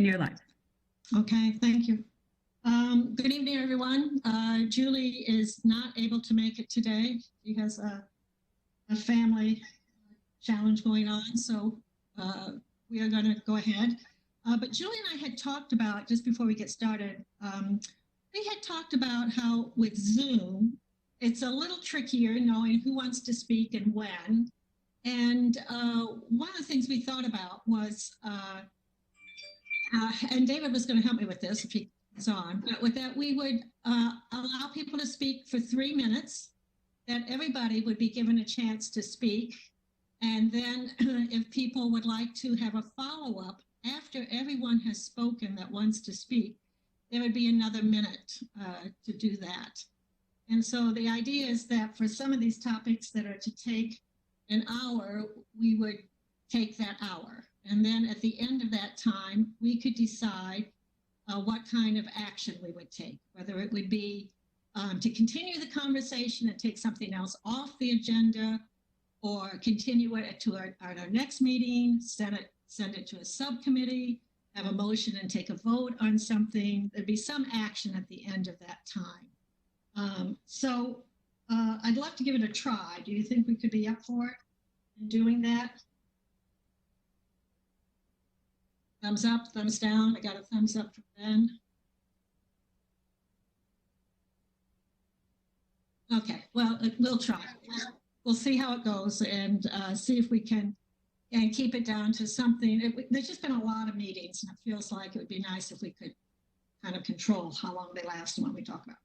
And you're live. Okay, thank you. Good evening, everyone. Julie is not able to make it today. She has a family challenge going on, so we are going to go ahead. But Julie and I had talked about, just before we get started, we had talked about how with Zoom, it's a little trickier knowing who wants to speak and when. And one of the things we thought about was, and David was going to help me with this if he's on, but with that, we would allow people to speak for 3 minutes, that everybody would be given a chance to speak. And then if people would like to have a follow-up after everyone has spoken that wants to speak, there would be another minute to do that. And so the idea is that for some of these topics that are to take an hour, we would take that hour. And then at the end of that time, we could decide what kind of action we would take, whether it would be to continue the conversation and take something else off the agenda, or continue it to our next meeting, send it to a subcommittee, have a motion and take a vote on something. There'd be some action at the end of that time. So I'd love to give it a try. Do you think we could be up for it in doing that? Thumbs up, thumbs down. I got a thumbs up from Ben. Okay, well, we'll try. We'll see how it goes and see if we can keep it down to something. There's just been a lot of meetings, and it feels like it would be nice if we could kind of control how long they last and what we talk about.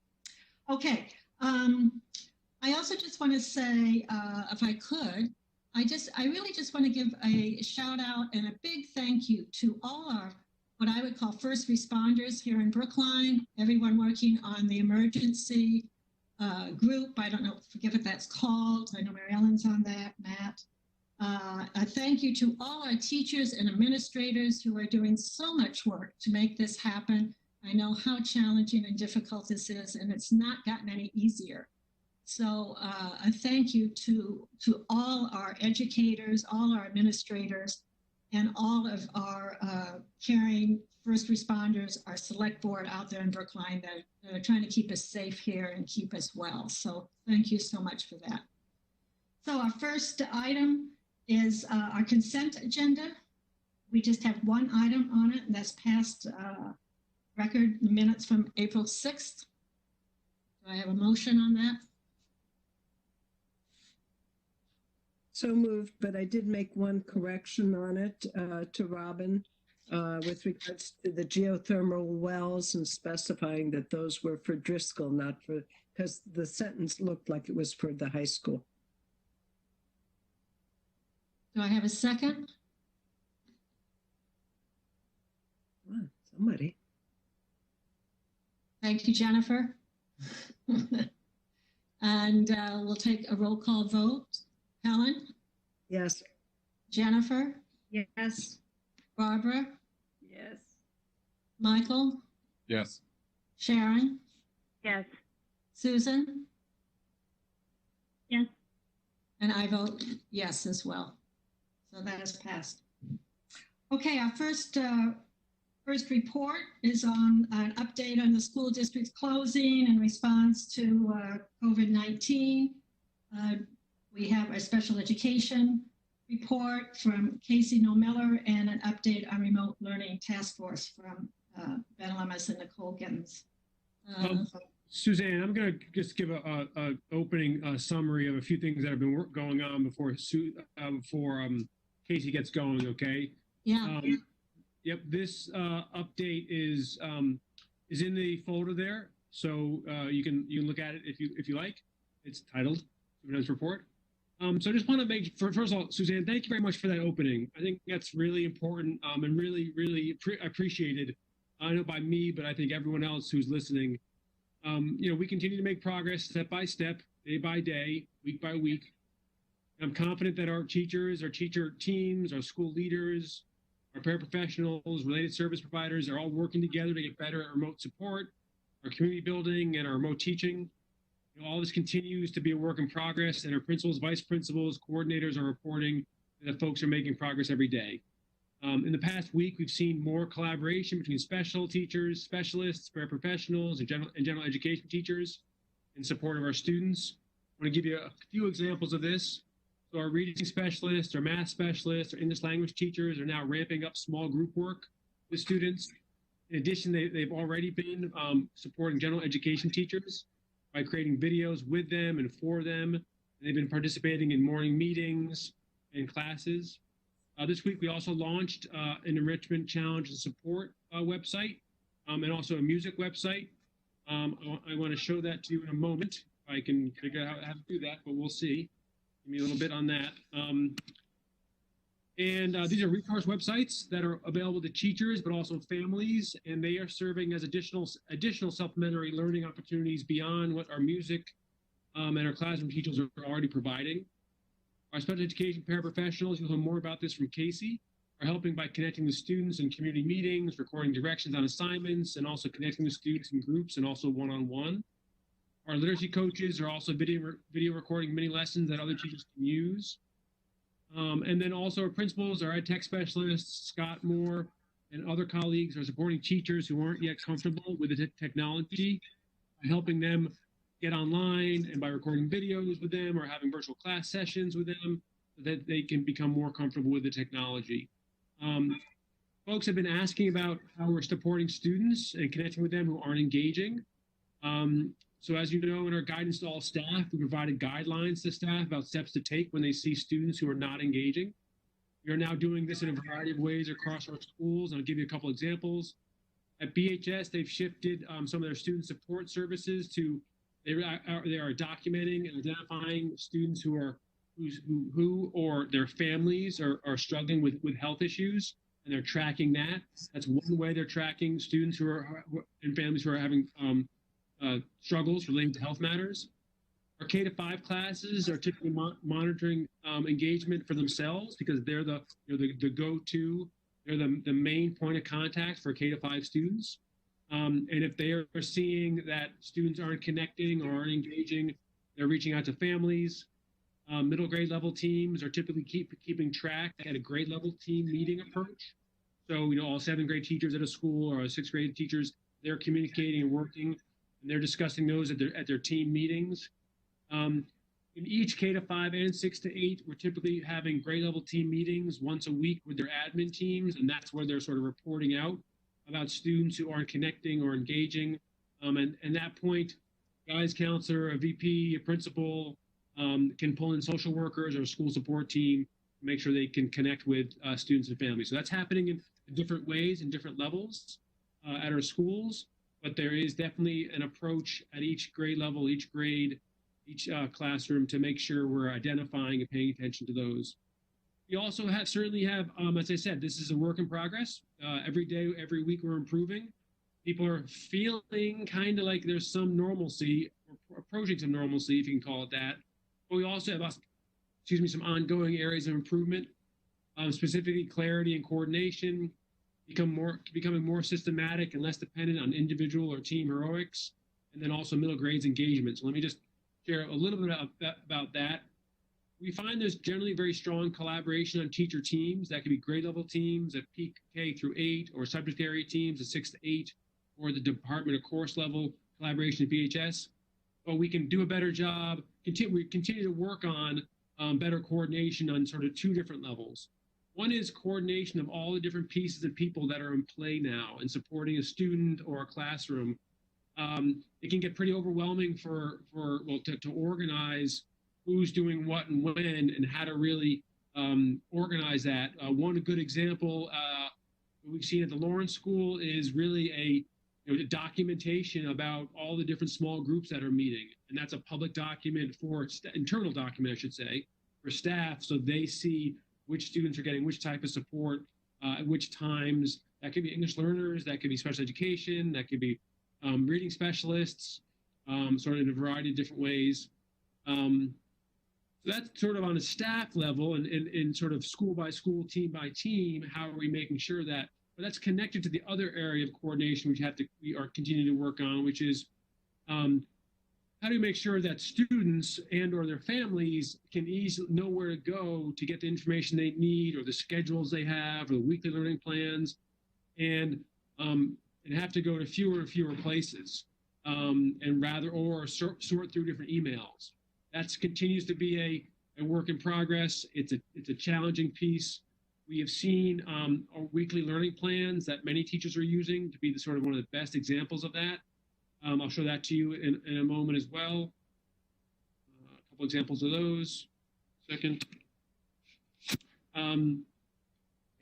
Okay, I also just want to say, if I could, I really just want to give a shout out and a big thank you to all our, what I would call first responders here in Brookline, everyone working on the emergency group. I don't know, forget what that's called. I know Mary Ellen's on that, Matt. A thank you to all our teachers and administrators who are doing so much work to make this happen. I know how challenging and difficult this is, and it's not gotten any easier. So a thank you to all our educators, all our administrators, and all of our caring first responders, our select board out there in Brookline that are trying to keep us safe here and keep us well. So thank you so much for that. So our first item is our consent agenda. We just have one item on it, and that's past record minutes from April 6th. Do I have a motion on that? So moved, but I did make one correction on it to Robin with regards to the geothermal wells and specifying that those were for Driscoll, not for, because the sentence looked like it was for the high school. Do I have a second? Well, somebody. Thank you, Jennifer. And we'll take a roll call vote. Helen? Yes. Jennifer? Yes. Barbara? Yes. Michael? Yes. Sharon? Yes. Susan? Yes. And I vote yes as well. So that has passed. Okay, our first report is on an update on the school district's closing in response to COVID-19. We have our special education report from Casey Miller and an update on remote learning task force from Ben Lemus and Nicole Gittens. Suzanne, I'm going to just give a opening summary of a few things that have been going on before Casey gets going. Okay. Yeah. Yep. This update is in the folder there, so you can look at it if you like. It's titled Superintendents Report. So I just want to make, first of all, Suzanne, thank you very much for that opening. I think that's really important and really appreciated. I know by me, but I think everyone else who's listening. We continue to make progress step by step, day by day, week by week. I'm confident that our teachers, our teacher teams, our school leaders, our paraprofessionals, related service providers are all working together to get better at remote support, our community building, and our remote teaching. All this continues to be a work in progress, and our principals, vice principals, coordinators are reporting that folks are making progress every day. In the past week, we've seen more collaboration between special teachers, specialists, paraprofessionals, and general education teachers in support of our students. I want to give you a few examples of this. So our reading specialists, our math specialists, our English language teachers are now ramping up small group work with students. In addition, they've already been supporting general education teachers by creating videos with them and for them. And they've been participating in morning meetings and classes. This week, we also launched an enrichment challenge and support website and also a music website. I want to show that to you in a moment. I can figure out how to do that, but we'll see. Give me a little bit on that. These are resource websites that are available to teachers, but also families, and they are serving as additional supplementary learning opportunities beyond what our music and our classroom teachers are already providing. Our special education paraprofessionals, you'll hear more about this from Casey, are helping by connecting with students in community meetings, recording directions on assignments, and also connecting with students in groups and also one-on-one. Our literacy coaches are also video recording many lessons that other teachers can use. And then also our principals, our ed tech specialists, Scott Moore, and other colleagues are supporting teachers who aren't yet comfortable with the technology, helping them get online and by recording videos with them or having virtual class sessions with them so that they can become more comfortable with the technology. Folks have been asking about how we're supporting students and connecting with them who aren't engaging. So as you know, in our guidance to all staff, we provided guidelines to staff about steps to take when they see students who are not engaging. We are now doing this in a variety of ways across our schools, and I'll give you a couple examples. At BHS, they've shifted some of their student support services to, they are documenting and identifying students who or their families are struggling with health issues, and they're tracking that. That's one way they're tracking students who are and families who are having struggles related to health matters. Our K-5 classes are typically monitoring engagement for themselves because they're the go-to, they're the main point of contact for K-5 students. And if they are seeing that students aren't connecting or aren't engaging, they're reaching out to families. Middle grade level teams are typically keeping track at a grade level team meeting approach. So, all 7th grade teachers at a school or 6th grade teachers, they're communicating and working, and they're discussing those at their team meetings. In each K-5 and 6 to 8, we're typically having grade level team meetings once a week with their admin teams, and that's where they're sort of reporting out about students who aren't connecting or engaging. And at that point, guidance counselor, a VP, a principal can pull in social workers or a school support team to make sure they can connect with students and families. So that's happening in different ways and different levels at our schools, but there is definitely an approach at each grade level, each grade, each classroom to make sure we're identifying and paying attention to those. We also certainly have, as I said, this is a work in progress. Every day, every week, we're improving. People are feeling kind of like there's some normalcy, or approaching some normalcy, if you can call it that. But we also have, some ongoing areas of improvement, specifically clarity and coordination, becoming more systematic and less dependent on individual or team heroics, and then also middle grades engagement. So let me just share a little bit about that. We find there's generally very strong collaboration on teacher teams. That could be grade level teams at K through 8, or subject area teams at 6 to 8, or the department or course level collaboration at BHS. But we can do a better job. We continue to work on better coordination on sort of 2 different levels. One is coordination of all the different pieces and people that are in play now and supporting a student or a classroom. It can get pretty overwhelming to organize who's doing what and when and how to really organize that. One good example we've seen at the Lawrence School is really a documentation about all the different small groups that are meeting. And that's a public document internal document, I should say, for staff, so they see which students are getting which type of support at which times. That could be English learners, that could be special education, that could be reading specialists, sort of in a variety of different ways. So that's sort of on a staff level and in sort of school by school, team by team, how are we making sure that, but that's connected to the other area of coordination which we are continuing to work on, which is how do we make sure that students and or their families can easily know where to go to get the information they need, or the schedules they have, or the weekly learning plans, and have to go to fewer and fewer places, and rather or sort through different emails. That continues to be a work in progress. It's a challenging piece. We have seen our weekly learning plans that many teachers are using to be the sort of one of the best examples of that. I'll show that to you in a moment as well. A couple examples of those. Second. And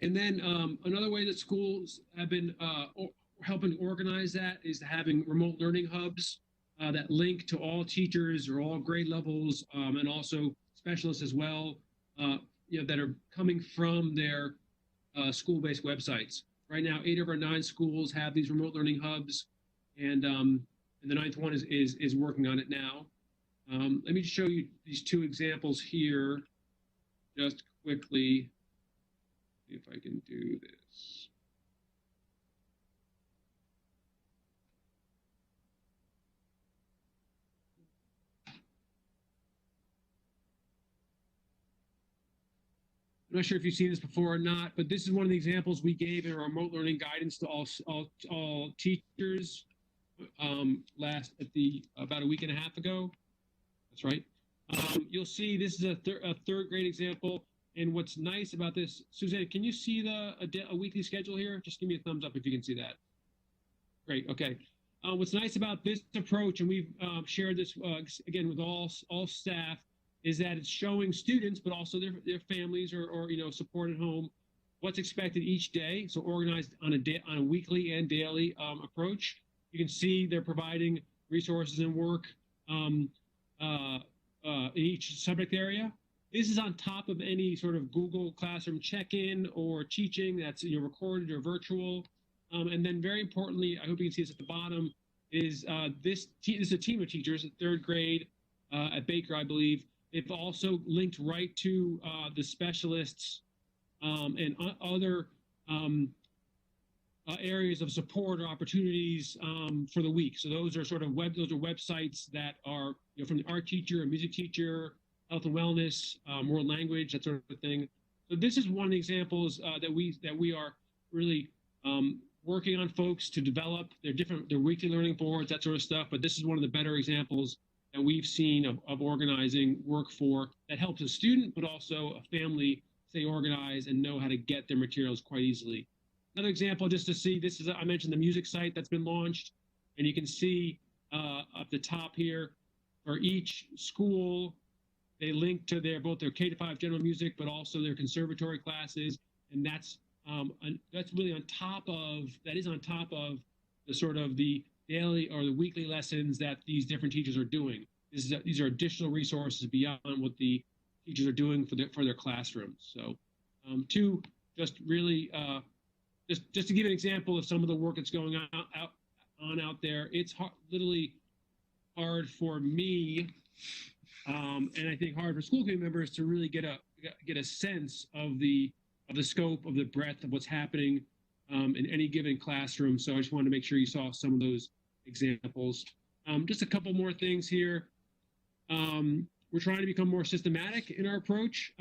then another way that schools have been helping organize that is having remote learning hubs that link to all teachers or all grade levels, and also specialists as well, that are coming from their school-based websites. Right now, 8 of our 9 schools have these remote learning hubs, and the 9th one is working on it now. Let me just show you these 2 examples here, just quickly. See if I can do this. I'm not sure if you've seen this before or not, but this is one of the examples we gave in our remote learning guidance to all teachers about a week and a half ago. That's right. You'll see this is a 3rd grade example. And what's nice about this, Suzanne, can you see a weekly schedule here? Just give me a thumbs up if you can see that. Great. Okay. What's nice about this approach, and we've shared this again with all staff, is that it's showing students, but also their families or support at home, what's expected each day. So organized on a weekly and daily approach. You can see they're providing resources and work in each subject area. This is on top of any sort of Google Classroom check-in or teaching that's recorded or virtual. And then very importantly, I hope you can see this at the bottom, is this is a team of teachers at 3rd grade at Baker, I believe. They've also linked right to the specialists and other areas of support or opportunities for the week. So those are sort of websites that are from the art teacher, a music teacher, health and wellness, world language, that sort of thing. So this is one of the examples that we are really working on folks to develop their weekly learning boards, that sort of stuff. But this is one of the better examples that we've seen of organizing work that helps a student, but also a family stay organized and know how to get their materials quite easily. Another example, just to see, this is, I mentioned the music site that's been launched, and you can see up the top here, for each school, they link to both their K-5 general music, but also their conservatory classes, and that's really on top of the sort of the daily or the weekly lessons that these different teachers are doing. These are additional resources beyond what the teachers are doing for their classrooms. So, just really just to give an example of some of the work that's going on out there. It's literally hard for me, and I think hard for school committee members to really get a sense of the scope, of the breadth of what's happening in any given classroom. So I just wanted to make sure you saw some of those examples. Just a couple more things here. We're trying to become more systematic in our approach.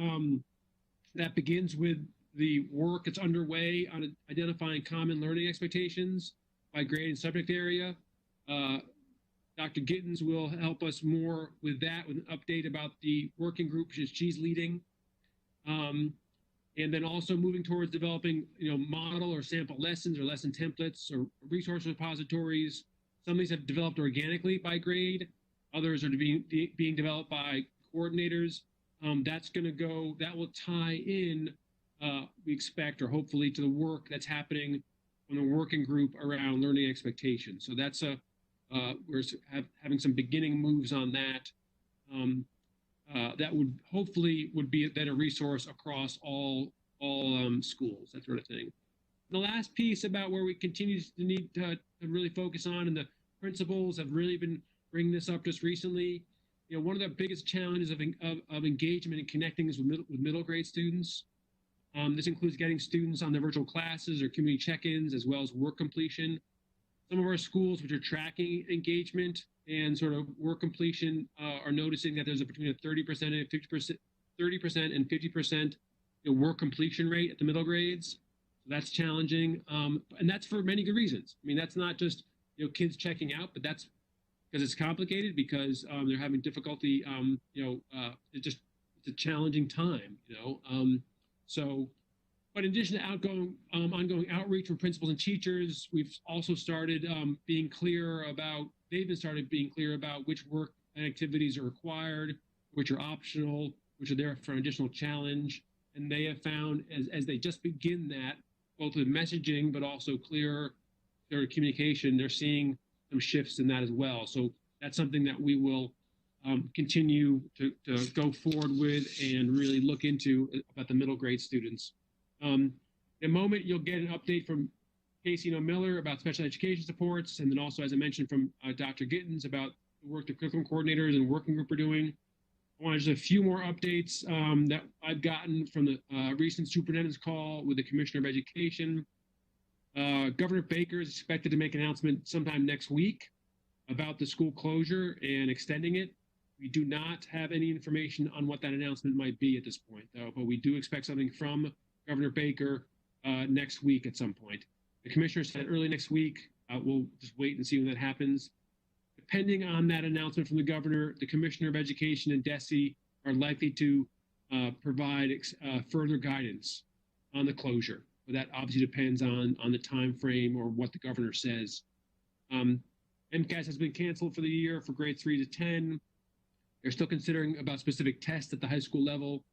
That begins with the work that's underway on identifying common learning expectations by grade and subject area. Dr. Gittens will help us more with that, with an update about the working group which she's leading. And then also moving towards developing, model or sample lessons or lesson templates or resource repositories. Some of these have developed organically by grade. Others are being developed by coordinators. That will tie in, we expect, or hopefully, to the work that's happening on the working group around learning expectations. So that's we're having some beginning moves on that. That would hopefully be then a resource across all schools, that sort of thing. And the last piece about where we continue to need to really focus on, and the principals have really been bringing this up just recently. One of the biggest challenges of engagement and connecting is with middle grade students. This includes getting students on their virtual classes or community check-ins, as well as work completion. Some of our schools which are tracking engagement and sort of work completion are noticing that there's a between a 30% and 50%, 30% and 50% work completion rate at the middle grades. So that's challenging, and that's for many good reasons. I mean, that's not just kids checking out, but that's because it's complicated, because they're having difficulty. It's a challenging time. So. But in addition to ongoing outreach from principals and teachers, we've also started being clear about, they've been started being clear about which work and activities are required, which are optional, which are there for an additional challenge. And they have found, as they just begin that, both with messaging, but also clearer communication, they're seeing some shifts in that as well. So that's something that we will continue to go forward with and really look into about the middle grade students. In a moment, you'll get an update from Casey and Miller about special education supports, and then also, as I mentioned, from Dr. Gittens about the work the curriculum coordinators and working group are doing. I want just a few more updates that I've gotten from the recent superintendent's call with the Commissioner of Education. Governor Baker is expected to make an announcement sometime next week about the school closure and extending it. We do not have any information on what that announcement might be at this point, though, but we do expect something from Governor Baker next week at some point. The commissioner said early next week. We'll just wait and see when that happens. Depending on that announcement from the governor, the Commissioner of Education and DESE are likely to provide further guidance on the closure. But that obviously depends on the time frame or what the governor says. MCAS has been canceled for the year for grades 3 to 10. They're still considering about specific tests at the high school level.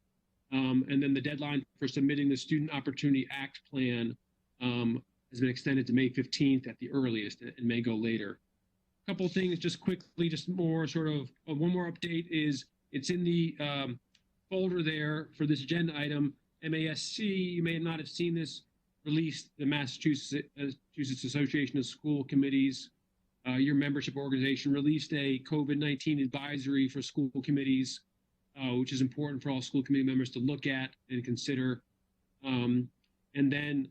And then the deadline for submitting the Student Opportunity Act plan has been extended to May 15th at the earliest, and may go later. A couple of things just quickly, just more sort of one more update is it's in the folder there for this agenda item. MASC, you may not have seen this, released the Massachusetts Association of School Committees. Your membership organization released a COVID-19 advisory for school committees, which is important for all school committee members to look at and consider. And then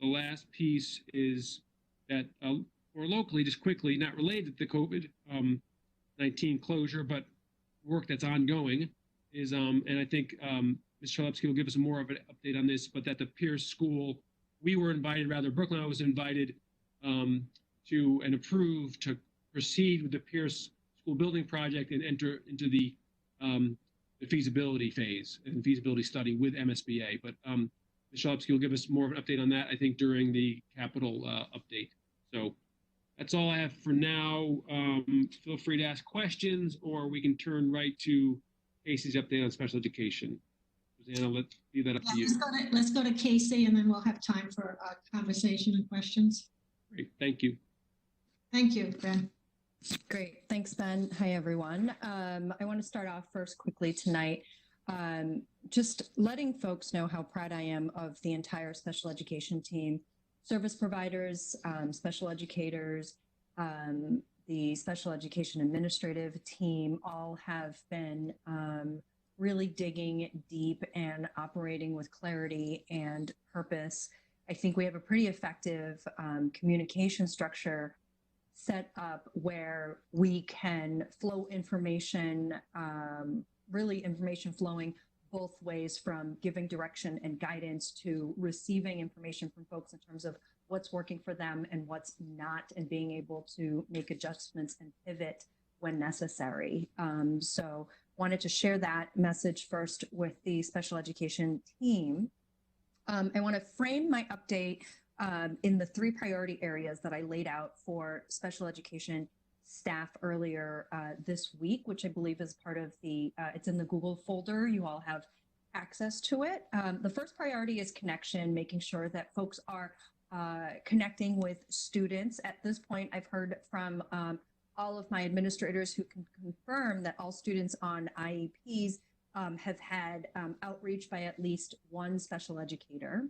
the last piece is that, or locally, just quickly, not related to the COVID-19 closure, but work that's ongoing is, and I think Ms. Chalupsky will give us more of an update on this, but that the Pierce School, we were invited, rather, Brookline was invited to and approved to proceed with the Pierce School building project and enter into the feasibility phase and feasibility study with MSBA. But Ms. Chalupsky will give us more of an update on that, I think, during the capital update. So that's all I have for now. Feel free to ask questions, or we can turn right to Casey's update on special education. Rosanna, let's leave that up to you. Let's go to Casey, and then we'll have time for conversation and questions. Great, thank you. Thank you, Ben. Great. Thanks, Ben. Hi, everyone. I want to start off first quickly tonight, just letting folks know how proud I am of the entire special education team, service providers, special educators, the special education administrative team all have been really digging deep and operating with clarity and purpose. I think we have a pretty effective communication structure set up where we can flow information, really information flowing both ways, from giving direction and guidance to receiving information from folks in terms of what's working for them and what's not, and being able to make adjustments and pivot when necessary. So wanted to share that message first with the special education team. I want to frame my update in the 3 priority areas that I laid out for special education staff earlier this week, which I believe is part of the, it's in the Google folder. You all have access to it. The first priority is connection, making sure that folks are connecting with students. At this point, I've heard from all of my administrators who can confirm that all students on IEPs have had outreach by at least one special educator.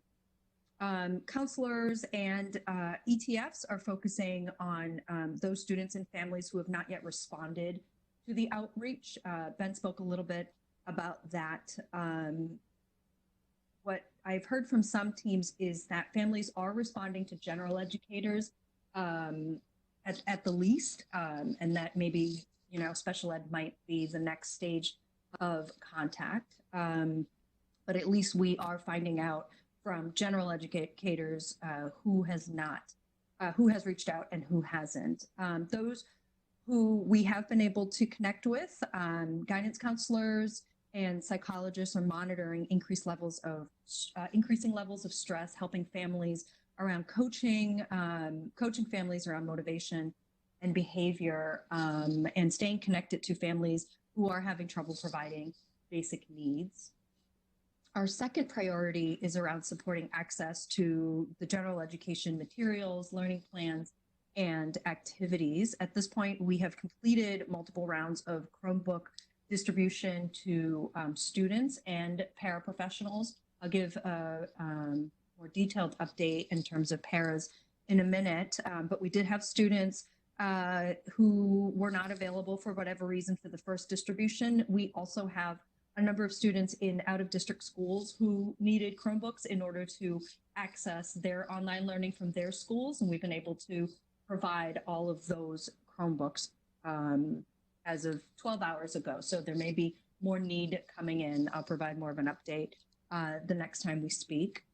Counselors and ETFs are focusing on those students and families who have not yet responded to the outreach. Ben spoke a little bit about that. What I've heard from some teams is that families are responding to general educators at the least, and that maybe, special ed might be the next stage of contact. But at least we are finding out from general educators who has reached out and who hasn't. Those who we have been able to connect with, guidance counselors and psychologists are monitoring increasing levels of stress, helping families around coaching families around motivation and behavior, and staying connected to families who are having trouble providing basic needs. Our second priority is around supporting access to the general education materials, learning plans, and activities. At this point, we have completed multiple rounds of Chromebook distribution to students and paraprofessionals. I'll give a more detailed update in terms of paras in a minute, but we did have students who were not available for whatever reason for the first distribution. We also have a number of students in out-of-district schools who needed Chromebooks in order to access their online learning from their schools, and we've been able to provide all of those Chromebooks as of 12 hours ago. So there may be more need coming in. I'll provide more of an update the next time we speak.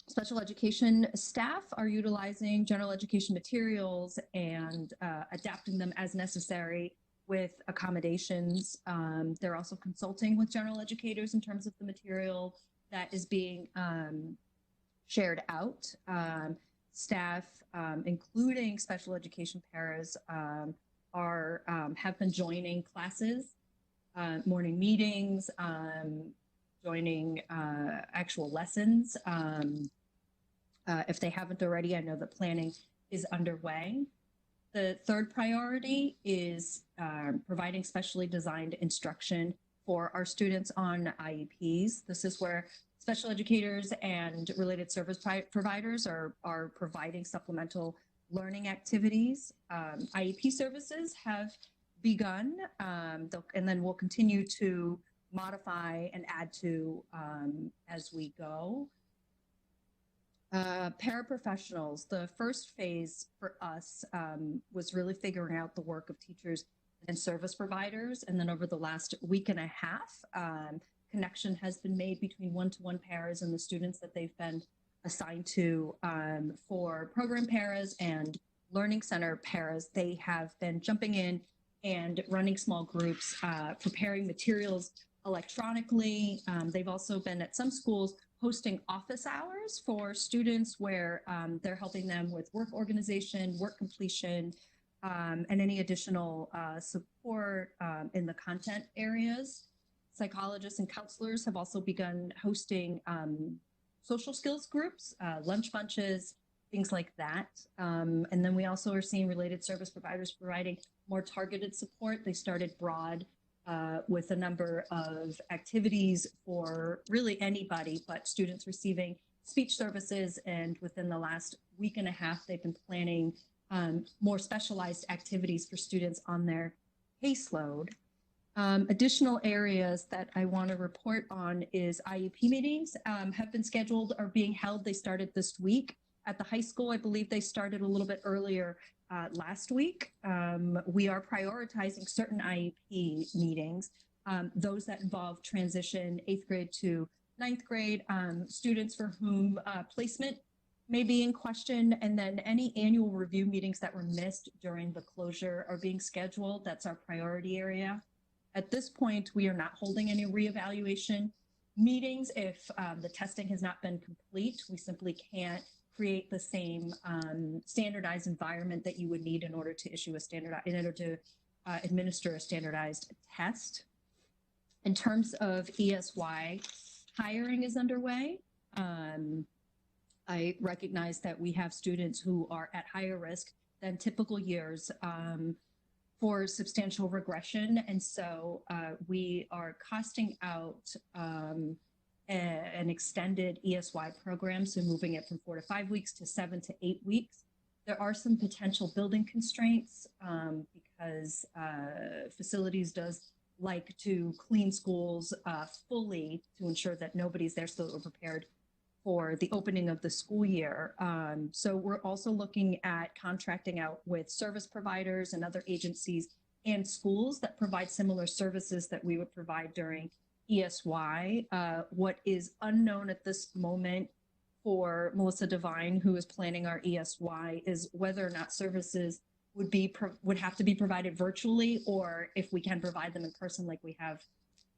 Special education staff are utilizing general education materials and adapting them as necessary with accommodations. They're also consulting with general educators in terms of the material that is being shared out. Staff, including special education paras, have been joining classes, morning meetings, joining actual lessons. If they haven't already, I know that planning is underway. The third priority is providing specially designed instruction for our students on IEPs. This is where special educators and related service providers are providing supplemental learning activities. IEP services have begun, and then we'll continue to modify and add to as we go. Paraprofessionals, the first phase for us was really figuring out the work of teachers and service providers. And then over the last week and a half, connection has been made between one-to-one paras and the students that they've been assigned to for program paras and learning center paras. They have been jumping in and running small groups, preparing materials electronically. They've also been at some schools hosting office hours for students where they're helping them with work organization, work completion, and any additional support in the content areas. Psychologists and counselors have also begun hosting social skills groups, lunch bunches, things like that. And then we also are seeing related service providers providing more targeted support. They started broad with a number of activities for really anybody, but students receiving speech services. And within the last week and a half, they've been planning more specialized activities for students on their caseload. Additional areas that I want to report on is IEP meetings have been scheduled, are being held. They started this week at the high school. I believe they started a little bit earlier last week. We are prioritizing certain IEP meetings, those that involve transition 8th grade to 9th grade, students for whom placement may be in question, and then any annual review meetings that were missed during the closure are being scheduled. That's our priority area. At this point, we are not holding any reevaluation meetings. If the testing has not been complete, we simply can't create the same standardized environment that you would need in order to issue administer a standardized test. In terms of ESY, hiring is underway. I recognize that we have students who are at higher risk than typical years for substantial regression. And so we are costing out an extended ESY program, so moving it from 4 to 5 weeks to 7 to 8 weeks. There are some potential building constraints because facilities does like to clean schools fully to ensure that nobody's there so that we're prepared for the opening of the school year. So we're also looking at contracting out with service providers and other agencies and schools that provide similar services that we would provide during ESY. What is unknown at this moment for Melissa Devine, who is planning our ESY, is whether or not services would have to be provided virtually, or if we can provide them in person like we have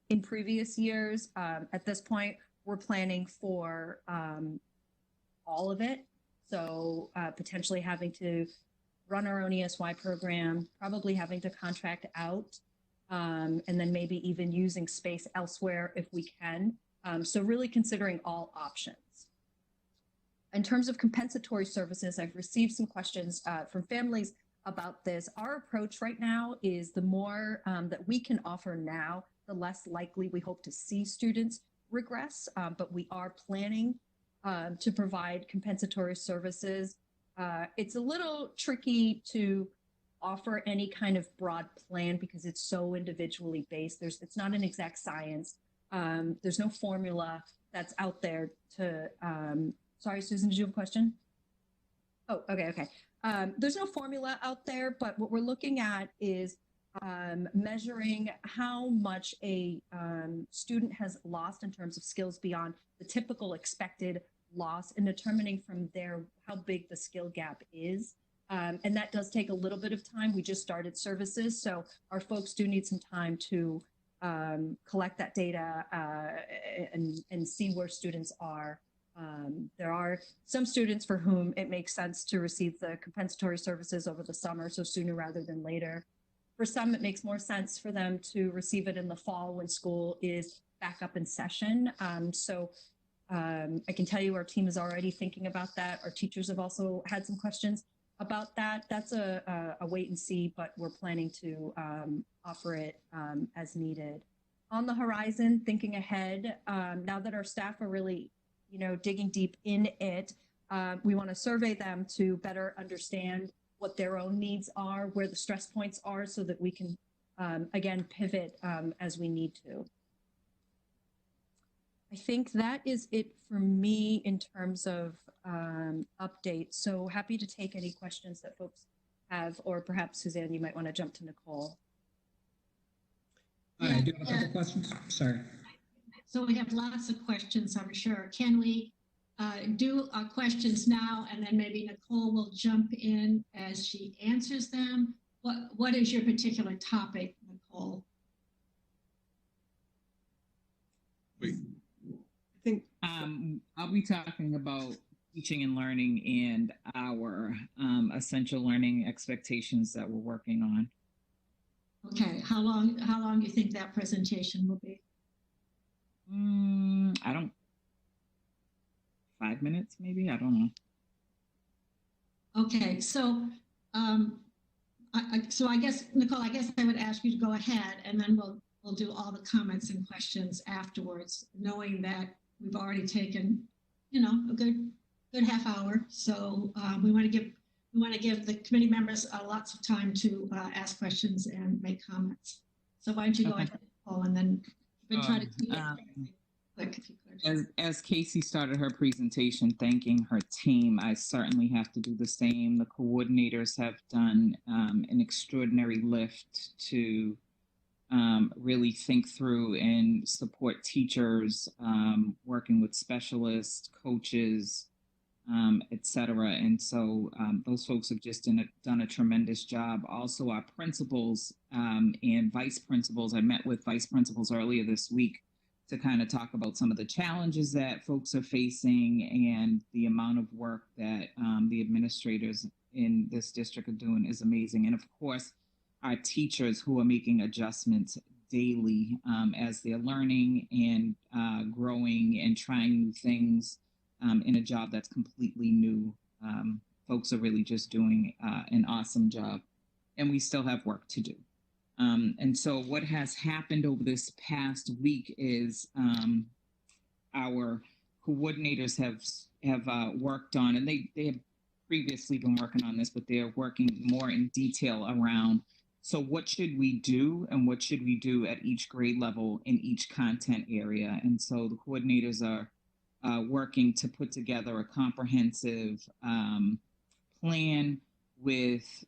in previous years. At this point, we're planning for all of it. So potentially having to run our own ESY program, probably having to contract out, and then maybe even using space elsewhere if we can. So really considering all options. In terms of compensatory services, I've received some questions from families about this. Our approach right now is the more that we can offer now, the less likely we hope to see students regress, but we are planning to provide compensatory services. It's a little tricky to offer any kind of broad plan because it's so individually based. It's not an exact science. There's no formula that's out there to, sorry, Susan, did you have a question? Oh, okay. There's no formula out there, but what we're looking at is measuring how much a student has lost in terms of skills beyond the typical expected loss and determining from there how big the skill gap is. And that does take a little bit of time. We just started services, so our folks do need some time to collect that data and see where students are. There are some students for whom it makes sense to receive the compensatory services over the summer, so sooner rather than later. For some, it makes more sense for them to receive it in the fall when school is back up in session. I can tell you our team is already thinking about that. Our teachers have also had some questions about that. That's a wait and see, but we're planning to offer it as needed. On the horizon, thinking ahead, now that our staff are really digging deep in it, we want to survey them to better understand what their own needs are, where the stress points are, so that we can, again, pivot as we need to. I think that is it for me in terms of updates. So happy to take any questions that folks have, or perhaps, Suzanne, you might want to jump to Nicole. I do have a couple questions. Sorry. So we have lots of questions, I'm sure. Can we do our questions now, and then maybe Nicole will jump in as she answers them? What is your particular topic, Nicole? I think I'll be talking about teaching and learning and our essential learning expectations that we're working on. Okay, how long do you think that presentation will be? 5 minutes maybe, I don't know. Okay, so I guess, Nicole, I guess I would ask you to go ahead, and then we'll do all the comments and questions afterwards, knowing that we've already taken, a good half hour. So we want to give the committee members lots of time to ask questions and make comments. So why don't you go ahead, Nicole, and then try to keep it quick if you could. As Casey started her presentation thanking her team, I certainly have to do the same. The coordinators have done an extraordinary lift to really think through and support teachers, working with specialists, coaches, et cetera. And so those folks have just done a tremendous job. Also, our principals and vice principals, I met with vice principals earlier this week to kind of talk about some of the challenges that folks are facing and the amount of work that the administrators in this district are doing is amazing. And of course, our teachers who are making adjustments daily as they're learning and growing and trying new things in a job that's completely new. Folks are really just doing an awesome job, and we still have work to do. And so what has happened over this past week is our coordinators have worked on, and they have previously been working on this, but they're working more in detail around, so what should we do and what should we do at each grade level in each content area? And so the coordinators are working to put together a comprehensive plan with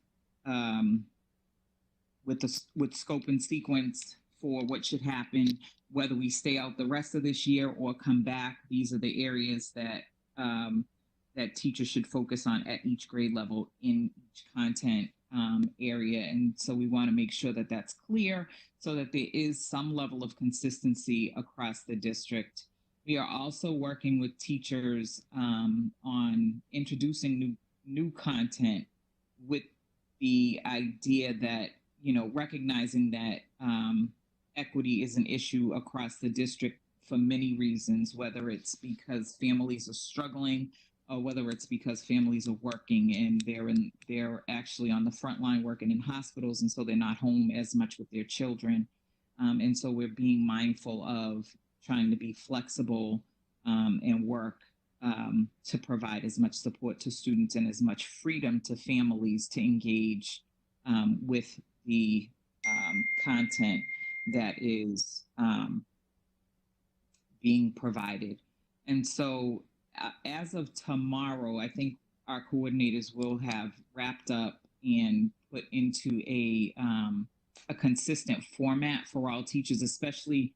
scope and sequence for what should happen, whether we stay out the rest of this year or come back. These are the areas that that teachers should focus on at each grade level in each content area. And so we want to make sure that that's clear so that there is some level of consistency across the district. We are also working with teachers on introducing new content with the idea that, recognizing that equity is an issue across the district for many reasons, whether it's because families are struggling or whether it's because families are working and they're actually on the front line working in hospitals, and so they're not home as much with their children. And so we're being mindful of trying to be flexible and work to provide as much support to students and as much freedom to families to engage with the content that is being provided. And so as of tomorrow, I think our coordinators will have wrapped up and put into a consistent format for all teachers, especially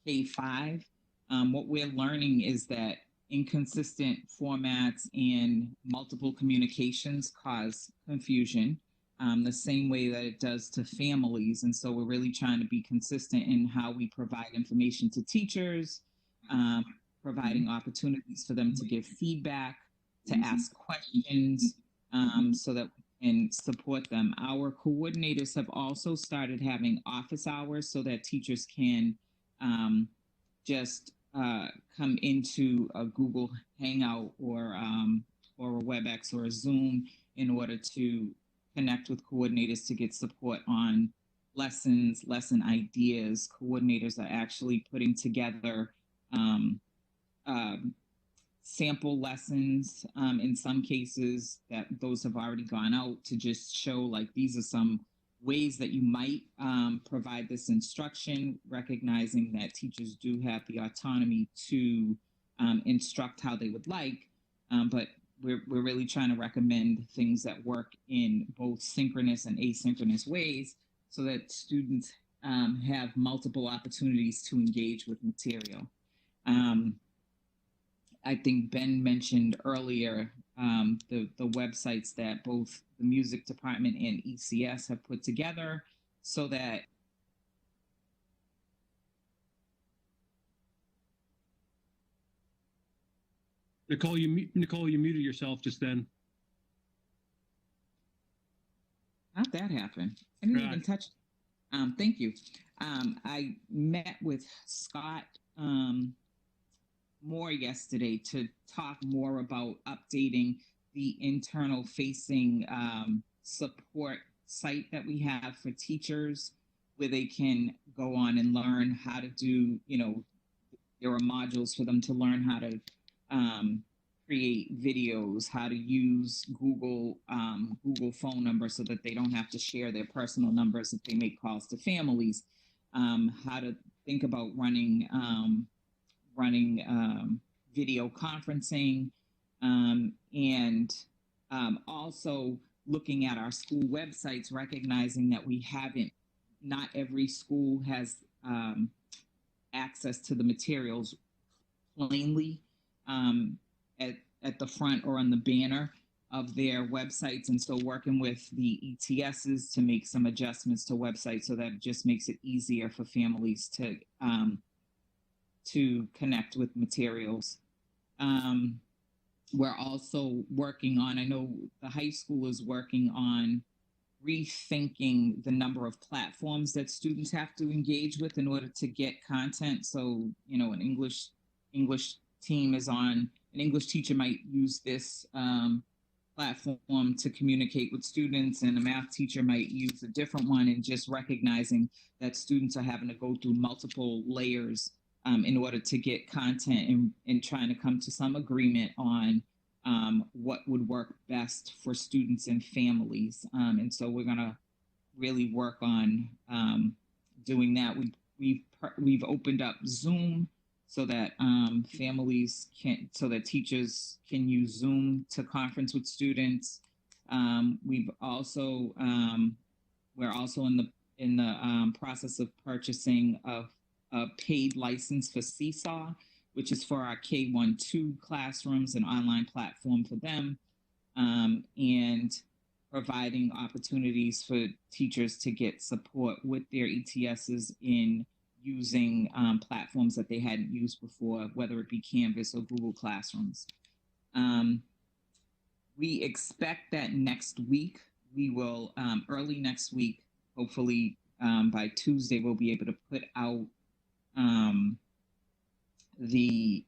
K-5. What we're learning is that inconsistent formats and multiple communications cause confusion, the same way that it does to families. And so we're really trying to be consistent in how we provide information to teachers, providing opportunities for them to give feedback, to ask questions, so that we can support them. Our coordinators have also started having office hours so that teachers can just come into a Google Hangout or a WebEx or a Zoom in order to connect with coordinators to get support on lessons, lesson ideas. Coordinators are actually putting together sample lessons in some cases, that those have already gone out to just show like these are some ways that you might provide this instruction, recognizing that teachers do have the autonomy to instruct how they would like, but we're really trying to recommend things that work in both synchronous and asynchronous ways so that students have multiple opportunities to engage with material. I think Ben mentioned earlier the websites that both the music department and ECS have put together so that Nicole, you muted yourself just then. how'd that happen? I didn't even touch. Thank you. I met with Scott Moore yesterday to talk more about updating the internal facing support site that we have for teachers, where they can go on and learn how to do, there are modules for them to learn how to create videos, how to use Google phone numbers so that they don't have to share their personal numbers if they make calls to families, how to think about running video conferencing, and also looking at our school websites, recognizing that not every school has access to the materials plainly at the front or on the banner of their websites. And so working with the ETSs to make some adjustments to websites so that it just makes it easier for families to connect with materials. We're also working on, I know the high school is working on rethinking the number of platforms that students have to engage with in order to get content. So, an English team is on, an English teacher might use this platform to communicate with students, and a math teacher might use a different one, and just recognizing that students are having to go through multiple layers in order to get content, and trying to come to some agreement on what would work best for students and families. And so we're gonna really work on doing that. We've opened up Zoom so that so that teachers can use Zoom to conference with students. We're also in the process of purchasing a paid license for Seesaw, which is for our K-1-2 classrooms, an online platform for them, and providing opportunities for teachers to get support with their ETSs in using platforms that they hadn't used before, whether it be Canvas or Google Classrooms. We expect that next week, we will, early next week, hopefully by Tuesday, we'll be able to put out the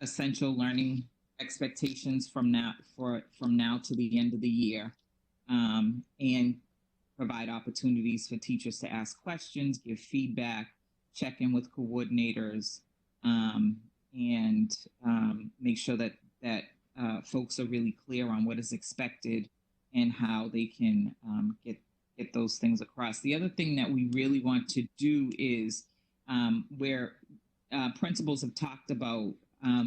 essential learning expectations from now to the end of the year, and provide opportunities for teachers to ask questions, give feedback, check in with coordinators, and make sure that folks are really clear on what is expected and how they can get those things across. The other thing that we really want to do is where principals have talked about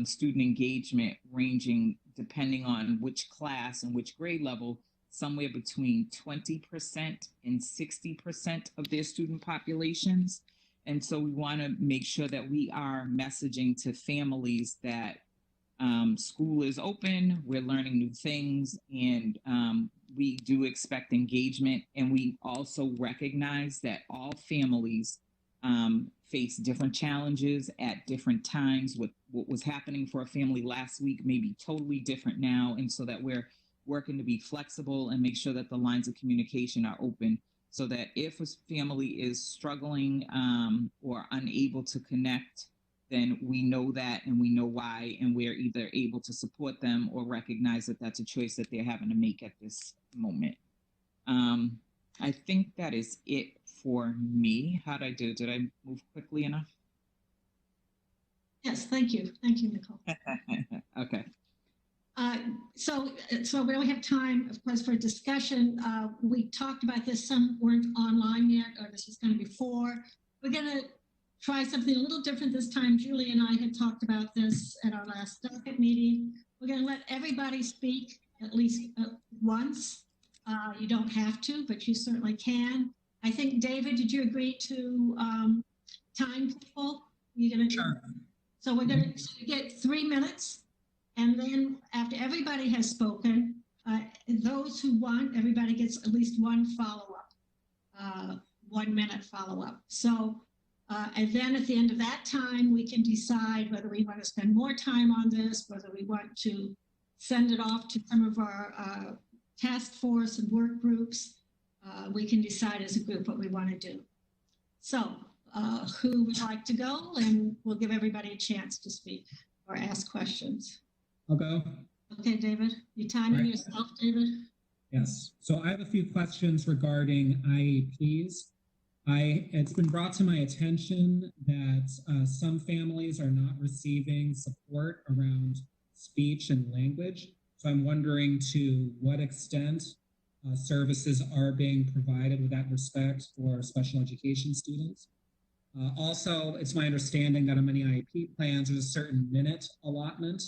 student engagement ranging, depending on which class and which grade level, somewhere between 20% and 60% of their student populations. And so we want to make sure that we are messaging to families that school is open, we're learning new things, and we do expect engagement. And we also recognize that all families face different challenges at different times. What was happening for a family last week may be totally different now. And so that we're working to be flexible and make sure that the lines of communication are open, so that if a family is struggling or unable to connect, then we know that and we know why, and we're either able to support them or recognize that that's a choice that they're having to make at this moment. I think that is it for me. How'd I do? Did I move quickly enough? Yes, thank you. Thank you, Nicole. Okay. So we don't have time, of course, for discussion. We talked about this. Some weren't online yet, or this was going to be 4. We're going to try something a little different this time. Julie and I had talked about this at our last docket meeting. We're going to let everybody speak at least once. You don't have to, but you certainly can. I think, David, did you agree to time people? You're going to. Sure. So we're going to get 3 minutes. And then after everybody has spoken, those who want, everybody gets at least one follow-up, 1 minute follow-up. So, and then at the end of that time, we can decide whether we want to spend more time on this, whether we want to send it off to some of our task force and work groups. We can decide as a group what we want to do. So who would like to go? And we'll give everybody a chance to speak or ask questions. I'll go. Okay, David. You timing yourself, David? Yes. So I have a few questions regarding IEPs. It's been brought to my attention that some families are not receiving support around speech and language. So I'm wondering to what extent services are being provided with that respect for special education students. Also, it's my understanding that on many IEP plans, there's a certain minute allotment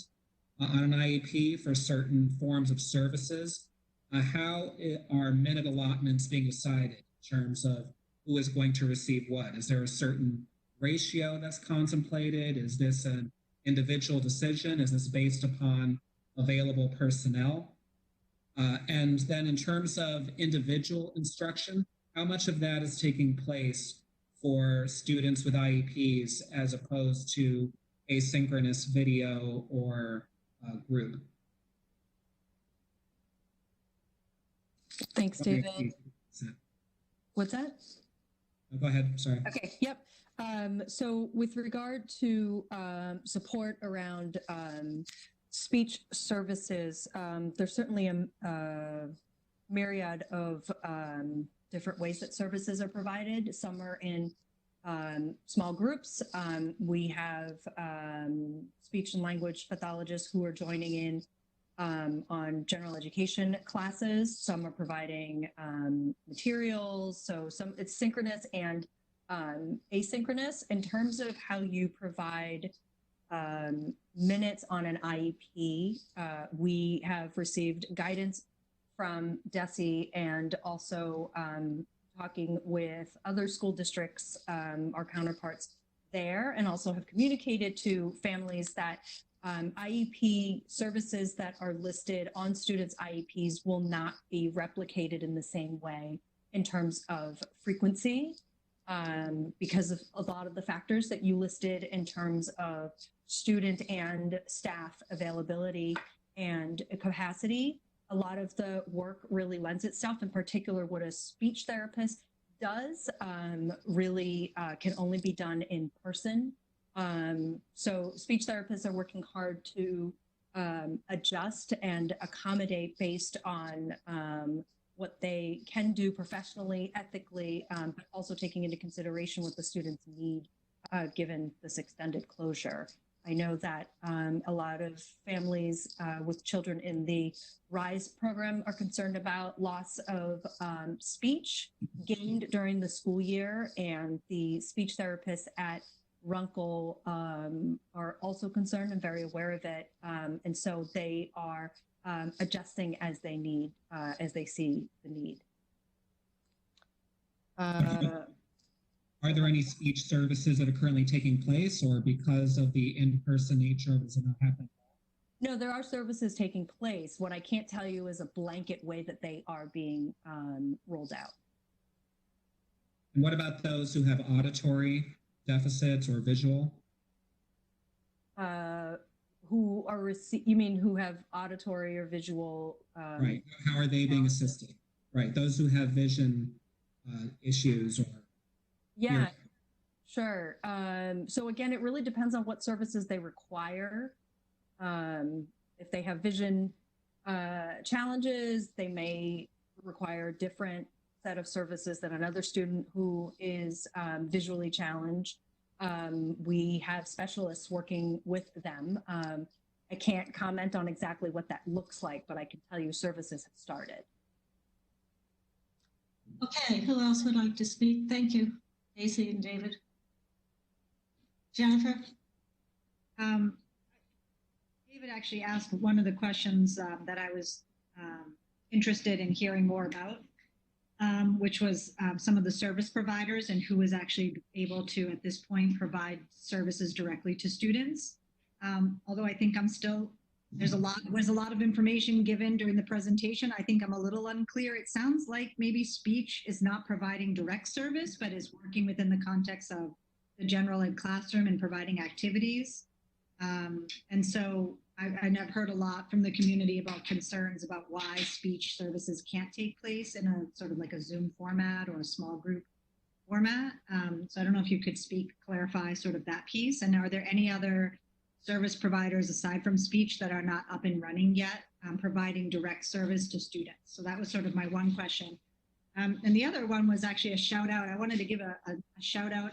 on an IEP for certain forms of services. How are minute allotments being decided in terms of who is going to receive what? Is there a certain ratio that's contemplated? Is this an individual decision? Is this based upon available personnel? And then in terms of individual instruction, how much of that is taking place for students with IEPs as opposed to asynchronous video or group? Thanks, David. What's that? Go ahead, sorry. Okay, yep. So with regard to support around speech services, there's certainly a myriad of different ways that services are provided. Some are in small groups. We have speech and language pathologists who are joining in on general education classes. Some are providing materials. So some it's synchronous and asynchronous. In terms of how you provide minutes on an IEP, we have received guidance from DESE and also talking with other school districts, our counterparts there, and also have communicated to families that IEP services that are listed on students' IEPs will not be replicated in the same way in terms of frequency, because of a lot of the factors that you listed in terms of student and staff availability and capacity. A lot of the work really lends itself, in particular what a speech therapist does, really can only be done in person. So speech therapists are working hard to adjust and accommodate based on what they can do professionally, ethically, but also taking into consideration what the students need given this extended closure. I know that a lot of families with children in the RISE program are concerned about loss of speech gained during the school year, and the speech therapists at Runkle are also concerned and very aware of it. And so they are adjusting as they need, as they see the need. Are there any speech services that are currently taking place, or because of the in-person nature of it, is it not happening? No, there are services taking place. What I can't tell you is a blanket way that they are being rolled out. And what about those who have auditory deficits or visual? Who are you mean who have auditory or visual? Right. How are they being assisted? Right. Those who have vision issues or. Yeah, sure. So again, it really depends on what services they require. If they have vision challenges, they may require a different set of services than another student who is visually challenged. We have specialists working with them. I can't comment on exactly what that looks like, but I can tell you services have started. Okay, who else would like to speak? Thank you, Casey and David. Jennifer? David actually asked one of the questions that I was interested in hearing more about, which was some of the service providers and who is actually able to, at this point, provide services directly to students. Although I think was a lot of information given during the presentation. I think I'm a little unclear. It sounds like maybe speech is not providing direct service, but is working within the context of the general ed classroom and providing activities. And so I've heard a lot from the community about concerns about why speech services can't take place in a sort of like a Zoom format or a small group format. So I don't know if you could clarify sort of that piece. And are there any other service providers aside from speech that are not up and running yet, providing direct service to students? So that was sort of my one question. And the other one was actually a shout out. I wanted to give a shout out.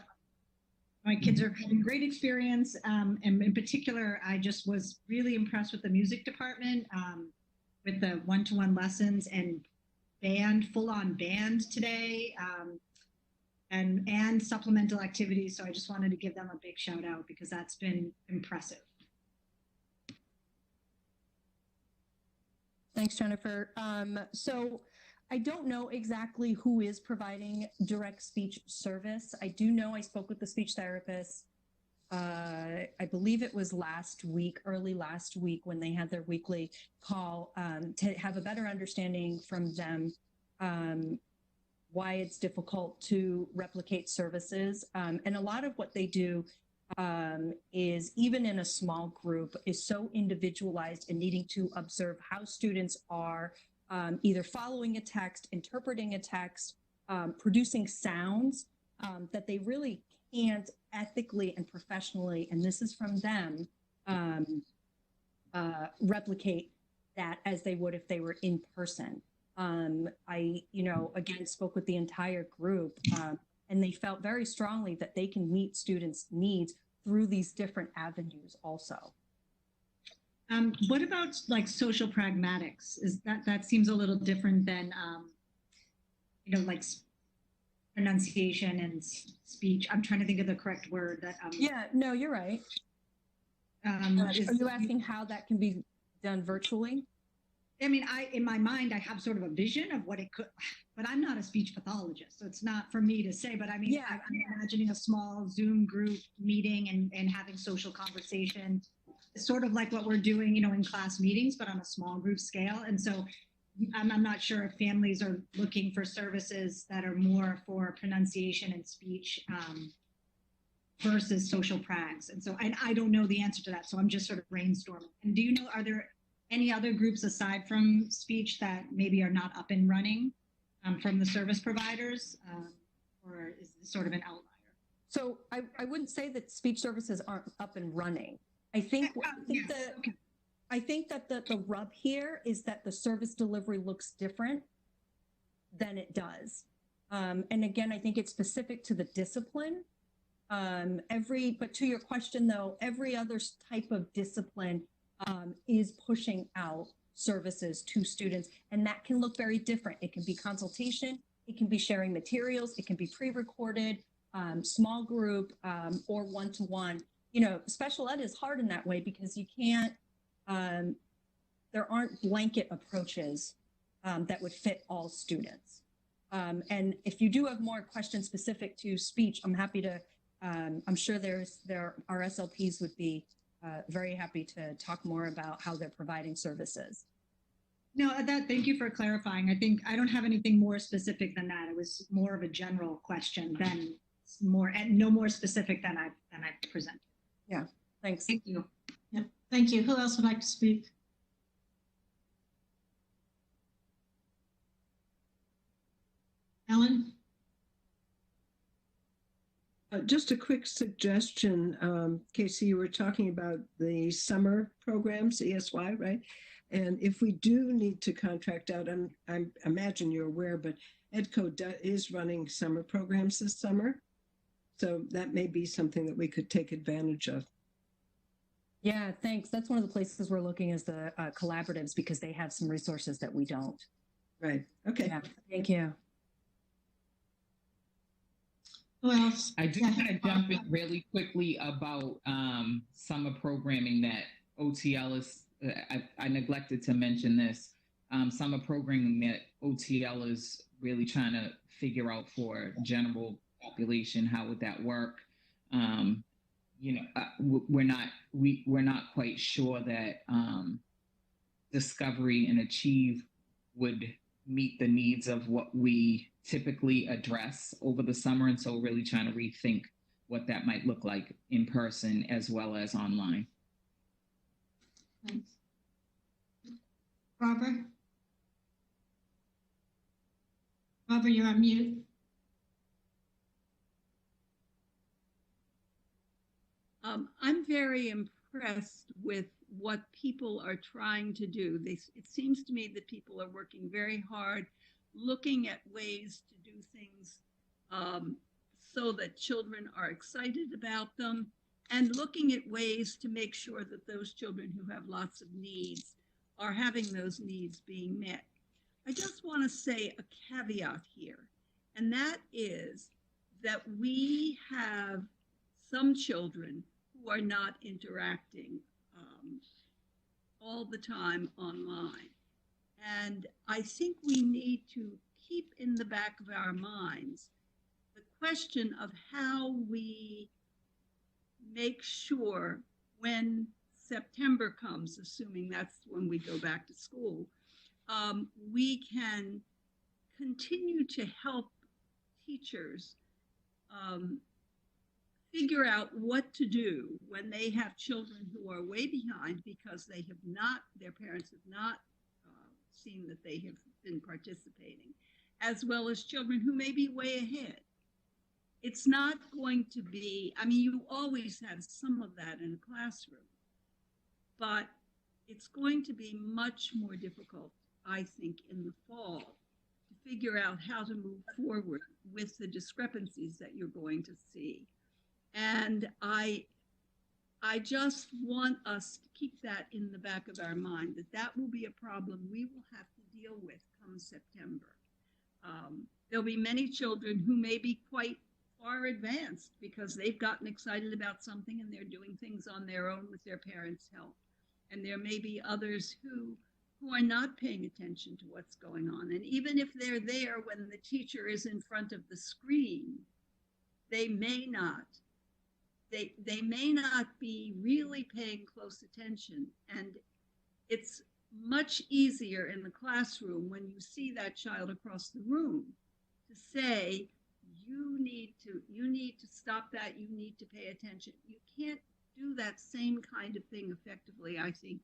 My kids are having great experience. And in particular, I just was really impressed with the music department, with the one-to-one lessons and full-on band today, and supplemental activities. So I just wanted to give them a big shout out because that's been impressive. Thanks, Jennifer. So I don't know exactly who is providing direct speech service. I do know I spoke with the speech therapist. I believe it was early last week when they had their weekly call, to have a better understanding from them why it's difficult to replicate services. And a lot of what they do is, even in a small group, is so individualized and needing to observe how students are either following a text, interpreting a text, producing sounds, that they really can't ethically and professionally, and this is from them, replicate that as they would if they were in person. I, again, spoke with the entire group, and they felt very strongly that they can meet students' needs through these different avenues also. What about like social pragmatics? That seems a little different than, like pronunciation and speech. I'm trying to think of the correct word that. Yeah, no, you're right. Are you asking how that can be done virtually? I mean, in my mind, I have sort of a vision of what it could, but I'm not a speech pathologist, so it's not for me to say. But I mean, Yeah. I'm imagining a small Zoom group meeting and having social conversation. It's sort of like what we're doing, in class meetings, but on a small group scale. And so I'm not sure if families are looking for services that are more for pronunciation and speech versus social prags. And so I don't know the answer to that. So I'm just sort of brainstorming. And do you know, are there any other groups aside from speech that maybe are not up and running from the service providers? Or is this sort of an outlier? So I wouldn't say that speech services aren't up and running. I think that the rub here is that the service delivery looks different than it does. And again, I think it's specific to the discipline. But to your question though, every other type of discipline is pushing out services to students, and that can look very different. It can be consultation, it can be sharing materials, it can be pre-recorded, small group, or one-to-one. Special ed is hard in that way because you can't, there aren't blanket approaches that would fit all students. And if you do have more questions specific to speech, I'm happy to, I'm sure our SLPs would be very happy to talk more about how they're providing services. No, thank you for clarifying. I think I don't have anything more specific than that. It was more of a general question than no more specific than I presented. Yeah, thanks. Thank you. Yep. Thank you. Who else would like to speak? Ellen? Just a quick suggestion. Casey, you were talking about the summer programs, ESY, right? And if we do need to contract out, I imagine you're aware, but EDCO is running summer programs this summer. So that may be something that we could take advantage of. Yeah, thanks. That's one of the places we're looking is the collaboratives because they have some resources that we don't. Right. Okay. Yeah, thank you. Who else? I do want to jump in really quickly about summer programming that OTL is, I neglected to mention this, summer programming that OTL is really trying to figure out for general population. How would that work? We're not quite sure that Discovery and Achieve would meet the needs of what we typically address over the summer. And so really trying to rethink what that might look like in person as well as online. Thanks. Barbara? Barbara, you're on mute. I'm very impressed with what people are trying to do. It seems to me that people are working very hard, looking at ways to do things so that children are excited about them, and looking at ways to make sure that those children who have lots of needs are having those needs being met. I just want to say a caveat here, and that is that we have some children who are not interacting all the time online. And I think we need to keep in the back of our minds the question of how we make sure when September comes, assuming that's when we go back to school, we can continue to help teachers figure out what to do when they have children who are way behind because their parents have not seen that they have been participating, as well as children who may be way ahead. It's not going to be, you always have some of that in a classroom, but it's going to be much more difficult, I think, in the fall to figure out how to move forward with the discrepancies that you're going to see. And I just want us to keep that in the back of our mind, that will be a problem we will have to deal with come September. There'll be many children who may be quite far advanced because they've gotten excited about something and they're doing things on their own with their parents' help. And there may be others who are not paying attention to what's going on. And even if they're there when the teacher is in front of the screen, they may not be really paying close attention. And it's much easier in the classroom when you see that child across the room to say, you need to stop that, you need to pay attention. You can't do that same kind of thing effectively, I think,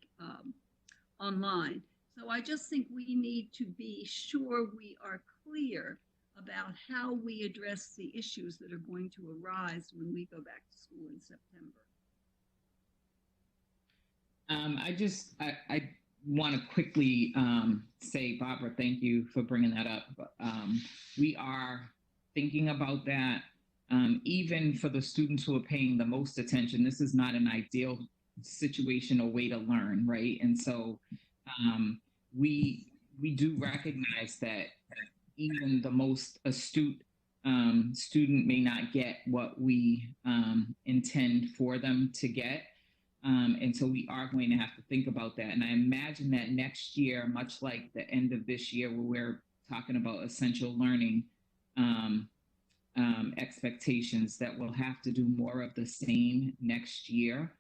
online. So I just think we need to be sure we are clear about how we address the issues that are going to arise when we go back to school in September. I want to quickly say, Barbara, thank you for bringing that up. We are thinking about that. Even for the students who are paying the most attention, this is not an ideal situation or way to learn, right? And so we do recognize that even the most astute student may not get what we intend for them to get. And so we are going to have to think about that. And I imagine that next year, much like the end of this year, where we're talking about essential learning expectations, that we'll have to do more of the same next year,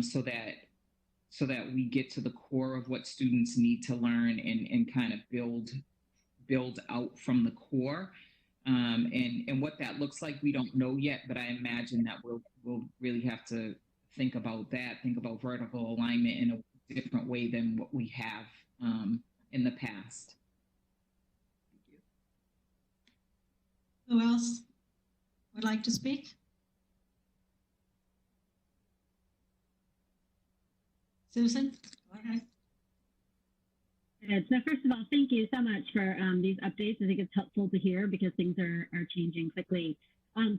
so that we get to the core of what students need to learn and kind of build out from the core. And what that looks like, we don't know yet, but I imagine that we'll really have to think about vertical alignment in a different way than what we have in the past. Who else would like to speak? Susan, go ahead. So first of all, thank you so much for these updates. I think it's helpful to hear because things are changing quickly.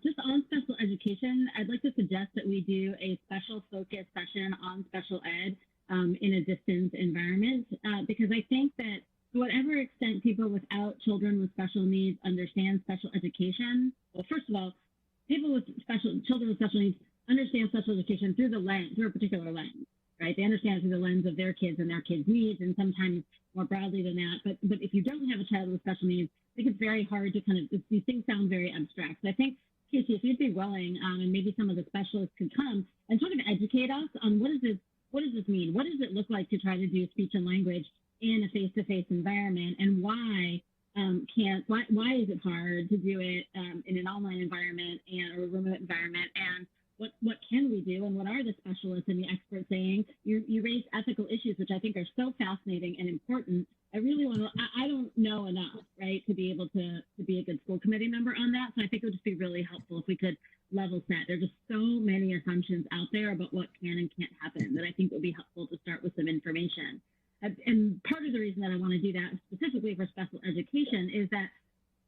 Just on special education, I'd like to suggest that we do a special focus session on special ed in a distance environment, because I think that to whatever extent people without children with special needs understand special education, well, first of all, people with children with special needs understand special education through a particular lens, right? They understand it through the lens of their kids and their kids' needs, and sometimes more broadly than that. But if you don't have a child with special needs, I think it's very hard to these things sound very abstract. So I think, Casey, if you'd be willing, and maybe some of the specialists could come and sort of educate us on what does this mean? What does it look like to try to do speech and language in a face-to-face environment, and why is it hard to do it in an online environment or a remote environment, and what can we do, and what are the specialists and the experts saying? You raised ethical issues, which I think are so fascinating and important. I don't know enough, right, to be able to be a good school committee member on that. So I think it would just be really helpful if we could level set. There are just so many assumptions out there about what can and can't happen that I think would be helpful to start with some information. And part of the reason that I want to do that specifically for special education is that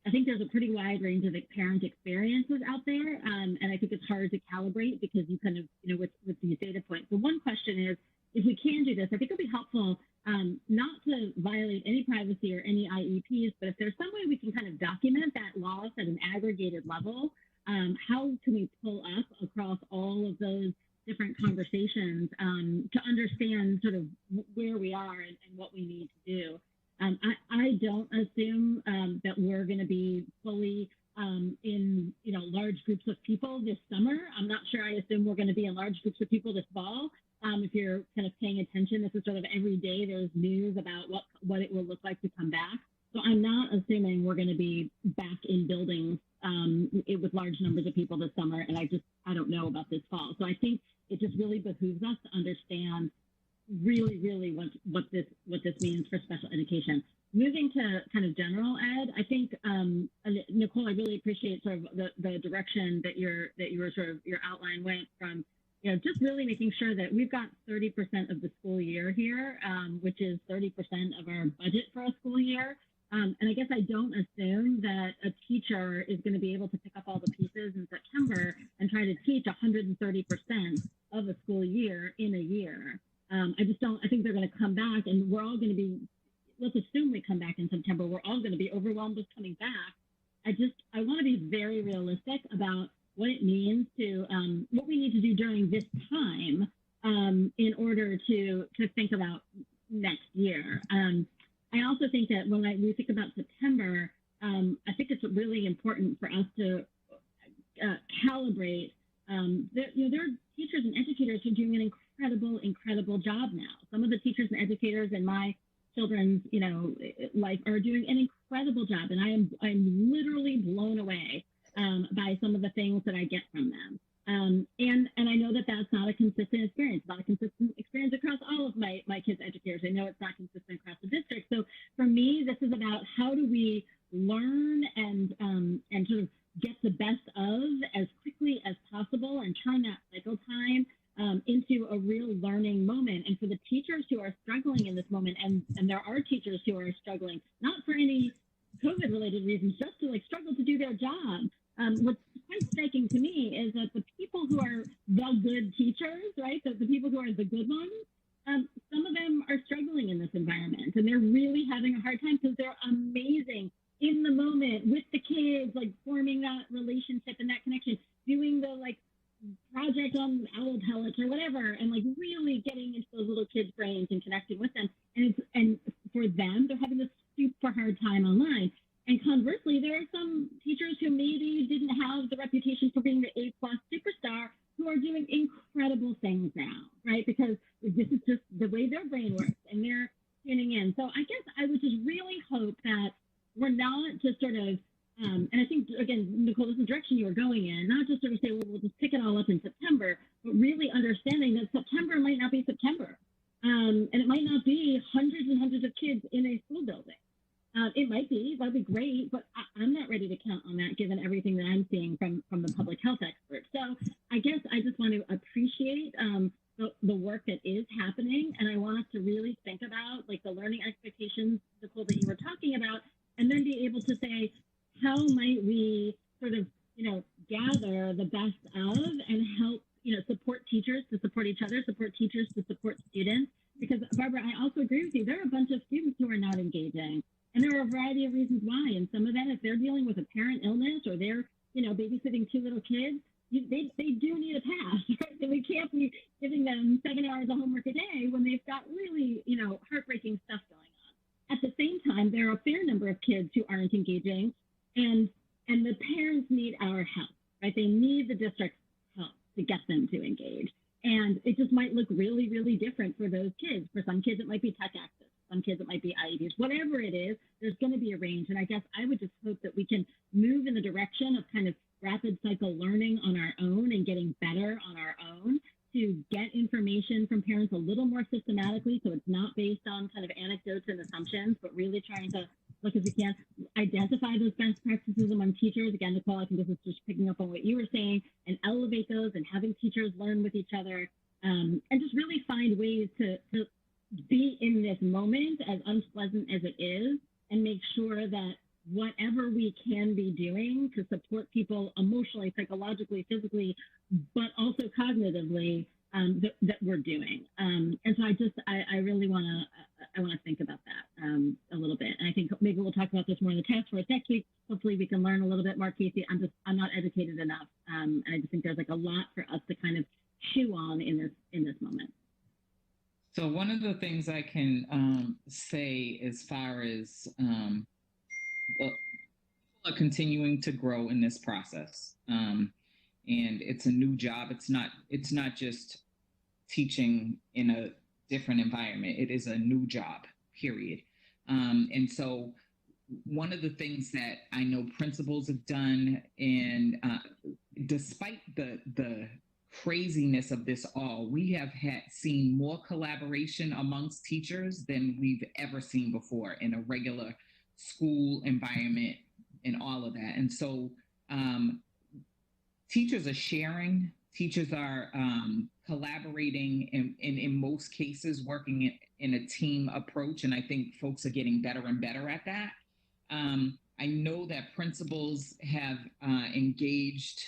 I think there's a pretty wide range of parent experiences out there. And I think it's hard to calibrate because you kind of, with these data points. So one question is, if we can do this, I think it would be helpful not to violate any privacy or any IEPs, but if there's some way we can kind of document that loss at an aggregated level, how can we pull up across all of those different conversations to understand sort of where we are and what we need to do. I don't assume that we're going to be fully in large groups of people this summer. I'm not sure I assume we're going to be in large groups of people this fall. If you're kind of paying attention, this is sort of every day there's news about what it will look like to come back. So I'm not assuming we're going to be back in buildings with large numbers of people this summer, and I don't know about this fall. So I think it just really behooves us to understand really what this means for special education. Moving to kind of general ed, I think Nicole, I really appreciate sort of the direction that your outline went from. Just really making sure that we've got 30% of the school year here, which is 30% of our budget for a school year. And I guess I don't assume that a teacher is going to be able to pick up all the pieces in September and try to teach 130% of a school year in a year. I think they're going to come back and we're all going to be let's assume we come back in September, we're all going to be overwhelmed with coming back. I want to be very realistic about what it means to, what we need to do during this time in order to think about next year. I also think that when we think about September, I think it's really important for us to calibrate. There are teachers and educators who are doing an incredible job now. Some of the teachers and educators in my children's, life are doing an incredible job, and I'm literally blown away by some of the things that I get from them. And I know that that's not a consistent experience, not a consistent experience across all of my kids' educators. I know it's not consistent across the district. So for me, this is about how do we learn and sort of get the best of as quickly as possible and turn that cycle time into a real learning moment. And for the teachers who are struggling in this moment, and there are teachers who are struggling, not for any COVID-related reasons, just to struggle to do their job. What's quite striking to me is that the people who are the good teachers, right, the people who are the good ones, some of them are struggling in this environment, and they're really having a hard time because they're amazing in the moment with the kids, forming that relationship and that connection, doing the project on owl pellets or whatever, and really getting into those little kids' brains and connecting with them. And for them, they're having a super hard time online. And conversely, there are some teachers who maybe didn't have the reputation for being the A+ superstar who are doing incredible things now, right? Because this is just the way their brain works, and they're tuning in. So I guess I would just really hope that we're not just sort of, and I think, again, Nicole, this is the direction you were going in, not just sort of say, well, we'll just pick it all up in September, but really understanding that September might not be September. And it might not be hundreds and hundreds of kids in a school building. It might be, that'd be great, but I'm not ready to count on that given everything that I'm seeing from the public health experts. So I guess I just want to appreciate the work that is happening, and I want us to really think about the learning expectations, Nicole, that you were talking about, and then be able to say, how might we sort of, gather the best of and help, support teachers to support each other, support teachers to support students. Because Barbara, I also agree with you, there are a bunch of students who are not engaging. And there are a variety of reasons why. And some of that, if they're dealing with a parent illness or they're, babysitting two little kids, they do need a pass, right? So we can't be giving them 7 hours of homework a day when they've got really, heartbreaking stuff going on. At the same time, there are a fair number of kids who aren't engaging, and the parents need our help, right? They need the district's help to get them to engage. And it just might look really, really different for those kids. For some kids, it might be tech access. Some kids, it might be IEPs. Whatever it is, there's going to be a range. And I guess I would just hope that we can move in the direction of kind of rapid cycle learning on our own and getting better on our own to get information from parents a little more systematically, so it's not based on kind of anecdotes and assumptions, but really trying to look as we can, identify those best practices among teachers. Again, Nicole, I think this is just picking up on what you were saying, and elevate those and having teachers learn with each other, and just really find ways to be in this moment, as unpleasant as it is, and make sure that whatever we can be doing to support people emotionally, psychologically, physically, but also cognitively, that we're doing. And so I really want to think about that a little bit. And I think maybe we'll talk about this more in the task force next week. Hopefully we can learn a little bit more, Casey. I'm not educated enough. And I just think there's a lot for us to kind of chew on in this moment. So one of the things I can say as far as people are continuing to grow in this process, and it's a new job. It's not just teaching in a different environment. It is a new job, period. And so one of the things that I know principals have done, and despite the craziness of this all, we have seen more collaboration amongst teachers than we've ever seen before in a regular school environment and all of that. And so teachers are sharing, teachers are collaborating, and in most cases working in a team approach. And I think folks are getting better and better at that. I know that principals have engaged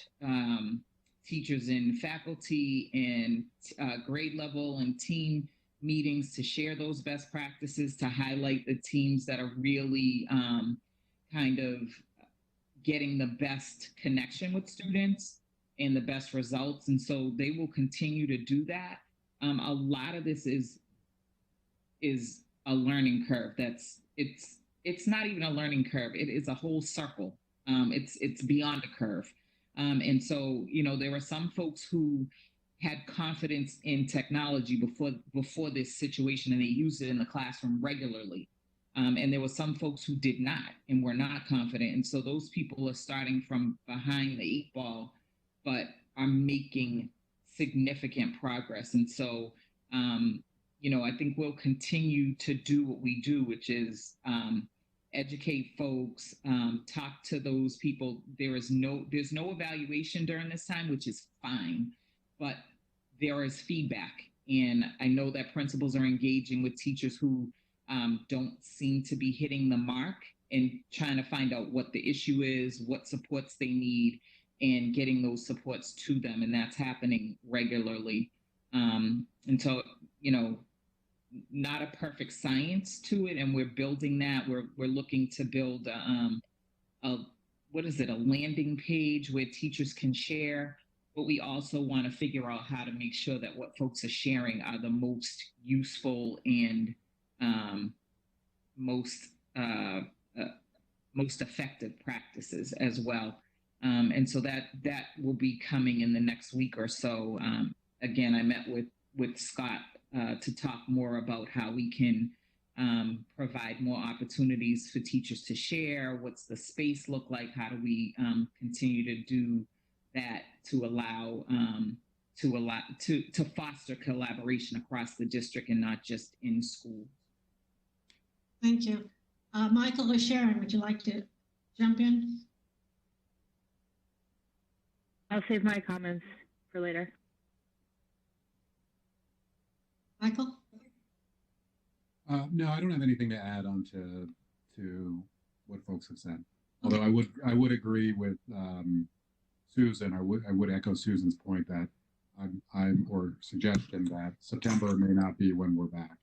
teachers in faculty and grade level and team meetings to share those best practices, to highlight the teams that are really kind of getting the best connection with students and the best results. And so they will continue to do that. A lot of this is a learning curve. It's not even a learning curve. It is a whole circle. It's beyond a curve. And so, there were some folks who had confidence in technology before this situation, and they used it in the classroom regularly. And there were some folks who did not and were not confident. And so those people are starting from behind the 8 ball, but are making significant progress. And so, I think we'll continue to do what we do, which is educate folks, talk to those people. There's no evaluation during this time, which is fine, but there is feedback. And I know that principals are engaging with teachers who don't seem to be hitting the mark, and trying to find out what the issue is, what supports they need, and getting those supports to them. And that's happening regularly. And so, not a perfect science to it, and we're building that. We're looking to build a landing page where teachers can share, but we also want to figure out how to make sure that what folks are sharing are the most useful and most effective practices as well. And so that will be coming in the next week or so. Again, I met with Scott to talk more about how we can provide more opportunities for teachers to share. What's the space look like? How do we continue to do that to allow to foster collaboration across the district and not just in school? Thank you. Michael or Sharon, would you like to jump in? I'll save my comments for later. Michael? No, I don't have anything to add on to what folks have said. Although I would agree with Susan. I would echo Susan's point that or suggestion that September may not be when we're back.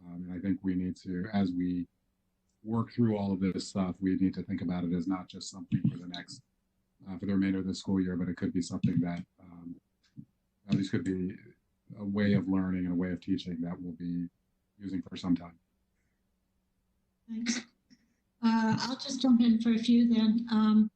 And I think we need to, as we work through all of this stuff, we need to think about it as not just something for the remainder of the school year, but it could be something that this could be a way of learning and a way of teaching that we'll be using for some time. Thanks. I'll just jump in for a few then,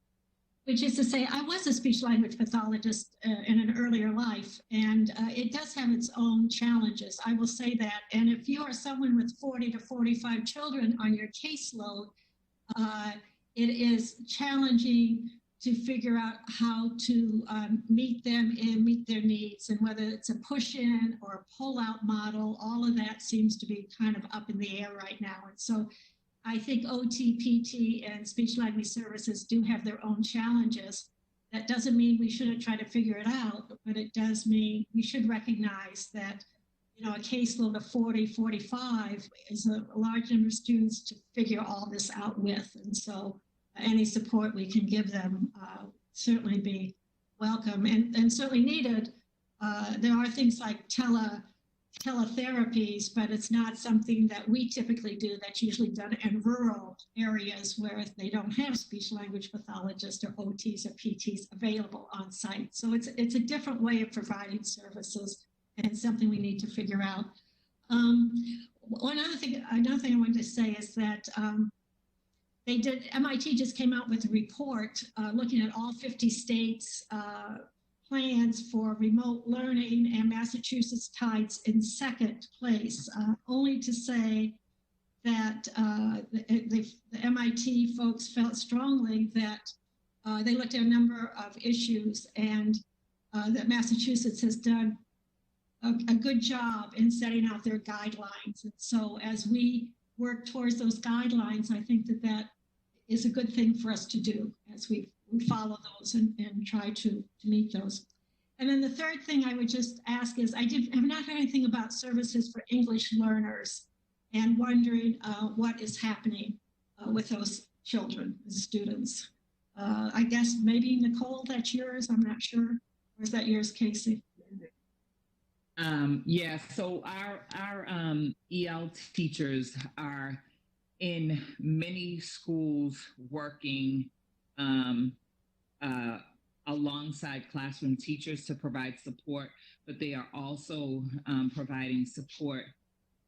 which is to say, I was a speech language pathologist in an earlier life, and it does have its own challenges. I will say that. And if you are someone with 40 to 45 children on your caseload, it is challenging to figure out how to meet them and meet their needs, and whether it's a push-in or a pull-out model, all of that seems to be kind of up in the air right now. And so I think OT, PT, and speech language services do have their own challenges. That doesn't mean we shouldn't try to figure it out, but it does mean we should recognize that, a caseload of 40, 45 is a large number of students to figure all this out with. And so any support we can give them certainly be welcome and certainly needed. There are things like teletherapies, but it's not something that we typically do. That's usually done in rural areas where they don't have speech language pathologists or OTs or PTs available on site. So it's a different way of providing services, and something we need to figure out. Another thing I wanted to say is that MIT just came out with a report looking at all 50 states' plans for remote learning, and Massachusetts tied in second place, only to say that the MIT folks felt strongly that they looked at a number of issues, and that Massachusetts has done a good job in setting out their guidelines. And so as we work towards those guidelines, I think that is a good thing for us to do as we follow those and try to meet those. And then the third thing I would just ask is, I have not heard anything about services for English learners, and wondering what is happening with those children and students. I guess maybe Nicole, that's yours, I'm not sure. Or is that yours, Casey? Yeah, so our EL teachers are in many schools working alongside classroom teachers to provide support, but they are also providing support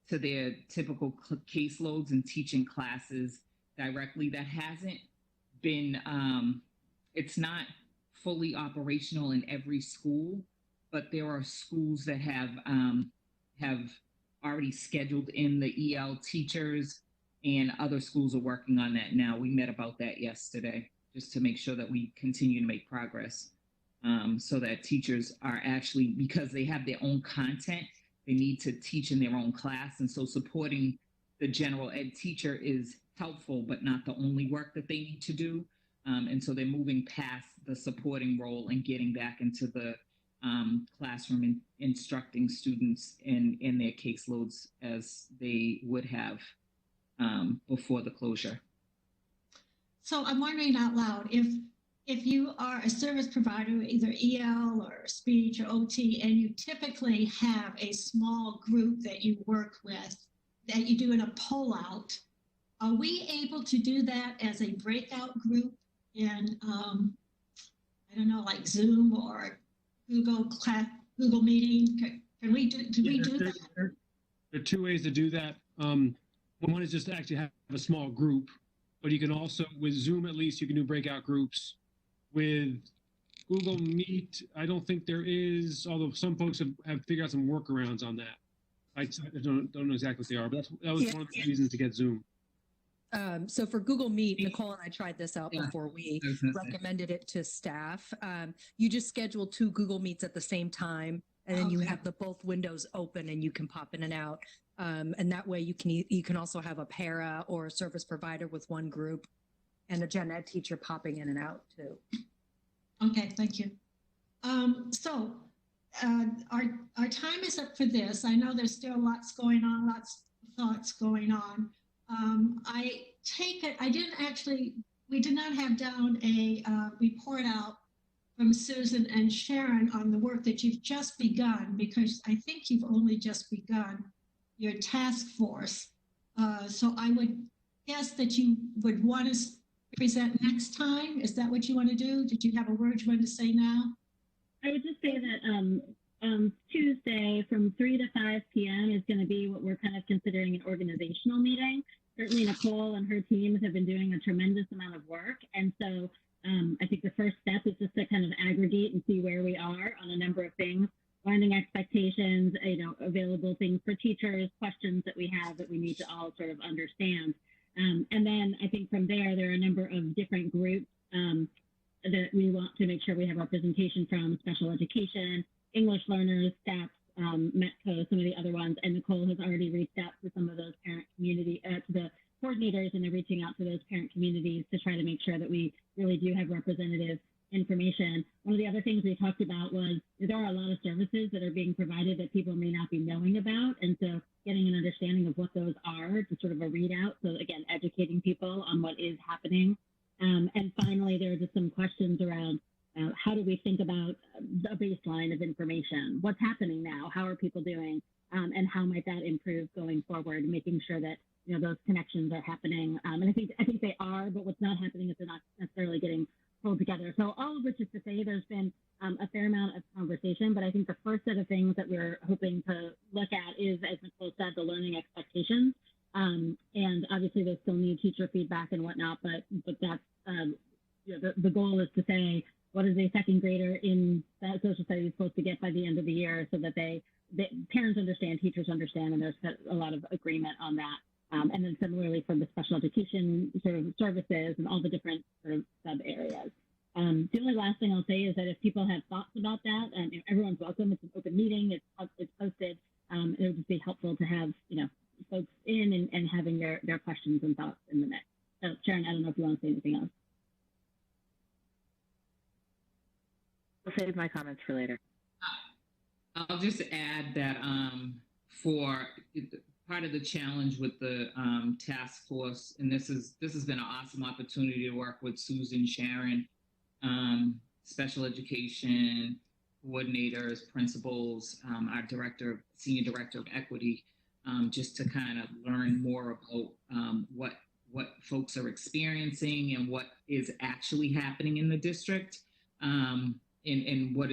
to their typical caseloads and teaching classes directly. That hasn't been, it's not fully operational in every school, but there are schools that have already scheduled in the EL teachers, and other schools are working on that now. We met about that yesterday, just to make sure that we continue to make progress, so that teachers are actually, because they have their own content, they need to teach in their own class. And so supporting the general ed teacher is helpful, but not the only work that they need to do. And so they're moving past the supporting role and getting back into the classroom and instructing students in their caseloads as they would have before the closure. So I'm wondering out loud, if you are a service provider, either EL or speech or OT, and you typically have a small group that you work with, that you do in a pull-out, are we able to do that as a breakout group in, I don't know, like Zoom or Google Meeting? Can we do that? There are two ways to do that. One is just to actually have a small group, but you can also, with Zoom at least, you can do breakout groups. With Google Meet, I don't think there is, although some folks have figured out some workarounds on that. I don't know exactly what they are, but that was one of the reasons to get Zoom. So for Google Meet, Nicole and I tried this out before we recommended it to staff. You just schedule 2 Google Meets at the same time, and then you have both windows open and you can pop in and out. And that way you can also have a para or a service provider with one group and a gen ed teacher popping in and out too. Okay, thank you. So our time is up for this. I know there's still lots going on, lots of thoughts going on. I take it, we did not have down a report out from Susan and Sharon on the work that you've just begun, because I think you've only just begun your task force. So I would guess that you would want to present next time. Is that what you want to do? Did you have a word you want to say now? I would just say that Tuesday from 3 to 5 p.m. is going to be what we're kind of considering an organizational meeting. Certainly Nicole and her teams have been doing a tremendous amount of work. And so I think the first step is just to kind of aggregate and see where we are on a number of things, learning expectations, available things for teachers, questions that we have that we need to all sort of understand. And then I think from there are a number of different groups that we want to make sure we have representation from: special education, English learners, staff, METCO, some of the other ones. And Nicole has already reached out to some of those parent community, to the coordinators, and they're reaching out to those parent communities to try to make sure that we really do have representative information. One of the other things we talked about was there are a lot of services that are being provided that people may not be knowing about. And so getting an understanding of what those are to sort of a readout. So again, educating people on what is happening. And finally, there are just some questions around how do we think about a baseline of information? What's happening now? How are people doing? And how might that improve going forward? Making sure that those connections are happening. And I think they are, but what's not happening is they're not necessarily getting pulled together. So all of which is to say there's been a fair amount of conversation, but I think the first set of things that we're hoping to look at is, as Nicole said, the learning expectations. And obviously they still need teacher feedback and whatnot, but that's, the goal is to say, what is a second grader in social studies supposed to get by the end of the year, so that parents understand, teachers understand, and there's a lot of agreement on that. And then similarly for the special education sort of services and all the different sort of sub areas. The only last thing I'll say is that if people have thoughts about that, everyone's welcome. It's an open meeting. It's posted. It would just be helpful to have folks in and having their questions and thoughts in the mix. So Sharon, I don't know if you want to say anything else. I'll save my comments for later. I'll just add that for part of the challenge with the task force, and this has been an awesome opportunity to work with Susan, Sharon, special education, coordinators, principals, our senior director of equity, just to kind of learn more about what folks are experiencing and what is actually happening in the district, and what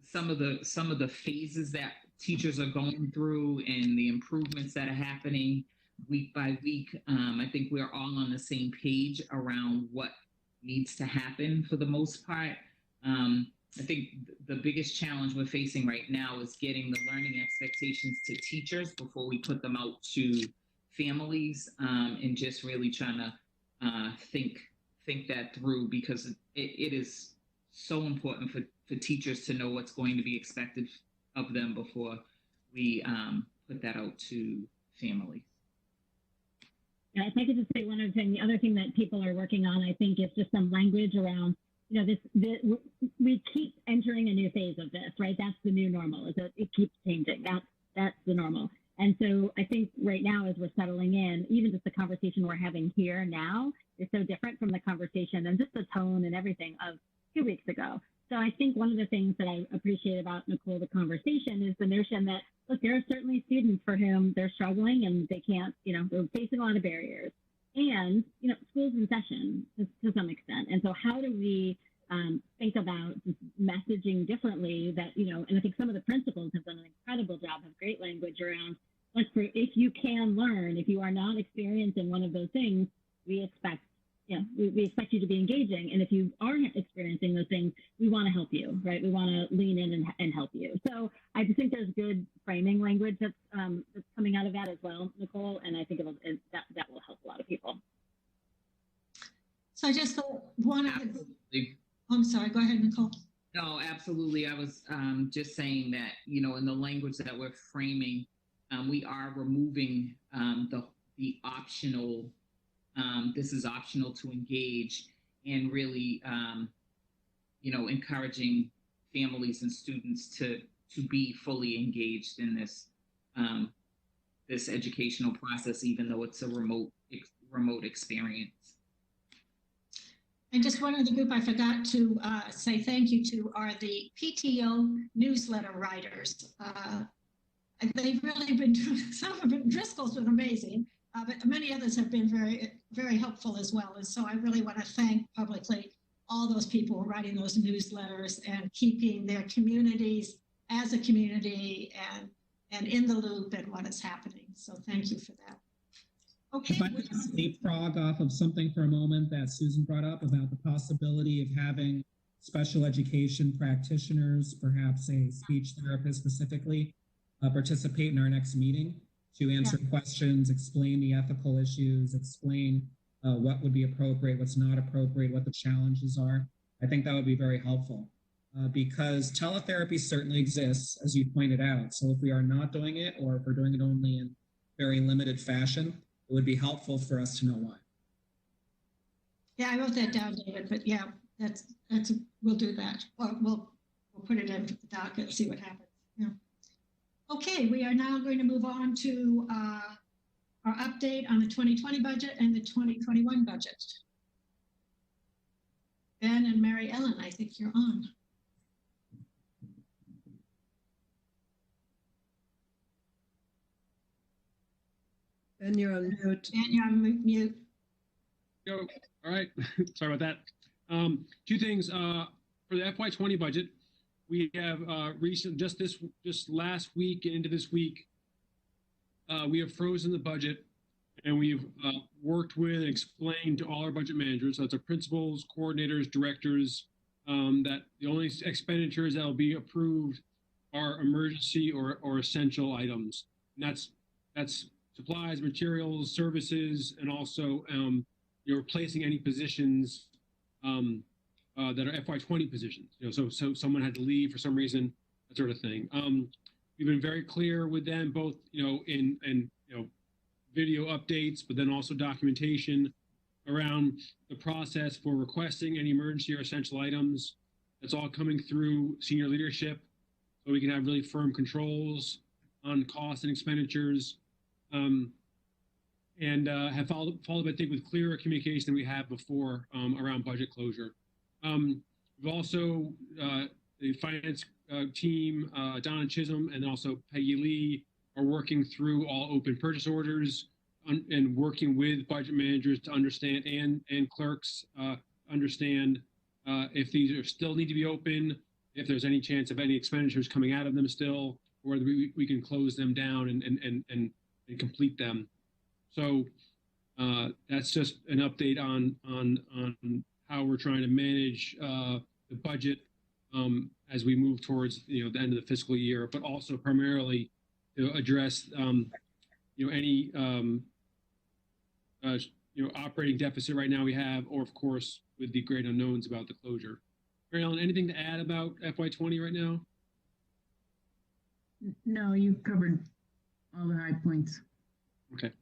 some of the phases that teachers are going through and the improvements that are happening week by week. I think we're all on the same page around what needs to happen for the most part. I think the biggest challenge we're facing right now is getting the learning expectations to teachers before we put them out to families, and just really trying to think that through, because it is so important for teachers to know what's going to be expected of them before we put that out to families. Yeah, if I could just say one other thing, the other thing that people are working on, I think, is just some language around, we keep entering a new phase of this, right? That's the new normal, is that it keeps changing. That's the normal. And so I think right now, as we're settling in, even just the conversation we're having here now is so different from the conversation and just the tone and everything of 2 weeks ago. So I think one of the things that I appreciate about, Nicole, the conversation is the notion that, look, there are certainly students for whom they're struggling and they can't, they're facing a lot of barriers. And, school's in session to some extent. And so how do we think about just messaging differently that, and I think some of the principals have done an incredible job of great language around, if you can learn, if you are not experiencing one of those things, we expect you to be engaging. And if you aren't experiencing those things, we want to help you, right? We want to lean in and help you. So I just think there's good framing language that's coming out of that as well, Nicole. And I think that will help a lot of people. So just one of the, I'm sorry, go ahead, Nicole. No, absolutely. I was just saying that, in the language that we're framing, we are removing the optional, this is optional to engage, and really, encouraging families and students to be fully engaged in this educational process, even though it's a remote experience. And just one other group I forgot to say thank you to are the PTO newsletter writers. They've really been doing, some of them, Driscoll's been amazing, but many others have been very, very helpful as well. And so I really want to thank publicly all those people writing those newsletters and keeping their communities as a community and in the loop in what is happening. So thank you for that. Okay. If I could just leapfrog off of something for a moment that Susan brought up about the possibility of having special education practitioners, perhaps a speech therapist specifically, participate in our next meeting to answer questions, explain the ethical issues, explain what would be appropriate, what's not appropriate, what the challenges are. I think that would be very helpful because teletherapy certainly exists, as you pointed out. So if we are not doing it, or if we're doing it only in very limited fashion, it would be helpful for us to know why. Yeah, I wrote that down, David, but yeah, we'll do that. Or we'll put it in the docket and see what happens. Yeah. Okay, we are now going to move on to our update on the 2020 budget and the 2021 budget. Ben and Mary Ellen, I think you're on. And you're on mute. And you're on mute. All right. Sorry about that. Two things for the FY20 budget. We have just last week and into this week, we have frozen the budget, and we've worked with and explained to all our budget managers, so that's our principals, coordinators, directors, that the only expenditures that will be approved are emergency or essential items. And that's supplies, materials, services, and also replacing any positions that are FY20 positions. So someone had to leave for some reason, that sort of thing. We've been very clear with them, both in video updates, but then also documentation around the process for requesting any emergency or essential items. That's all coming through senior leadership, so we can have really firm controls on costs and expenditures. And have followed, I think, with clearer communication than we had before around budget closure. We've also the finance team, Donna Chisholm, and also Peggy Lee, are working through all open purchase orders and working with budget managers to understand and clerks understand if these are still need to be open, if there's any chance of any expenditures coming out of them still, or whether we can close them down and complete them. So that's just an update on how we're trying to manage the budget as we move towards the end of the fiscal year, but also primarily to address any operating deficit right now we have, or of course with the great unknowns about the closure. Mary Ellen, anything to add about FY20 right now? No, you've covered all the high points. Okay.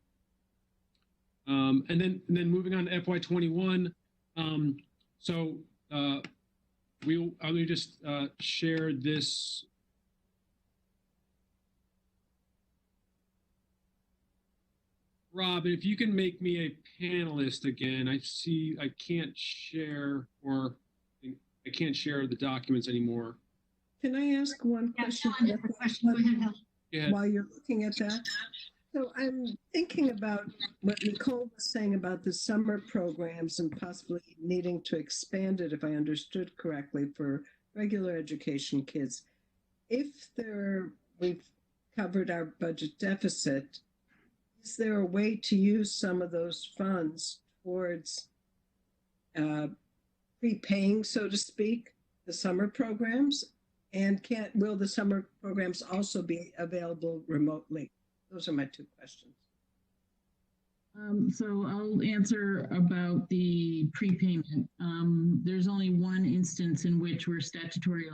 And then moving on to FY21. Let me just share this. Rob, if you can make me a panelist again, I can't share the documents anymore. Can I ask one question? Go ahead, Helen. Yeah. While you're looking at that. So I'm thinking about what Nicole was saying about the summer programs and possibly needing to expand it, if I understood correctly, for regular education kids. If we've covered our budget deficit, is there a way to use some of those funds towards prepaying, so to speak, the summer programs? And will the summer programs also be available remotely? Those are my two questions. So I'll answer about the prepayment. There's only one instance in which we're statutorily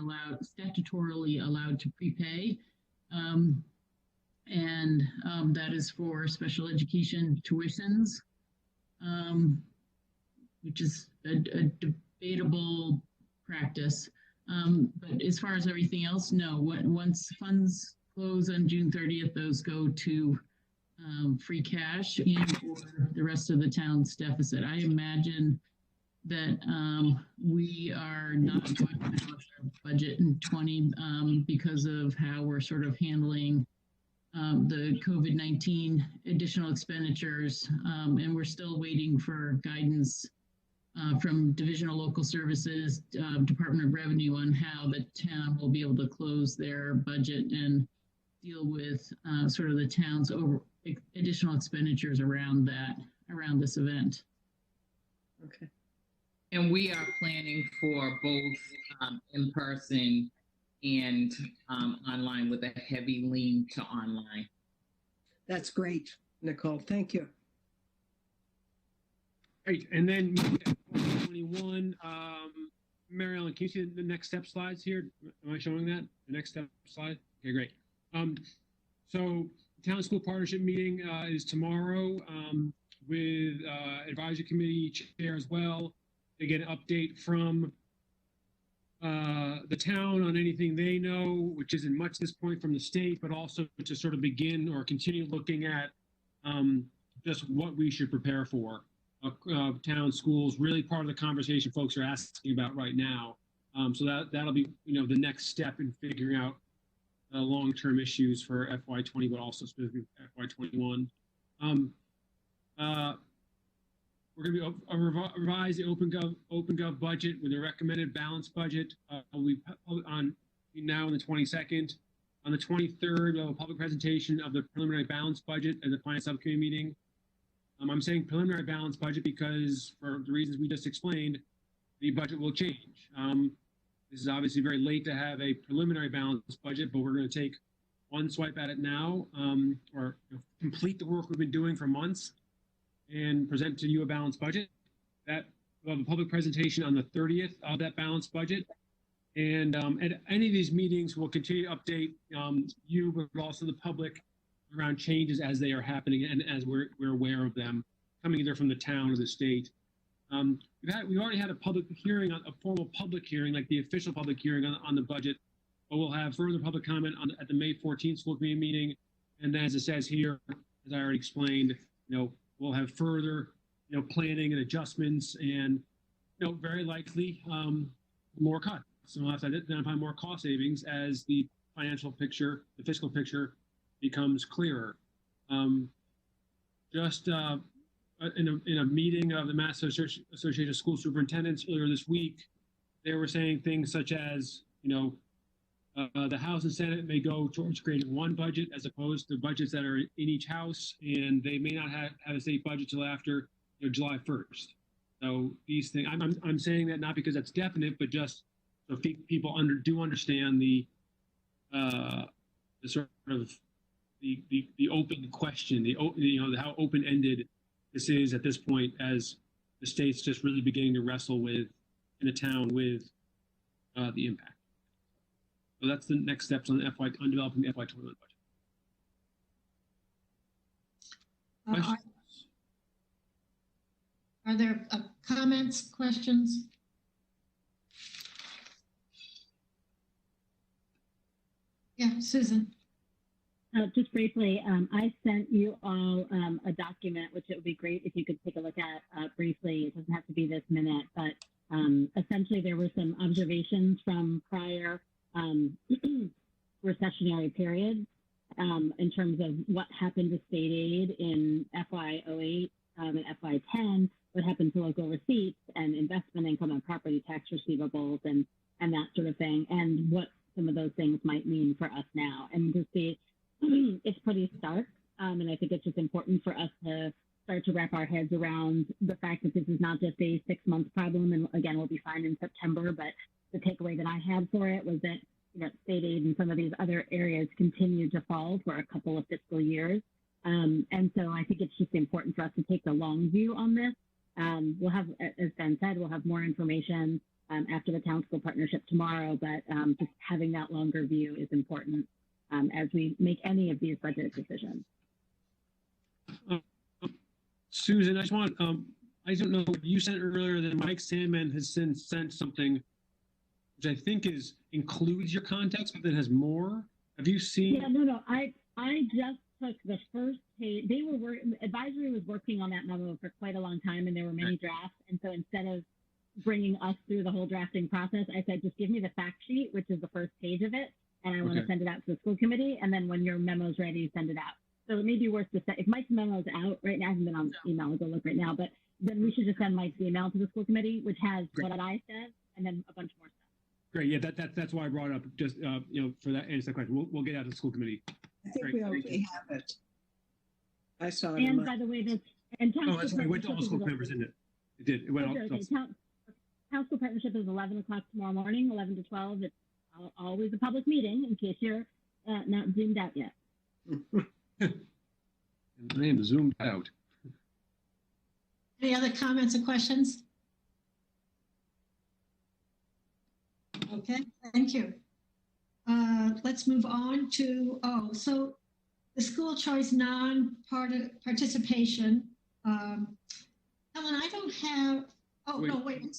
allowed to prepay. And that is for special education tuitions, which is a debatable practice. But as far as everything else, no. Once funds close on June 30th, those go to free cash and for the rest of the town's deficit. I imagine that we are not going to have our budget in 20 because of how we're sort of handling the COVID-19 additional expenditures, and we're still waiting for guidance from Division of Local Services, Department of Revenue, on how the town will be able to close their budget and deal with sort of the town's additional expenditures around this event. Okay. And we are planning for both in person and online, with a heavy lean to online. That's great, Nicole. Thank you. Great. And then 21, Mary Ellen, can you see the next step slides here? Am I showing that? The next step slide? Okay, great. So Town School Partnership meeting is tomorrow with Advisory Committee Chair as well. They get an update from the town on anything they know, which isn't much at this point, from the state, but also to sort of begin or continue looking at just what we should prepare for. Town schools, really part of the conversation folks are asking about right now. So that'll be the next step in figuring out long-term issues for FY20, but also specifically FY21. We're going to be revise the OpenGov budget with a recommended balanced budget. We on now on the 22nd. On the 23rd, we'll have a public presentation of the preliminary balanced budget at the Finance Subcommittee meeting. I'm saying preliminary balanced budget because, for the reasons we just explained, the budget will change. This is obviously very late to have a preliminary balanced budget, but we're going to take one swipe at it now, or complete the work we've been doing for months and present to you a balanced budget. That we'll have a public presentation on the 30th of that balanced budget. And at any of these meetings, we'll continue to update you, but also the public around changes as they are happening and as we're aware of them, coming either from the town or the state. We've already had a public hearing, a formal public hearing, like the official public hearing on the budget, but we'll have further public comment at the May 14th school committee meeting. And then, as it says here, as I already explained, we'll have further, planning and adjustments, and very likely more cuts. So we'll have to identify more cost savings as the financial picture, the fiscal picture becomes clearer. Just in a meeting of the Mass Association of School Superintendents earlier this week, they were saying things such as, the House and Senate may go towards creating one budget as opposed to budgets that are in each house, and they may not have a state budget till after July 1st. So these things, I'm saying that not because that's definite, but just so people do understand the sort of the open question, how open-ended this is at this point, as the state's just really beginning to wrestle with in the town with the impact. So that's the next steps on developing the FY21 budget. Are there comments, questions? Yeah, Susan. Just briefly, I sent you all a document, which it would be great if you could take a look at briefly. It doesn't have to be this minute, but essentially there were some observations from prior recessionary periods in terms of what happened to state aid in FY08 and FY10, what happened to local receipts and investment income and property tax receivables and that sort of thing, and what some of those things might mean for us now. And to see, it's pretty stark, and I think it's just important for us to start to wrap our heads around the fact that this is not just a 6-month problem, and again, we'll be fine in September, but the takeaway that I had for it was that state aid and some of these other areas continue to fall for a couple of fiscal years. And so I think it's just important for us to take the long view on this. We'll have, as Ben said, we'll have more information after the town school partnership tomorrow, but just having that longer view is important as we make any of these budget decisions. Susan, I just want, I don't know, you sent earlier that Mike Sandman has since sent something which I think includes your context, but then has more. Have you seen? Yeah, no. I just took the first page. Advisory was working on that memo for quite a long time, and there were many drafts. And so instead of bringing us through the whole drafting process, I said, just give me the fact sheet, which is the first page of it, and I want to send it out to the school committee. And then when your memo's ready, send it out. So it may be worth to say, if Mike's memo's out right now, I haven't been on email, I'll go look right now, but then we should just send Mike's email to the school committee, which has what I said, and then a bunch more stuff. Great. Yeah, that's why I brought it up. Just for that answer that question, we'll get out to the school committee. I think we already have it. I saw it. And by the way, that's that's right. It went to all the school members, didn't it? It did. It went all. Town school partnership is 11 o'clock tomorrow morning, 11 to 12. It's always a public meeting in case you're not zoomed out yet. I am zoomed out. Any other comments or questions? Okay, thank you. Let's move on to, so the school choice non-participation. Ellen, I don't have,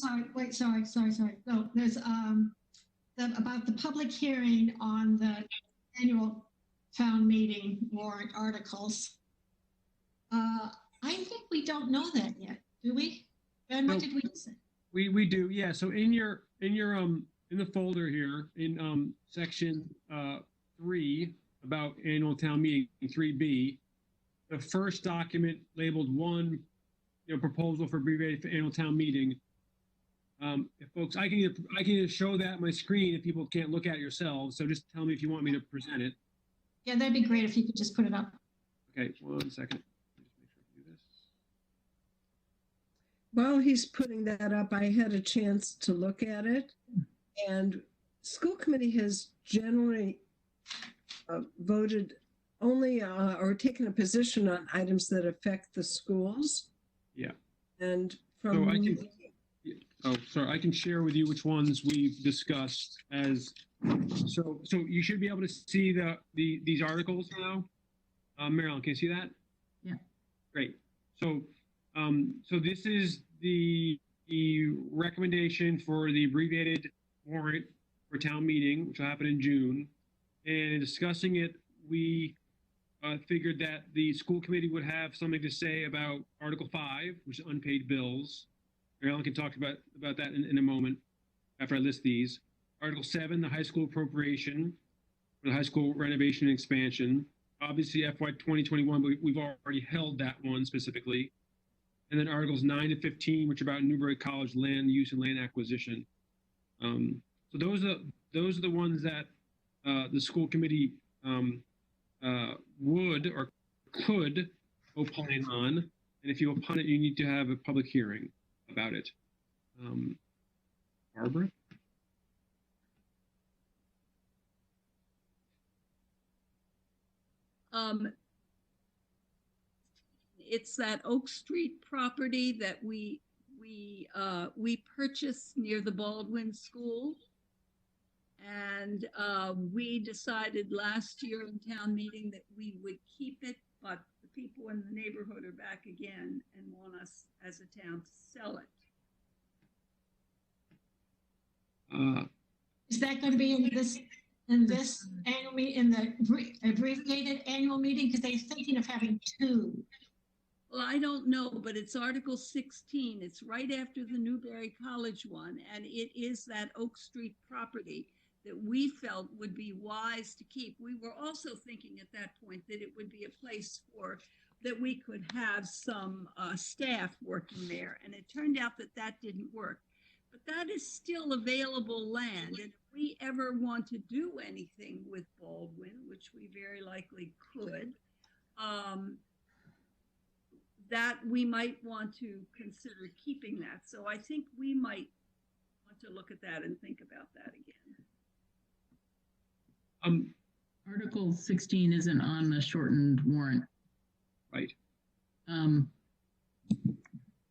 sorry. No, there's about the public hearing on the annual town meeting warrant articles. I think we don't know that yet, do we? Ben, what did we say? We do, yeah. So in the folder here in section 3 about annual town meeting 3B, the first document labeled 1, proposal for abbreviated annual town meeting. If folks, I can either show that on my screen if people can't look at it yourselves. So just tell me if you want me to present it. Yeah, that'd be great if you could just put it up. Okay, 1 second. Just make sure I can do this. While he's putting that up, I had a chance to look at it. And school committee has generally voted only or taken a position on items that affect the schools. Yeah. And from I can share with you which ones we've discussed as so you should be able to see these articles now. Marilyn, can you see that? Yeah. Great. So this is the recommendation for the abbreviated warrant for town meeting, which will happen in June. And in discussing it, we figured that the school committee would have something to say about Article 5, which is unpaid bills. Marilyn can talk about that in a moment after I list these. Article 7, the high school appropriation for the high school renovation and expansion. Obviously, FY 2021, but we've already held that one specifically. And then Articles 9 to 15, which are about Newbury College land use and land acquisition. So those are the ones that the school committee would or could opine on. And if you opine it, you need to have a public hearing about it. Barbara? It's that Oak Street property that we purchased near the Baldwin School. And we decided last year in town meeting that we would keep it, but the people in the neighborhood are back again and want us as a town to sell it. Is that going to be in this annual meeting, in the abbreviated annual meeting? Because they're thinking of having two. Well, I don't know, but it's Article 16. It's right after the Newbury College one, and it is that Oak Street property that we felt would be wise to keep. We were also thinking at that point that it would be a place that we could have some staff working there, and it turned out that didn't work. But that is still available land, and if we ever want to do anything with Baldwin, which we very likely could, that we might want to consider keeping that. So I think we might want to look at that and think about that again. Article 16 isn't on the shortened warrant. Right.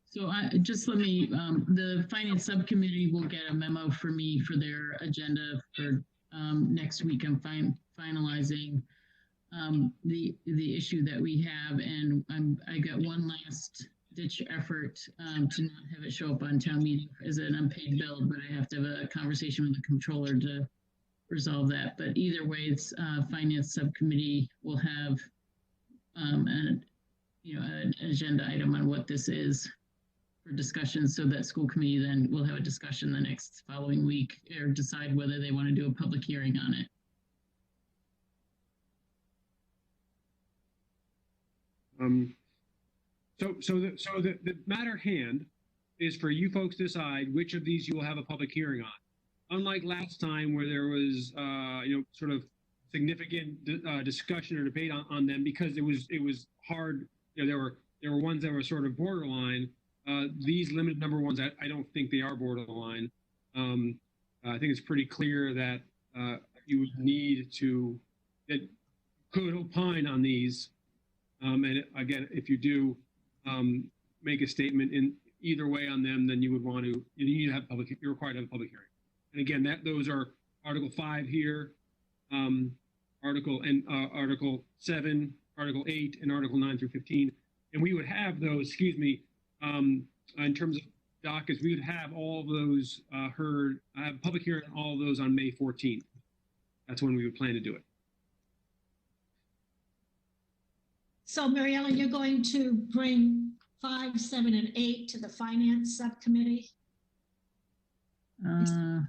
So just let me, the finance subcommittee will get a memo for me for their agenda for next week. I'm finalizing the issue that we have, and I got one last ditch effort to not have it show up on town meeting as an unpaid bill, but I have to have a conversation with the controller to resolve that. But either way, it's finance subcommittee will have an agenda item on what this is for discussion, so that school committee then will have a discussion the next following week or decide whether they want to do a public hearing on it. So the matter at hand is for you folks to decide which of these you will have a public hearing on. Unlike last time where there was, sort of significant discussion or debate on them because it was hard. There were ones that were sort of borderline. These limited number ones, I don't think they are borderline. I think it's pretty clear that you would need to could opine on these. And again, if you do make a statement in either way on them, then you would want to, you're required to have a public hearing. And again, those are Article 5 here, Article 7, Article 8, and Article 9 through 15. And we would have those, in terms of dockets, we would have all of those heard. I have a public hearing on all of those on May 14th. That's when we would plan to do it. So, Mary Ellen, you're going to bring 5, 7, and 8 to the finance subcommittee? 7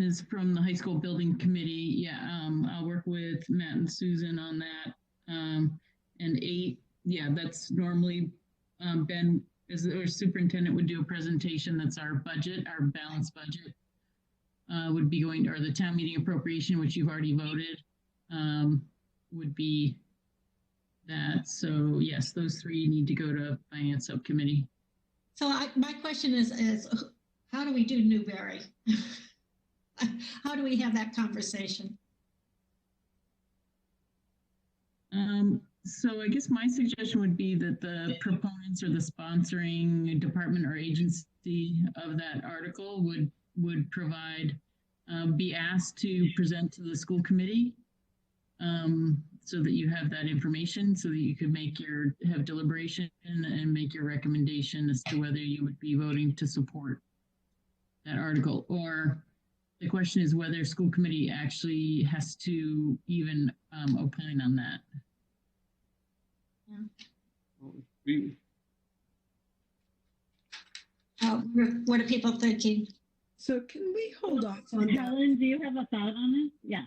is from the high school building committee. Yeah, I'll work with Matt and Susan on that. And 8, yeah, that's normally Ben, as our superintendent, would do a presentation. That's our budget, our balanced budget. Would be going, or the town meeting appropriation, which you've already voted, would be that. So yes, those 3 need to go to finance subcommittee. So my question is how do we do Newbury? How do we have that conversation? So I guess my suggestion would be that the proponents or the sponsoring department or agency of that article would provide, be asked to present to the school committee so that you have that information, so that you could have deliberation and make your recommendation as to whether you would be voting to support that article. Or the question is whether school committee actually has to even opine on that. Yeah. What are people thinking? So can we hold off on that? Helen, do you have a thought on this? Yeah.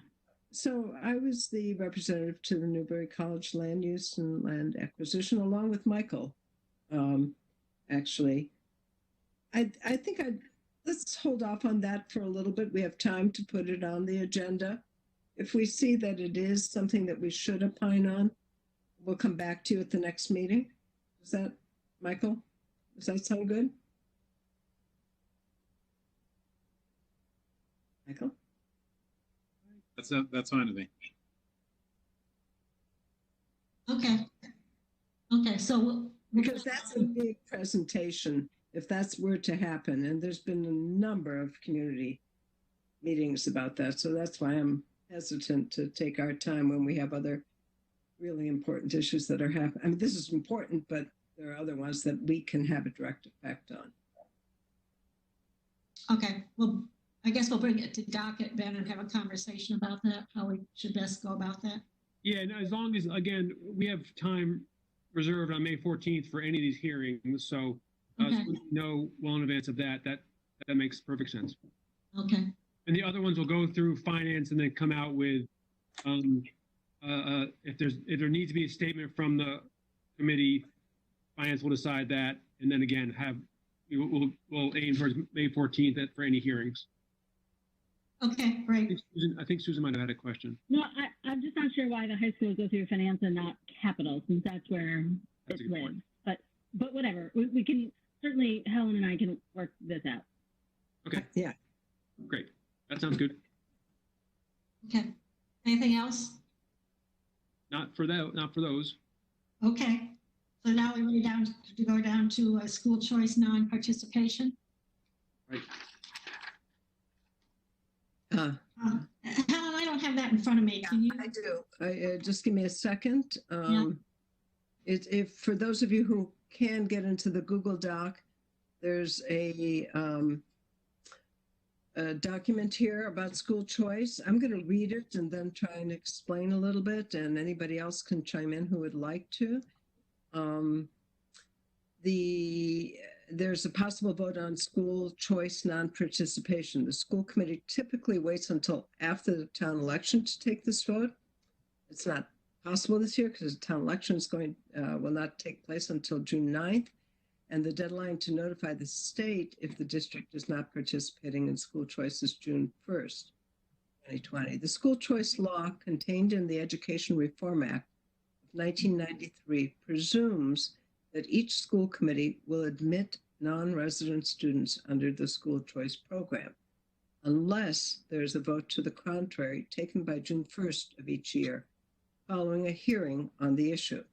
So I was the representative to the Newbury College Land Use and Land Acquisition, along with Michael. Actually, I think let's hold off on that for a little bit. We have time to put it on the agenda. If we see that it is something that we should opine on, we'll come back to you at the next meeting. Is that, Michael? Does that sound good? Michael? That's fine to me. Okay. Okay, so Because that's a big presentation, if that's were to happen, and there's been a number of community meetings about that, so that's why I'm hesitant to take our time when we have other really important issues that are happening. I mean, this is important, but there are other ones that we can have a direct effect on. okay, well, I guess we'll bring it to docket, Ben, and have a conversation about that, how we should best go about that. Yeah, and as long as, again, we have time reserved on May 14th for any of these hearings, so, Okay. so we know well in advance of that. That makes perfect sense. Okay, And the other ones will go through finance and then come out with, if there needs to be a statement from the committee, finance will decide that, and then again we'll aim towards May 14th for any hearings. okay, great. I think Susan might have had a question. No, I'm just not sure why the high schools go through finance and not capital, since that's where That's a it good lives. point. But whatever, we can certainly, Helen and I can work this out. Okay, Yeah. great. That sounds good. Okay, anything else? Not for those. Okay, so now we're ready to go down to school choice non-participation. Right. Helen, I don't have that in front of me. Can you? I do. Just give me a second. If for those of you who can get into the Google Doc, there's a document here about school choice. I'm going to read it and then try and explain a little bit, and anybody else can chime in who would like to. There's a possible vote on school choice non-participation. The school committee typically waits until after the town election to take this vote. It's not possible this year because the town election is will not take place until June 9th. And the deadline to notify the state if the district is not participating in school choice is June 1st, 2020. The school choice law contained in the Education Reform Act of 1993 presumes that each school committee will admit non-resident students under the school choice program, unless there's a vote to the contrary taken by June 1st of each year, following a hearing on the issue.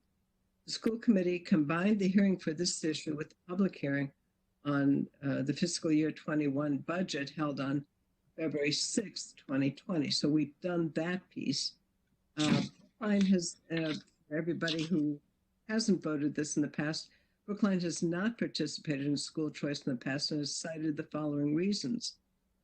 The school committee combined the hearing for this issue with the public hearing on the fiscal year 21 budget held on February 6th, 2020. So we've done that piece. Brookline has, for everybody who hasn't voted this in the past, Brookline has not participated in school choice in the past and has cited the following reasons.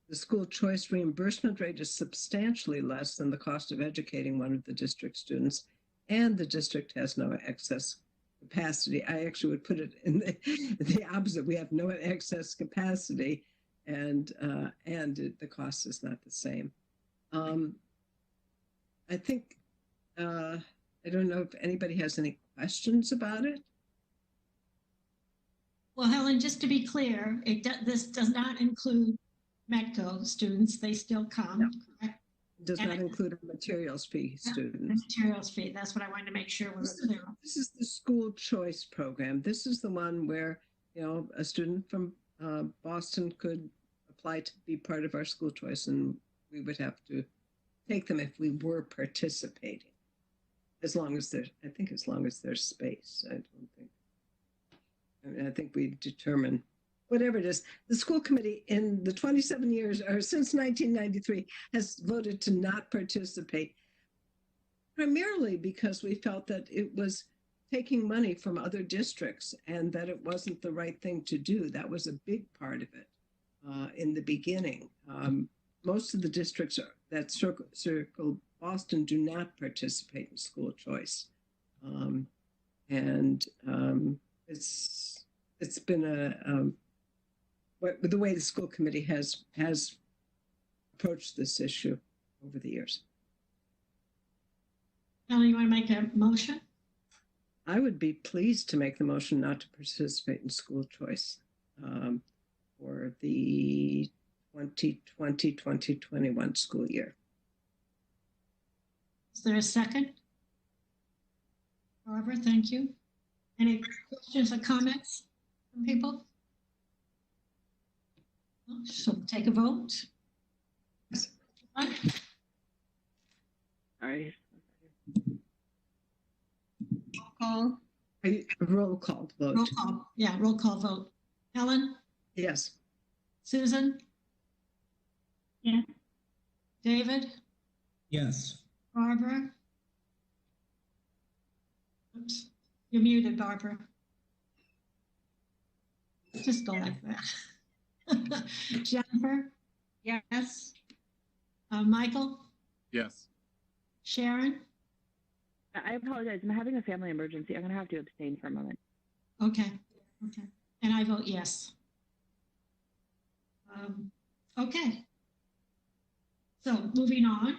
The school choice reimbursement rate is substantially less than the cost of educating one of the district students, and the district has no excess capacity. I actually would put it in the opposite. We have no excess capacity, and the cost is not the same. I think, I don't know if anybody has any questions about it. Well, Helen, just to be clear, this does not include MEDCO students. They still come, No. correct? It does not include a materials fee students. Materials fee. That's what I wanted to make sure we were clear on. This is the school choice program. This is the one where, a student from Boston could apply to be part of our school choice, and we would have to take them if we were participating. As long as there's space. I think we determine whatever it is. The school committee in the 27 years or since 1993 has voted to not participate, primarily because we felt that it was taking money from other districts and that it wasn't the right thing to do. That was a big part of it in the beginning. Most of the districts that circle Boston do not participate in school choice. It's been the way the school committee has approached this issue over the years. Ellen, you want to make a motion? I would be pleased to make the motion not to participate in school choice for the 2020-2021 school year. Is there a second? Barbara, thank you. Any questions or comments from people? So take a vote. Sorry. Roll call. Roll call vote. Roll call. Yeah, roll call vote. Helen? Yes. Susan? Yes. David? Yes. Barbara? Oops. You're muted, Barbara. Just go like that. Jennifer? Yes. Michael? Yes. Sharon? I apologize. I'm having a family emergency. I'm going to have to abstain for a moment. Okay. Okay. And I vote yes. Okay. So moving on.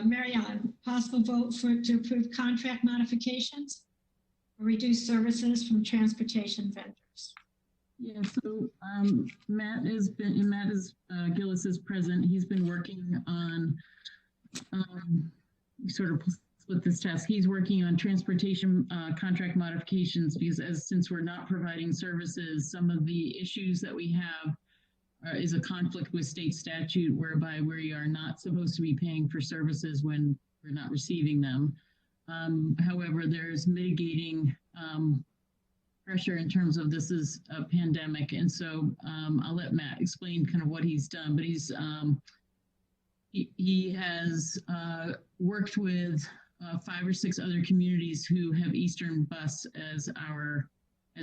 Mary Ellen, possible vote to approve contract modifications or reduce services from transportation vendors. Yeah, so Matt Gillis is present. He's been working on sort of split this task. He's working on transportation contract modifications because since we're not providing services, some of the issues that we have is a conflict with state statute whereby we are not supposed to be paying for services when we're not receiving them. However, there's mitigating pressure in terms of this is a pandemic. And so I'll let Matt explain kind of what he's done, but he has worked with 5 or 6 other communities who have Eastern Bus as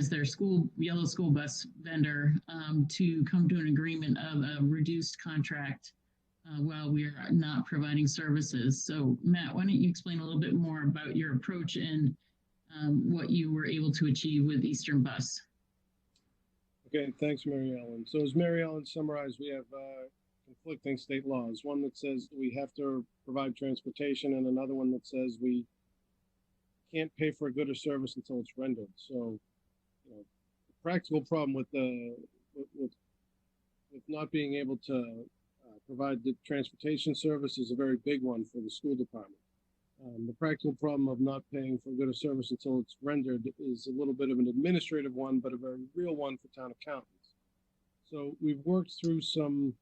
their yellow school bus vendor to come to an agreement of a reduced contract while we are not providing services. So Matt, why don't you explain a little bit more about your approach and what you were able to achieve with Eastern Bus? Okay, thanks, Mary Ellen. So as Mary Ellen summarized, we have conflicting state laws. One that says we have to provide transportation and another one that says we can't pay for a good or service until it's rendered. So the practical problem with not being able to provide the transportation service is a very big one for the school department. The practical problem of not paying for good or service until it's rendered is a little bit of an administrative one, but a very real one for town accountants. So we've worked through some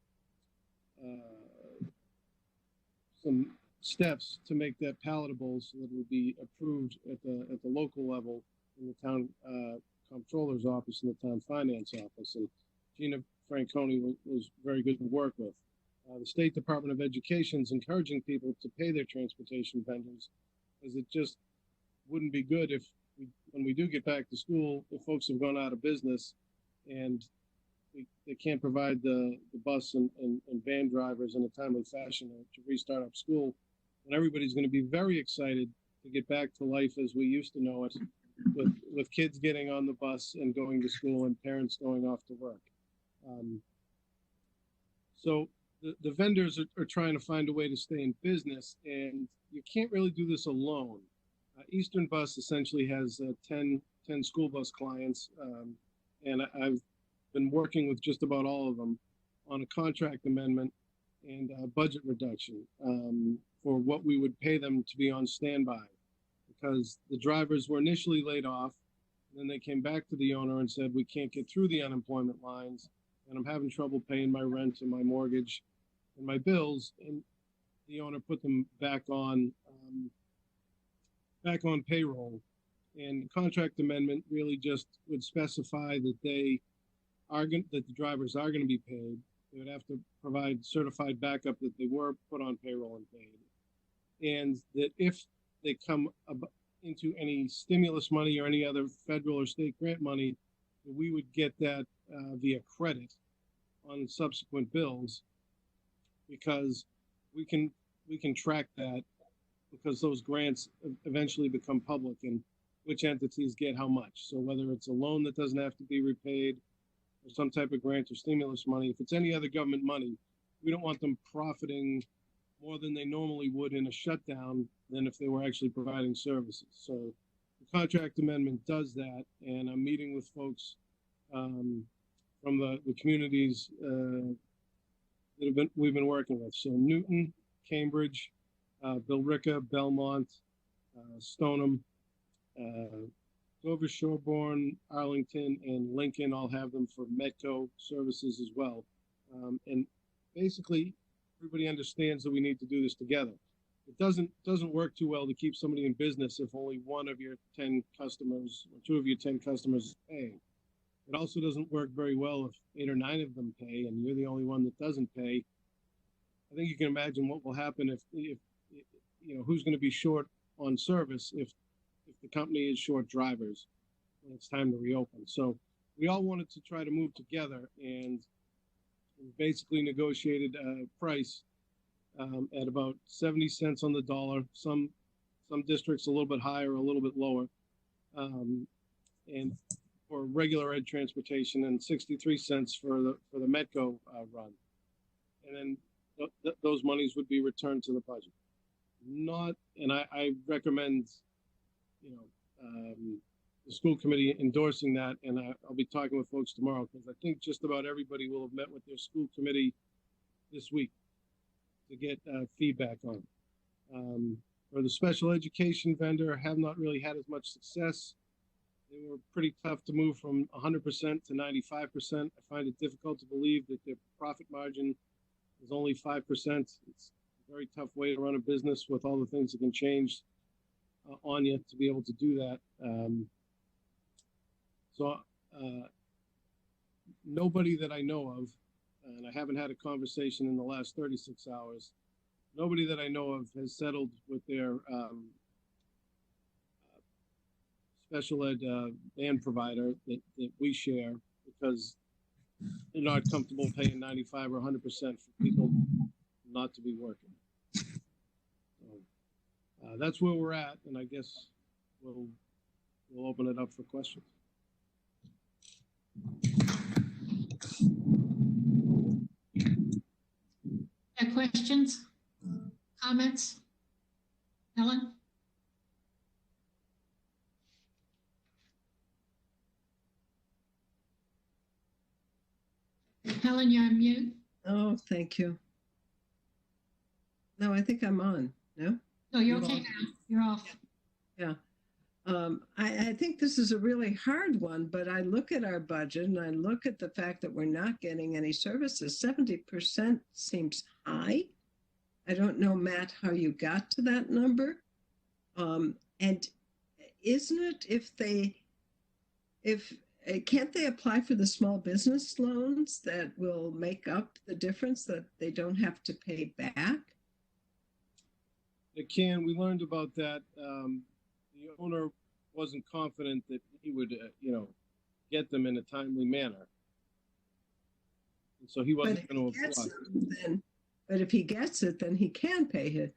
steps to make that palatable so that it would be approved at the local level in the town comptroller's office and the town finance office. And Gina Franconi was very good to work with. The State Department of Education is encouraging people to pay their transportation vendors, because it just wouldn't be good if when we do get back to school, if folks have gone out of business and they can't provide the bus and van drivers in a timely fashion to restart up school. And everybody's going to be very excited to get back to life as we used to know it, with kids getting on the bus and going to school and parents going off to work. So the vendors are trying to find a way to stay in business, and you can't really do this alone. Eastern Bus essentially has 10 school bus clients, and I've been working with just about all of them on a contract amendment and a budget reduction for what we would pay them to be on standby, because the drivers were initially laid off, and then they came back to the owner and said, we can't get through the unemployment lines, and I'm having trouble paying my rent and my mortgage and my bills. And the owner put them back on payroll. And the contract amendment really just would specify that the drivers are going to be paid. They would have to provide certified backup that they were put on payroll and paid, and that if they come into any stimulus money or any other federal or state grant money, that we would get that via credit on subsequent bills, because we can track that, because those grants eventually become public and which entities get how much. So whether it's a loan that doesn't have to be repaid, or some type of grant or stimulus money. If it's any other government money, we don't want them profiting more than they normally would in a shutdown than if they were actually providing services. So the contract amendment does that, and I'm meeting with folks from the communities that we've been working with. So Newton, Cambridge, Billerica, Belmont, Stoneham, Dover, Sherborne, Arlington, and Lincoln all have them for Metco services as well. And basically, everybody understands that we need to do this together. It doesn't work too well to keep somebody in business if only one of your 10 customers or two of your 10 customers is paying. It also doesn't work very well if 8 or 9 of them pay and you're the only one that doesn't pay. I think you can imagine what will happen if you know, who's going to be short on service if the company is short drivers when it's time to reopen. So we all wanted to try to move together, and we basically negotiated a price at about 70 cents on the dollar. Some districts a little bit higher, a little bit lower, and for regular ed transportation, and 63 cents for the Metco run, and then those monies would be returned to the budget. And I recommend, you know, the school committee endorsing that, and I'll be talking with folks tomorrow, because I think just about everybody will have met with their school committee this week to get feedback on it. For the special education vendor, I have not really had as much success. They were pretty tough to move from 100% to 95%. I find it difficult to believe that their profit margin is only 5%. It's a very tough way to run a business with all the things that can change on you to be able to do that. Nobody that I know of, and I haven't had a conversation in the last 36 hours, nobody that I know of has settled with their special ed band provider that we share, because they're not comfortable paying 95 or 100% for people not to be working. So that's where we're at, and I guess we'll open it up for questions. Questions? Comments? Helen? Helen, you're on mute. Oh, thank you. No, I think I'm on. No? No, you're okay now. You're off. Yeah. I think this is a really hard one, but I look at our budget and I look at the fact that we're not getting any services. 70% seems high. I don't know, Matt, how you got to that number. And isn't it can't they apply for the small business loans that will make up the difference that they don't have to pay back? It can. We learned about that. The owner wasn't confident that he would, get them in a timely manner, and so he wasn't going to apply. But if he gets it, then he can pay it.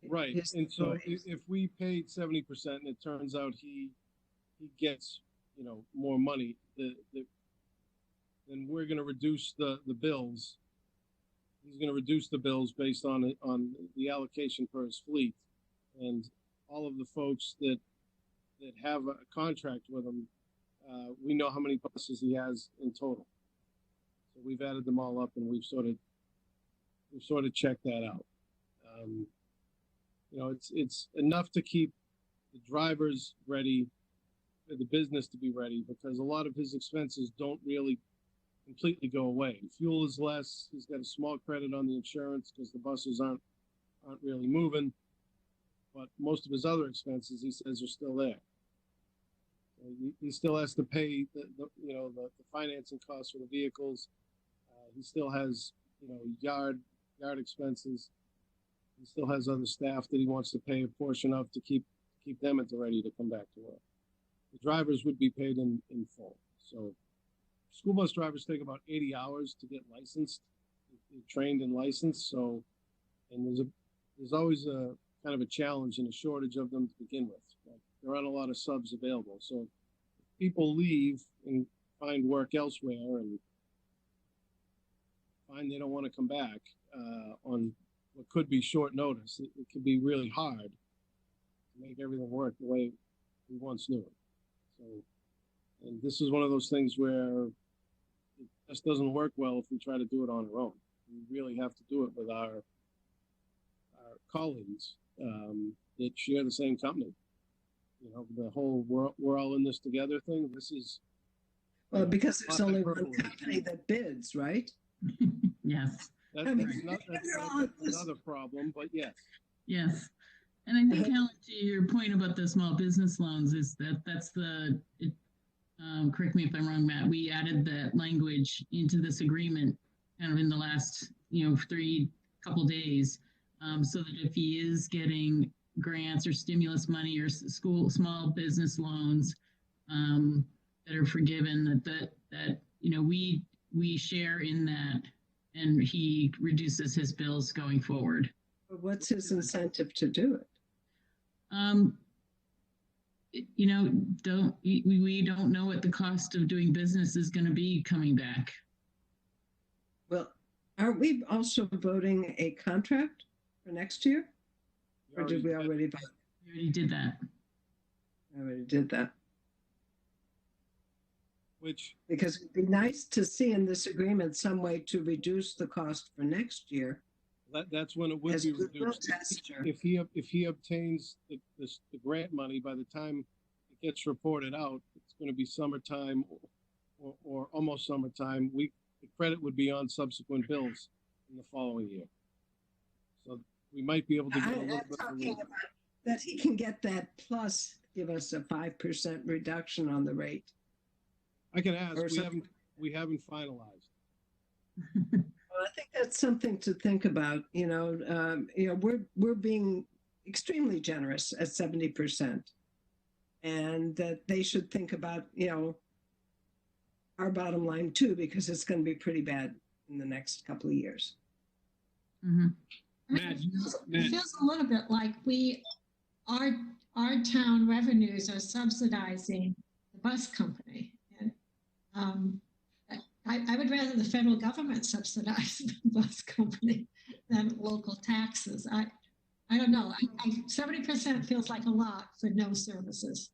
Right. And so if we paid 70% and it turns out he gets, more money, then we're going to reduce the bills. He's going to reduce the bills based on the allocation for his fleet, and all of the folks that have a contract with him, we know how many buses he has in total. So we've added them all up, and we've sort of checked that out. It's enough to keep the drivers ready, the business to be ready, because a lot of his expenses don't really completely go away. Fuel is less. He's got a small credit on the insurance because the buses aren't really moving, but most of his other expenses, he says, are still there. So he still has to pay the financing costs for the vehicles. He still has yard expenses. He still has other staff that he wants to pay a portion of to keep them at the ready to come back to work. The drivers would be paid in full. So school bus drivers take about 80 hours to get licensed, trained and licensed. So, and there's always a kind of a challenge and a shortage of them to begin with. Like, there aren't a lot of subs available. So if people leave and find work elsewhere and find they don't want to come back on what could be short notice. It could be really hard to make everything work the way we once knew it. So, and this is one of those things where it just doesn't work well if we try to do it on our own. We really have to do it with our colleagues that share the same company. You know, the whole we're all in this together thing. This is because there's only one company that bids, right? Yes. That's another problem, but yes. Yes. And I think, Helen, to your point about the small business loans, is that's correct me if I'm wrong, Matt, we added that language into this agreement kind of in the last, couple days, so that if he is getting grants or stimulus money or small business loans that are forgiven, that we share in that, and he reduces his bills going forward. What's his incentive to do it? We don't know what the cost of doing business is going to be coming back. Well, aren't we also voting a contract for next year? Or did we already vote? We already did that. I already did that. Because it'd be nice to see in this agreement some way to reduce the cost for next year. That's when it would be reduced. If he obtains the grant money, by the time it gets reported out, it's going to be summertime or almost summertime. The credit would be on subsequent bills in the following year. So we might be able to get a little bit of relief. That he can get that plus give us a 5% reduction on the rate. I can ask. We haven't finalized. Well, I think that's something to think about. We're being extremely generous at 70%, and that they should think about our bottom line too, because it's going to be pretty bad in the next couple of years. Mm-hmm. It feels a little bit like our town revenues are subsidizing the bus company. And I would rather the federal government subsidize the bus company than local taxes. I don't know. 70% feels like a lot for no services.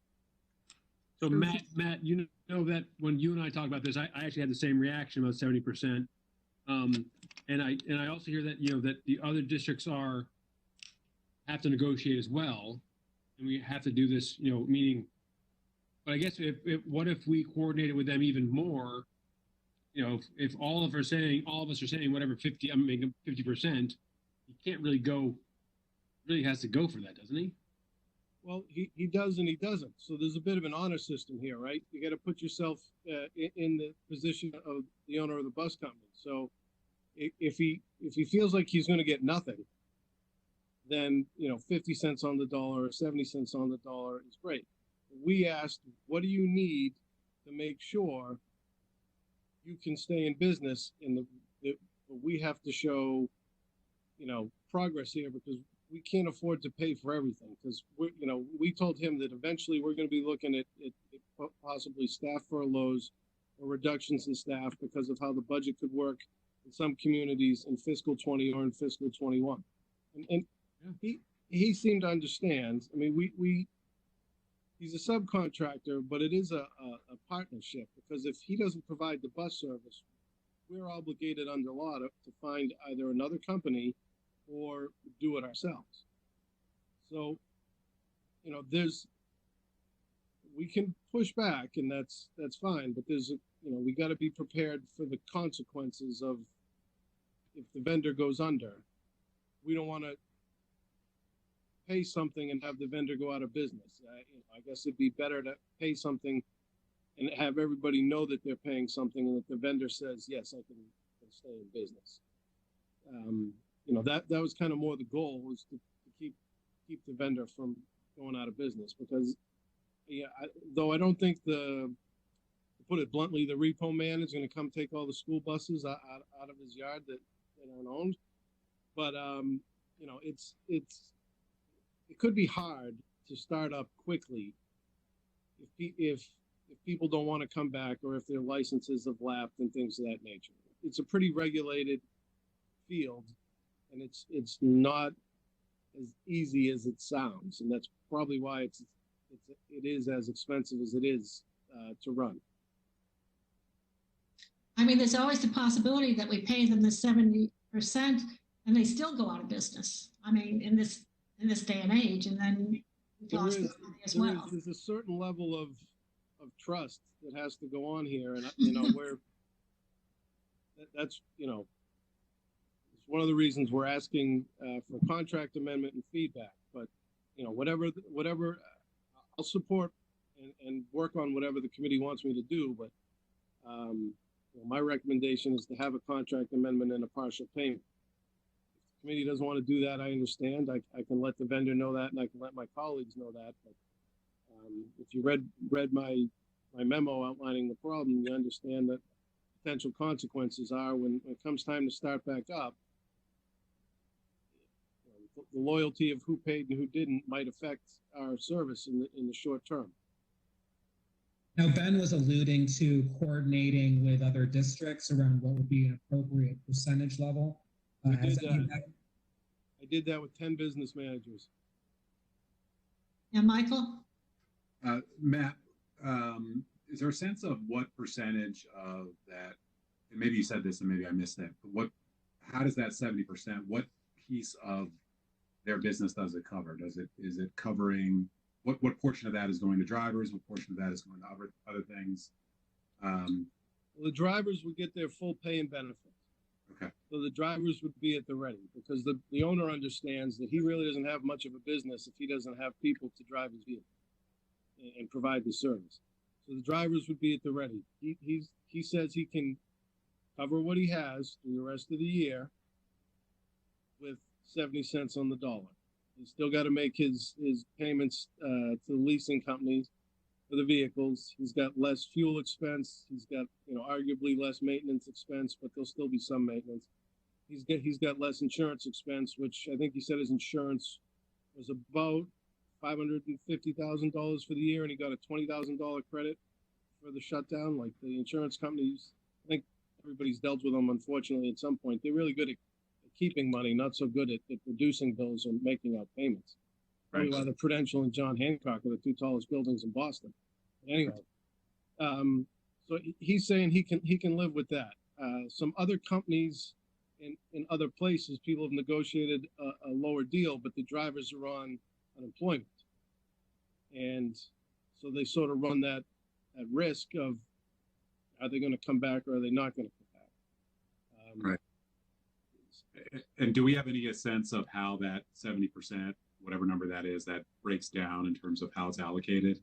So Matt, you know that when you and I talked about this, I actually had the same reaction about 70%. And I also hear that that the other districts have to negotiate as well, and we have to do this meaning. But I guess what if we coordinated with them even more? If all of us are saying whatever 50%, he can't really go. Really has to go for that, doesn't he? Well, he does and he doesn't. So there's a bit of an honor system here, right? You got to put yourself in the position of the owner of the bus company. So if he feels like he's going to get nothing, then 50 cents on the dollar or 70 cents on the dollar is great. We asked, what do you need to make sure you can stay in business? We have to show progress here, because we can't afford to pay for everything, because we told him that eventually we're going to be looking at possibly staff furloughs or reductions in staff because of how the budget could work in some communities in fiscal 20 or in fiscal 21. And he seemed to understand. I mean, he's a subcontractor, but it is a partnership, because if he doesn't provide the bus service, we're obligated under law to find either another company or do it ourselves. So, we can push back, and that's fine, but we got to be prepared for the consequences of if the vendor goes under. We don't want to pay something and have the vendor go out of business. I guess it'd be better to pay something and have everybody know that they're paying something, and that the vendor says, yes, I can stay in business. That was kind of more the goal, was to keep the vendor from going out of business, because though I don't think to put it bluntly, the repo man is going to come take all the school buses out of his yard that aren't owned. But it could be hard to start up quickly if if people don't want to come back or if their licenses have lapsed and things of that nature. It's a pretty regulated field, and it's not as easy as it sounds, and that's probably why it is as expensive as it is to run. I mean, there's always the possibility that we pay them the 70% and they still go out of business. I mean, in this day and age, and then we've lost this money as well. There's a certain level of trust that has to go on here, and where that's it's one of the reasons we're asking for contract amendment and feedback. But whatever I'll support and work on whatever the committee wants me to do. But my recommendation is to have a contract amendment and a partial payment. If the committee doesn't want to do that, I understand. I can let the vendor know that, and I can let my colleagues know that. But if you read my memo outlining the problem, you understand that potential consequences are when it comes time to start back up, the loyalty of who paid and who didn't might affect our service in the short term. Now, Ben was alluding to coordinating with other districts around what would be an appropriate percentage level. I did that with 10 business managers. Yeah, Michael? Matt, is there a sense of what percentage of that, and maybe you said this and maybe I missed it, but how does that 70%, what piece of their business does it cover? Is it covering, what portion of that is going to drivers? What portion of that is going to other things? Well, the drivers would get their full pay and benefits. Okay. So the drivers would be at the ready, because the owner understands that he really doesn't have much of a business if he doesn't have people to drive his vehicle and provide the service. So the drivers would be at the ready. He says he can cover what he has through the rest of the year with 70 cents on the dollar. He's still got to make his payments to the leasing companies for the vehicles. He's got less fuel expense. He's got arguably less maintenance expense, but there'll still be some maintenance. He's got less insurance expense, which I think he said his insurance was about $550,000 for the year, and he got a $20,000 credit for the shutdown. Like the insurance companies, I think everybody's dealt with them, unfortunately, at some point. They're really good at keeping money, not so good at reducing bills or making out payments. Right. Probably why the Prudential and John Hancock are the two tallest buildings in Boston. But anyway, so he's saying he can live with that. Some other companies in other places, people have negotiated a lower deal, but the drivers are on unemployment, and so they sort of run that at risk of, are they going to come back or are they not going to come back? Right. And do we have any sense of how that 70%, whatever number that is, that breaks down in terms of how it's allocated?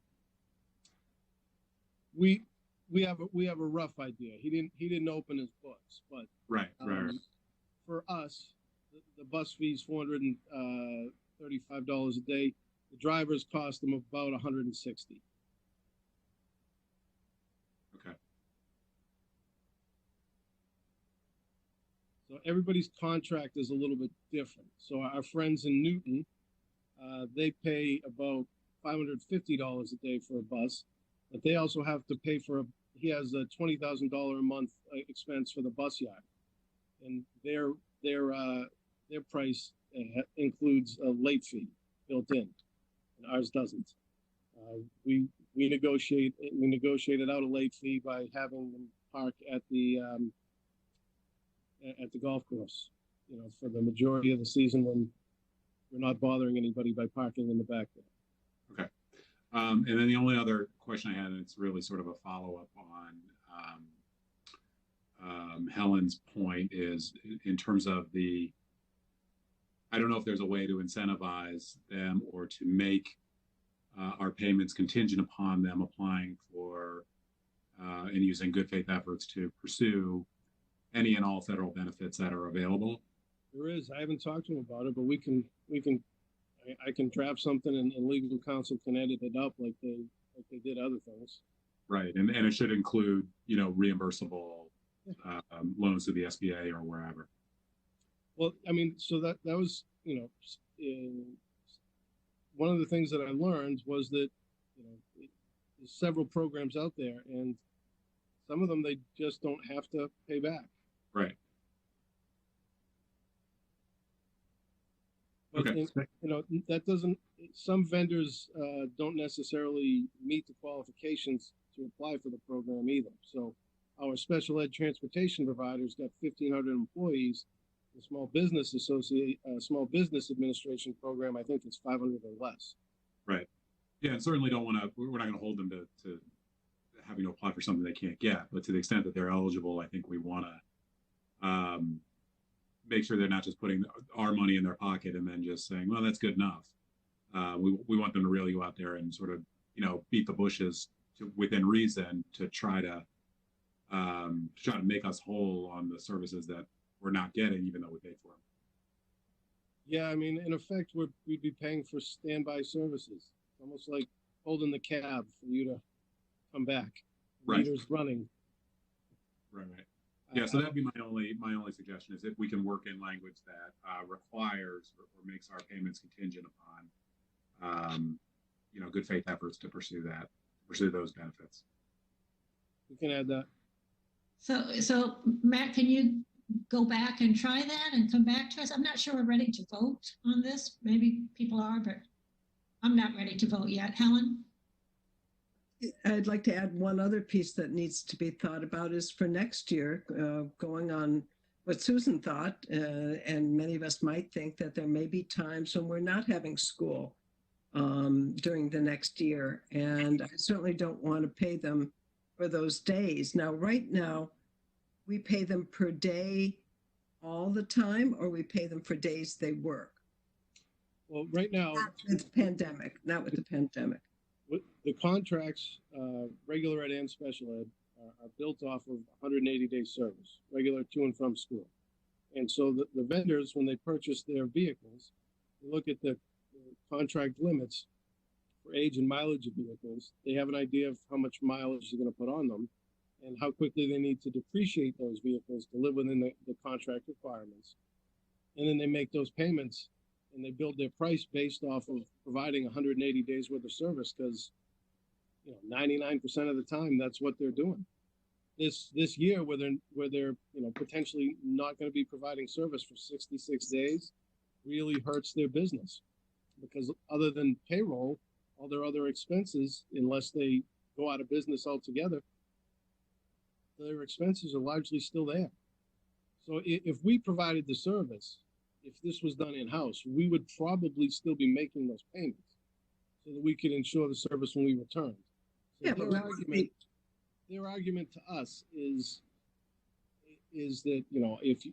We have a rough idea. He didn't open his books, but right. For us, the bus fee's $435 a day. The drivers cost them about $160. Okay. So everybody's contract is a little bit different. So our friends in Newton, they pay about $550 a day for a bus, but they also have to pay he has a $20,000 a month expense for the bus yard, and their price includes a late fee built in, and ours doesn't. We negotiated out a late fee by having them park at the golf course, for the majority of the season when we're not bothering anybody by parking in the back there. Okay. And then the only other question I had, and it's really sort of a follow-up on Helen's point, is in terms of I don't know if there's a way to incentivize them or to make our payments contingent upon them applying for and using good faith efforts to pursue any and all federal benefits that are available. There is. I haven't talked to him about it, but I can draft something and legal counsel can edit it up like they did other things. Right, and it should include reimbursable loans to the SBA or wherever. Well, I mean, so that was one of the things that I learned was that there's several programs out there, and some of them they just don't have to pay back. Right. But Okay. that doesn't. Some vendors don't necessarily meet the qualifications to apply for the program either. So, our special ed transportation providers got 1,500 employees. The small business administration program, I think, is 500 or less. Right. Yeah, and certainly don't want to. We're not going to hold them to having to apply for something they can't get. But to the extent that they're eligible, I think we want to make sure they're not just putting our money in their pocket and then just saying, well, that's good enough. We want them to really go out there and sort of, beat the bushes within reason to try to make us whole on the services that we're not getting, even though we paid for them. Yeah, I mean, in effect, we'd be paying for standby services, almost like holding the cab for you to come back. Right. Meters running. Right. Yeah, so that'd be my only suggestion is if we can work in language that requires or makes our payments contingent upon, good faith efforts to pursue those benefits. We can add that. So Matt, can you go back and try that and come back to us? I'm not sure we're ready to vote on this. Maybe people are, but I'm not ready to vote yet. Helen? I'd like to add one other piece that needs to be thought about is for next year, going on what Susan thought, and many of us might think that there may be times when we're not having school during the next year. And I certainly don't want to pay them for those days. Now, right now, we pay them per day all the time, or we pay them for days they work? Well, right now, It's pandemic, not with the pandemic. the contracts, regular ed and special ed, are built off of 180-day service, regular to and from school. And so the vendors, when they purchase their vehicles, they look at the contract limits for age and mileage of vehicles. They have an idea of how much mileage they're going to put on them and how quickly they need to depreciate those vehicles to live within the contract requirements. And then they make those payments and they build their price based off of providing 180 days worth of service because 99% of the time that's what they're doing. This year where they're potentially not going to be providing service for 66 days really hurts their business because other than payroll, all their other expenses, unless they go out of business altogether, their expenses are largely still there. So if we provided the service, if this was done in-house, we would probably still be making those payments so that we could ensure the service when we returned. So their argument to us is that, if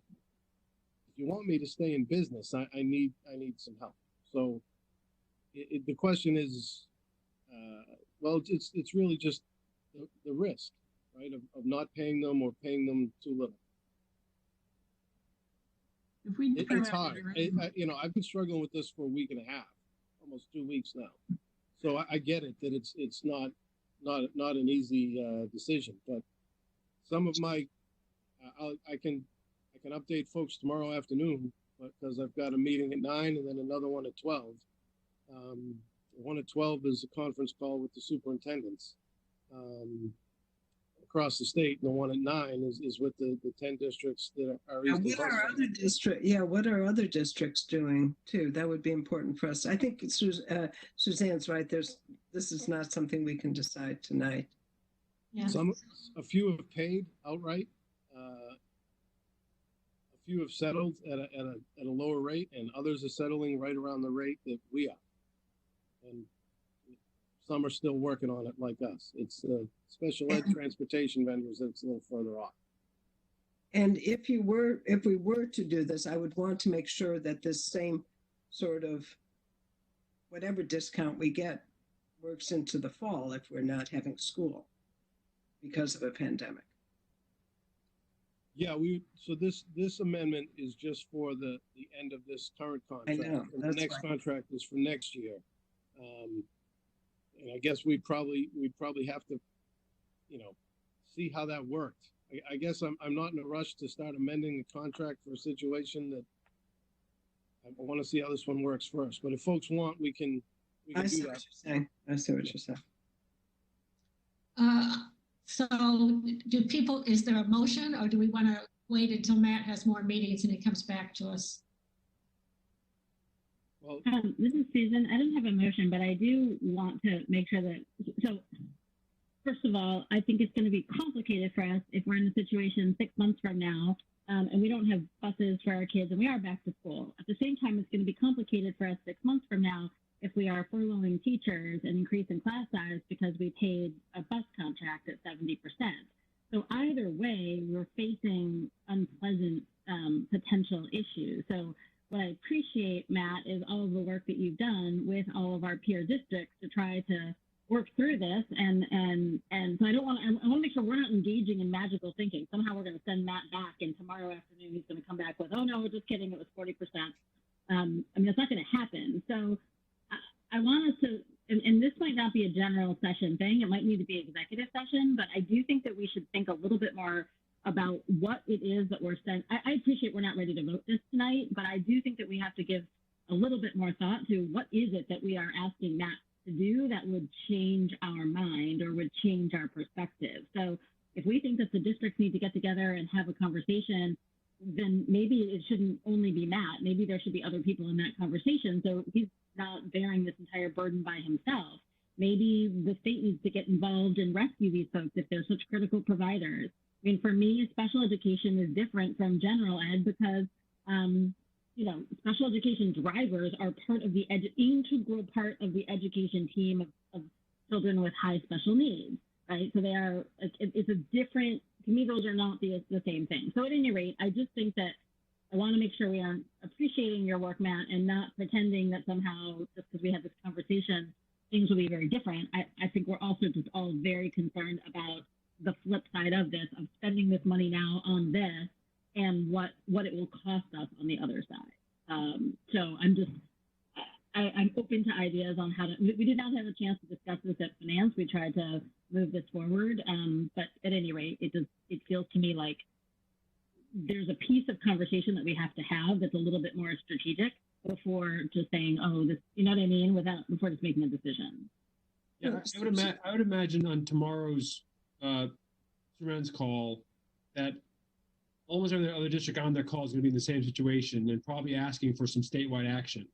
you want me to stay in business, I need some help. So the question is, it's really just the risk, right, of not paying them or paying them too little. If we It's hard. I've been struggling with this for a week and a half, almost 2 weeks now. So I get it that it's not an easy decision, but some of my I can update folks tomorrow afternoon because I've got a meeting at 9 and then another one at 12. One at 12 is a conference call with the superintendents across the state, and the one at 9 is with the 10 districts that are. What are other districts doing too? That would be important for us. I think Suzanne's right. This is not something we can decide tonight. Yeah. A few have paid outright. A few have settled at a lower rate, and others are settling right around the rate that we are. And some are still working on it like us. It's special ed transportation vendors that's a little further off. And if we were to do this, I would want to make sure that this same sort of whatever discount we get works into the fall if we're not having school because of a pandemic. Yeah, so this amendment is just for the end of this current contract. I know. And the next contract is for next year. And I guess we'd probably have to, see how that worked. I guess I'm not in a rush to start amending the contract for a situation that I want to see how this one works first. But if folks want, we can do that. I see what you're saying. So do people, is there a motion or do we want to wait until Matt has more meetings and he comes back to us? Well, This is Susan. I don't have a motion, but I do want to make sure that, so first of all, I think it's going to be complicated for us if we're in a situation 6 months from now and we don't have buses for our kids and we are back to school. At the same time, it's going to be complicated for us 6 months from now if we are furloughing teachers and increasing class size because we paid a bus contract at 70%. So either way, we're facing unpleasant potential issues. So what I appreciate, Matt, is all of the work that you've done with all of our peer districts to try to work through this. And so I want to make sure we're not engaging in magical thinking. Somehow we're going to send Matt back and tomorrow afternoon he's going to come back with, oh no, we're just kidding, it was 40%. I mean, it's not going to happen. So I want us to, and this might not be a general session thing, it might need to be executive session, but I do think that we should think a little bit more about what it is that we're saying. I appreciate we're not ready to vote this tonight, but I do think that we have to give a little bit more thought to what is it that we are asking Matt to do that would change our mind or would change our perspective. So if we think that the districts need to get together and have a conversation, then maybe it shouldn't only be Matt. Maybe there should be other people in that conversation. So he's not bearing this entire burden by himself. Maybe the state needs to get involved and rescue these folks if they're such critical providers. I mean, for me, special education is different from general ed because, special education drivers are part of the integral part of the education team of children with high special needs, right? So they are, it's a different, to me, those are not the same thing. So at any rate, I just think that I want to make sure we are appreciating your work, Matt, and not pretending that somehow, just because we had this conversation, things will be very different. I think we're also just all very concerned about the flip side of this, of spending this money now on this and what it will cost us on the other side. So I'm open to ideas on how to, we did not have a chance to discuss this at finance. We tried to move this forward, but at any rate, it feels to me like there's a piece of conversation that we have to have that's a little bit more strategic before just saying, oh, this, you know what I mean, before just making a decision. Yeah, I would imagine on tomorrow's Superintendent's call that almost every other district on their call is going to be in the same situation and probably asking for some statewide action.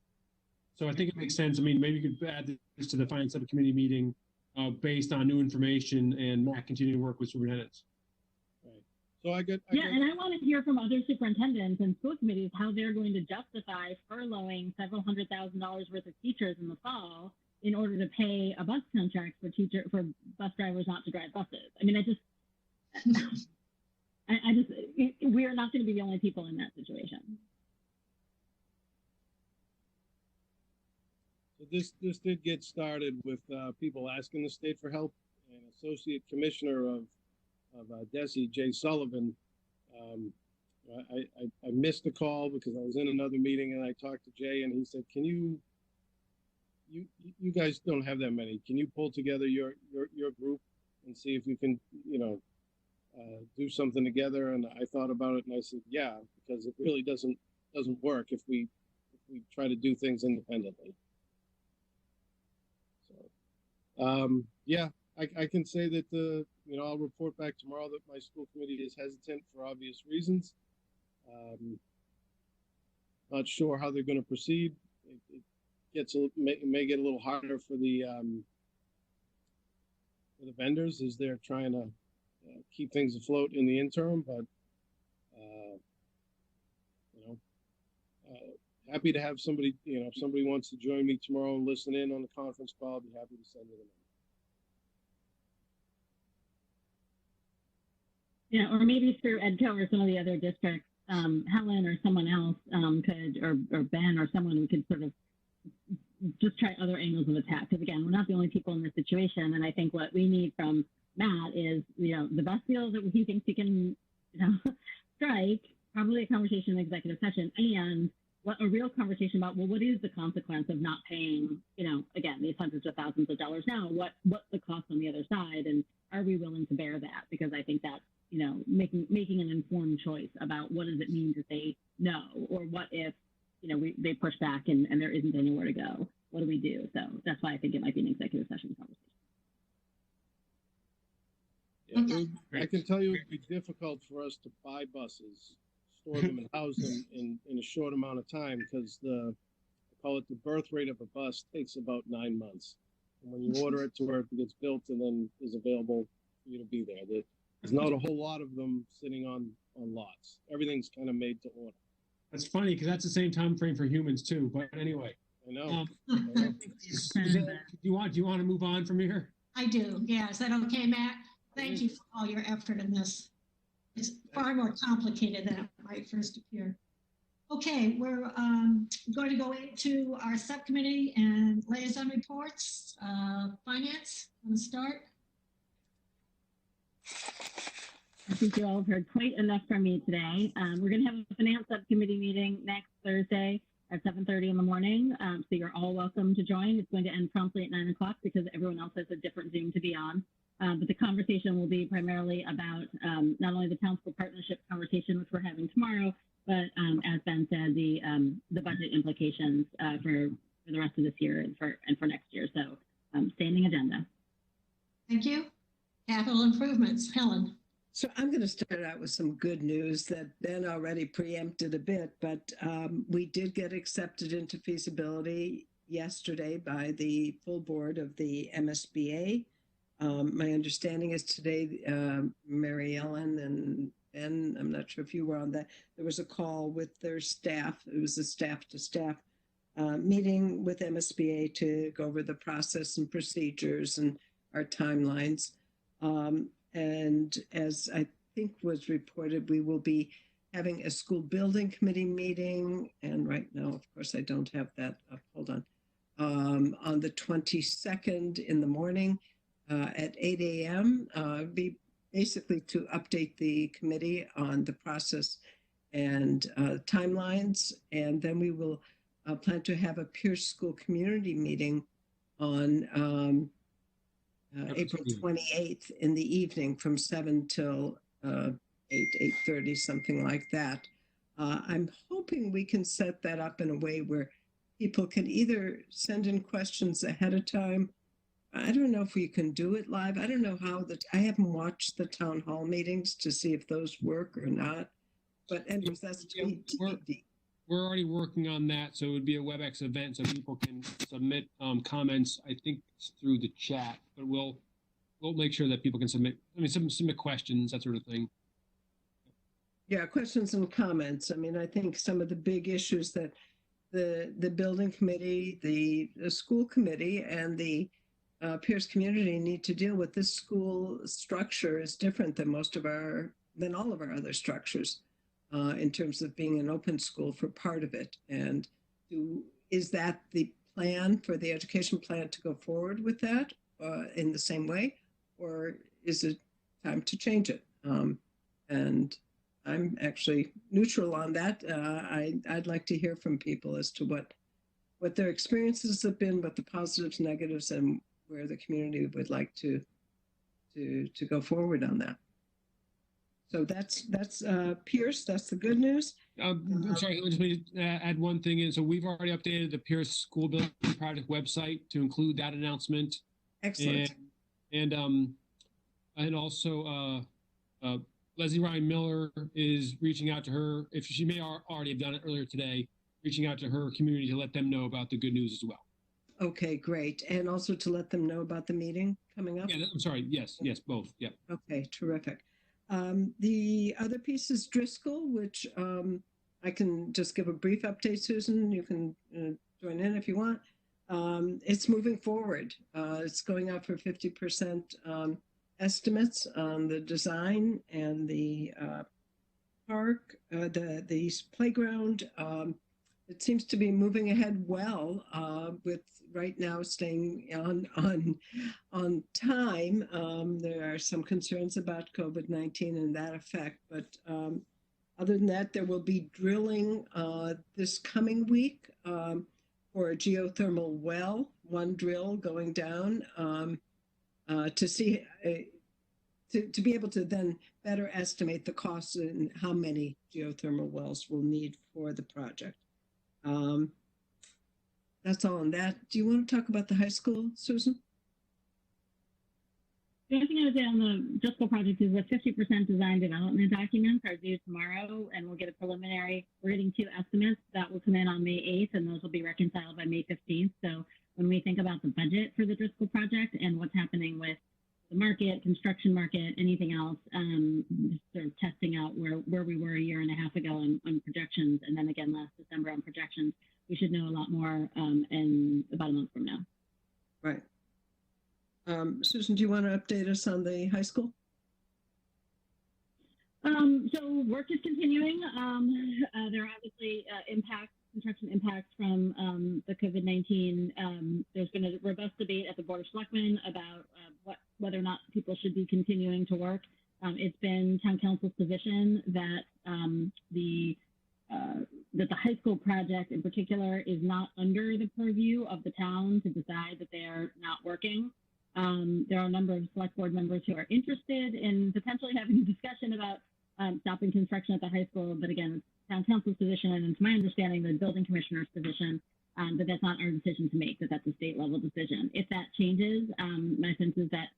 So I think it makes sense. I mean, maybe you could add this to the finance subcommittee meeting based on new information and Matt continue to work with superintendents. Right. So and I want to hear from other superintendents and school committees how they're going to justify furloughing several $100,000 worth of teachers in the fall in order to pay a bus contract for bus drivers not to drive buses. I mean, we are not going to be the only people in that situation. So this did get started with people asking the state for help. And Associate Commissioner of DESE, Jay Sullivan, I missed the call because I was in another meeting and I talked to Jay and he said, can you guys don't have that many. Can you pull together your group and see if you can, do something together? And I thought about it and I said, yeah, because it really doesn't work if we try to do things independently. So, I can say that I'll report back tomorrow that my school committee is hesitant for obvious reasons. Not sure how they're going to proceed. It may get a little harder for the vendors as they're trying to keep things afloat in the interim, but happy to have somebody, if somebody wants to join me tomorrow and listen in on the conference call, I'll be happy to send it in. Yeah, or maybe through EDCO or some of the other districts, Helen or someone else could, or Ben or someone who could sort of just try other angles of attack. Because again, we're not the only people in this situation. And I think what we need from Matt is, the bus deals that he thinks he can, strike, probably a conversation in executive session, and a real conversation about, well, what is the consequence of not paying, again, these hundreds of thousands of dollars now? What's the cost on the other side? And are we willing to bear that? Because I think that's, making an informed choice about what does it mean to say no, or what if, they push back and there isn't anywhere to go. What do we do? So that's why I think it might be an executive session conversation. Okay. I can tell you it'd be difficult for us to buy buses, store them and house them in a short amount of time because I call it the birth rate of a bus takes about 9 months. And when you order it to where it gets built and then is available for you to be there, there's not a whole lot of them sitting on lots. Everything's kind of made to order. That's funny because that's the same time frame for humans too. But anyway, I know. do you want to move on from here? I do. Yeah. Is that okay, Matt? Thank you for all your effort in this. It's far more complicated than it might first appear. Okay, we're going to go into our subcommittee and liaison reports. Finance, want to start? I think you all have heard quite enough from me today. We're going to have a finance subcommittee meeting next Thursday at 7:30 in the morning. So you're all welcome to join. It's going to end promptly at 9 o'clock because everyone else has a different Zoom to be on. But the conversation will be primarily about not only the town school partnership conversation, which we're having tomorrow, but as Ben said, the budget implications for the rest of this year and for next year. So standing agenda. Thank you. Capital improvements, Helen. So I'm going to start out with some good news that Ben already preempted a bit, but we did get accepted into feasibility yesterday by the full board of the MSBA. My understanding is today, Mary Ellen and Ben, I'm not sure if you were on that, there was a call with their staff. It was a staff-to-staff meeting with MSBA to go over the process and procedures and our timelines. And as I think was reported, we will be having a school building committee meeting. And right now, of course, I don't have that up. Hold on the 22nd in the morning at 8 a.m. Be basically to update the committee on the process and timelines. And then we will plan to have a Pierce School community meeting on April 28th in the evening from 7 till 8:30, something like that. I'm hoping we can set that up in a way where people can either send in questions ahead of time. I don't know if we can do it live. I don't know how I haven't watched the town hall meetings to see if those work or not. But anyways, that's TBD. We're already working on that, so it would be a WebEx event, so people can submit comments. I think it's through the chat, but we'll make sure that people can submit. Submit questions, that sort of thing. Yeah, questions and comments. I mean, I think some of the big issues that the building committee, the school committee, and the Pierce community need to deal with. This school structure is different than all of our other structures. In terms of being an open school for part of it. And is that the plan for the education plan to go forward with that in the same way? Or is it time to change it? And I'm actually neutral on that. I'd like to hear from people as to what their experiences have been, what the positives, negatives, and where the community would like to go forward on that. So that's Pierce. That's the good news. I'm sorry, let me add one thing in. So we've already updated the Pierce School Building Project website to include that announcement. Excellent. And also Leslie Ryan Miller is reaching out to her. If she may already have done it earlier today, reaching out to her community to let them know about the good news as well. Okay, great. And also to let them know about the meeting coming up. Yeah, I'm sorry. Yes, both. Yeah. Okay, terrific. The other piece is Driscoll, which I can just give a brief update, Susan. You can join in if you want. It's moving forward. It's going out for 50% estimates on the design and the park, the playground. It seems to be moving ahead well, with right now staying on time. There are some concerns about COVID-19 and that effect, but other than that, there will be drilling this coming week for a geothermal well, one drill going down to see to be able to then better estimate the costs and how many geothermal wells we'll need for the project. That's all on that. Do you want to talk about the high school, Susan? The only thing I would say on the Driscoll project is the 50% design development documents are due tomorrow, and we'll get a preliminary. We're getting 2 estimates that will come in on May 8th, and those will be reconciled by May 15th. So when we think about the budget for the Driscoll project and what's happening with the market, construction market, anything else, just sort of testing out where we were a year and a half ago on projections, and then again last December on projections, we should know a lot more in about a month from now. Right. Susan, do you want to update us on the high school? So work is continuing. There are obviously construction impacts from the COVID-19. There's been a robust debate at the Board of Selectmen about whether or not people should be continuing to work. It's been town council's position that that the high school project in particular is not under the purview of the town to decide that they are not working. There are a number of select board members who are interested in potentially having a discussion about stopping construction at the high school, but again, it's town council's position, and it's my understanding the building commissioner's position that that's not our decision to make, that's a state level decision. If that changes, my sense is that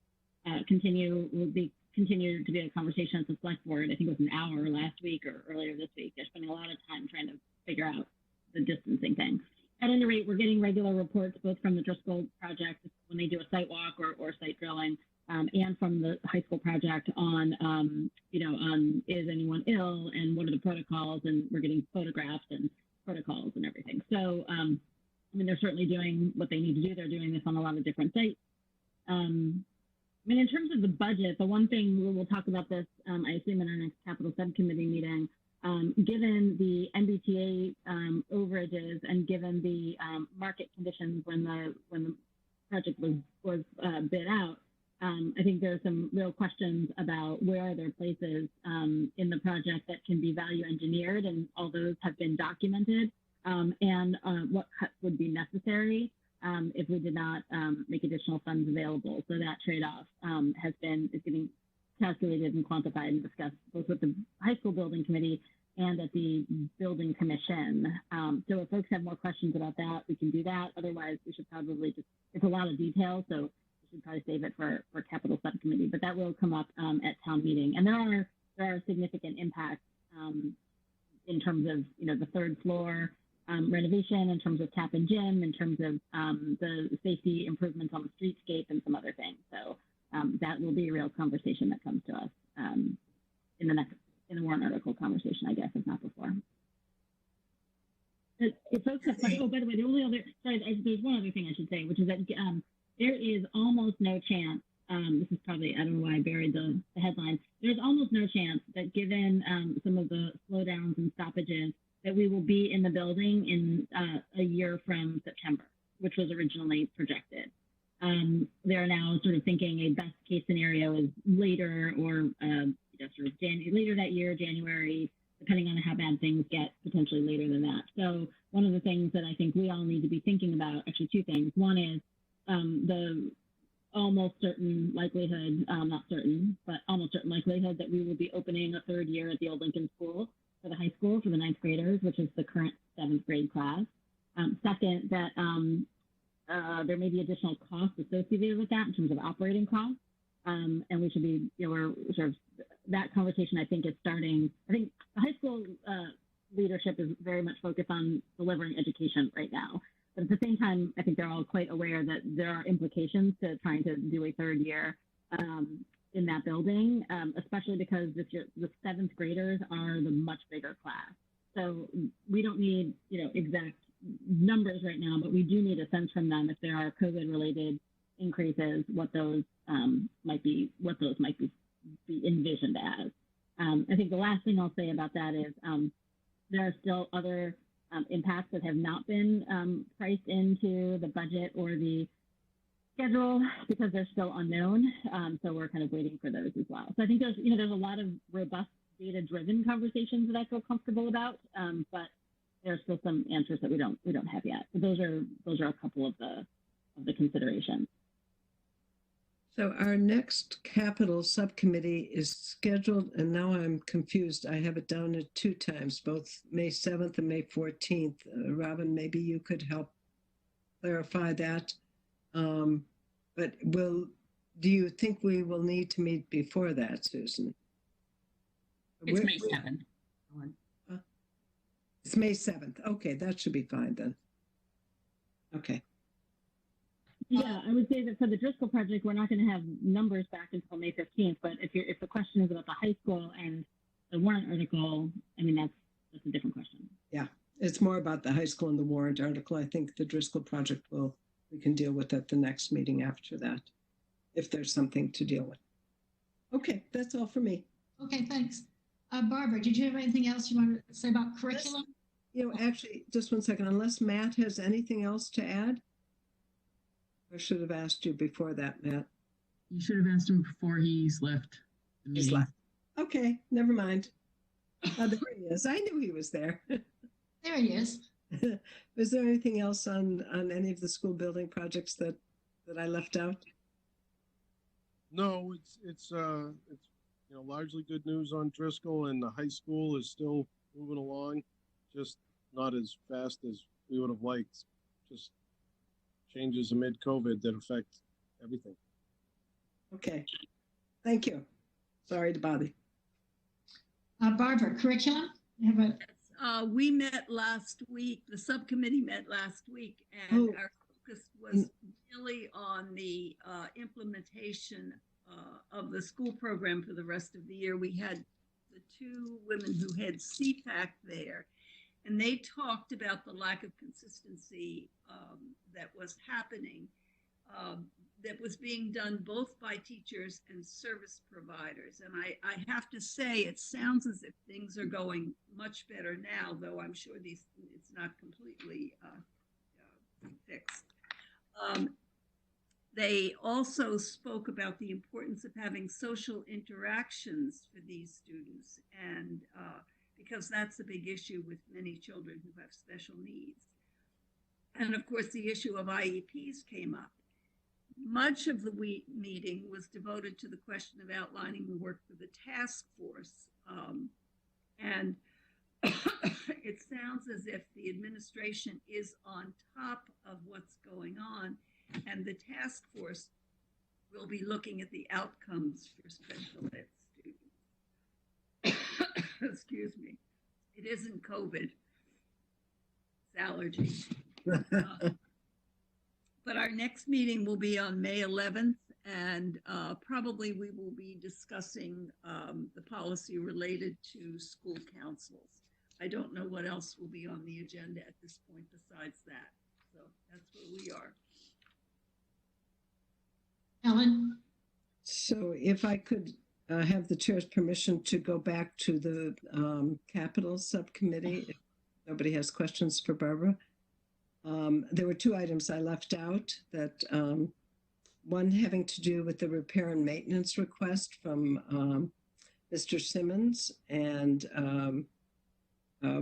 continue to be a conversation at the select board. I think it was an hour last week or earlier this week. They're spending a lot of time trying to figure out the distancing thing. At any rate, we're getting regular reports both from the Driscoll project when they do a site walk or site drilling, and from the high school project on, on is anyone ill and what are the protocols, and we're getting photographs and protocols and everything. So, they're certainly doing what they need to do. They're doing this on a lot of different sites. In terms of the budget, the one thing we'll talk about this, I assume in our next capital subcommittee meeting, given the MBTA overages and given the market conditions when the project was bid out, I think there are some real questions about where are there places in the project that can be value engineered, and all those have been documented, and what cuts would be necessary if we did not make additional funds available. So that trade-off is getting calculated and quantified and discussed both with the high school building committee and at the building commission. So if folks have more questions about that, we can do that. Otherwise, we should probably it's a lot of detail, so we should probably save it for capital subcommittee, but that will come up at town meeting. And there are significant impacts in terms of, the third floor renovation, in terms of tap and gym, in terms of the safety improvements on the streetscape and some other things. So that will be a real conversation that comes to us in the warrant article conversation, I guess, if not before. If folks have questions, by the way, there's one other thing I should say, which is that there is almost no chance, this is probably, I don't know why I buried the headline, there's almost no chance that given some of the slowdowns and stoppages that we will be in the building in a year from September, which was originally projected. They're now sort of thinking a best case scenario is later or later that year, January, depending on how bad things get, potentially later than that. So one of the things that I think we all need to be thinking about, actually two things. One is the almost certain likelihood, not certain, but almost certain likelihood that we will be opening a third year at the old Lincoln School for the high school for the 9th graders, which is the current 7th grade class. Second, that there may be additional costs associated with that in terms of operating costs. And we should be, we're sort of, that conversation I think is starting. I think the high school leadership is very much focused on delivering education right now. But at the same time, I think they're all quite aware that there are implications to trying to do a third year in that building, especially because this year, the 7th graders are the much bigger class. So we don't need, exact numbers right now, but we do need a sense from them if there are COVID-related increases, what those might be envisioned as. I think the last thing I'll say about that is there are still other impacts that have not been priced into the budget or the schedule because they're still unknown. So we're kind of waiting for those as well. So I think there's a lot of robust data-driven conversations that I feel comfortable about, but there's still some answers that we don't have yet. So those are a couple of the considerations. So our next capital subcommittee is scheduled, and now I'm confused. I have it down at 2 times, both May 7th and May 14th. Robin, maybe you could help clarify that. But will do you think we will need to meet before that, Susan? It's May 7th. It's May 7th. Okay, that should be fine then. Okay. Yeah, I would say that for the Driscoll project, we're not going to have numbers back until May 15th. But if the question is about the high school and the warrant article, I mean, that's a different question. Yeah, it's more about the high school and the warrant article. I think the Driscoll project we can deal with at the next meeting after that, if there's something to deal with. Okay, that's all for me. Okay, thanks. Barbara, did you have anything else you wanted to say about curriculum? Actually, just one second. Unless Matt has anything else to add? I should have asked you before that, Matt. You should have asked him before he's left. He's left. Okay, never mind. There he is. I knew he was there. There he is. Was there anything else on any of the school building projects that I left out? No, it's largely good news on Driscoll, and the high school is still moving along, just not as fast as we would have liked. Just changes amid COVID that affect everything. Okay, thank you. Sorry to bother. Barbara, curriculum? We met last week. The subcommittee met last week, and our focus was really on the implementation of the school program for the rest of the year. We had the two women who had CPAC there, and they talked about the lack of consistency that was happening, that was being done both by teachers and service providers. And I have to say, it sounds as if things are going much better now, though I'm sure it's not completely fixed. They also spoke about the importance of having social interactions for these students, and because that's a big issue with many children who have special needs. And of course, the issue of IEPs came up. Much of the meeting was devoted to the question of outlining the work for the task force. And it sounds as if the administration is on top of what's going on, and the task force will be looking at the outcomes for special ed students. Excuse me. It isn't COVID. It's allergy. But our next meeting will be on May 11th, and probably we will be discussing the policy related to school councils. I don't know what else will be on the agenda at this point besides that. So that's where we are. Ellen? So if I could have the chair's permission to go back to the capital subcommittee, if nobody has questions for Barbara. There were two items I left out, that one having to do with the repair and maintenance request from Mr. Simmons. And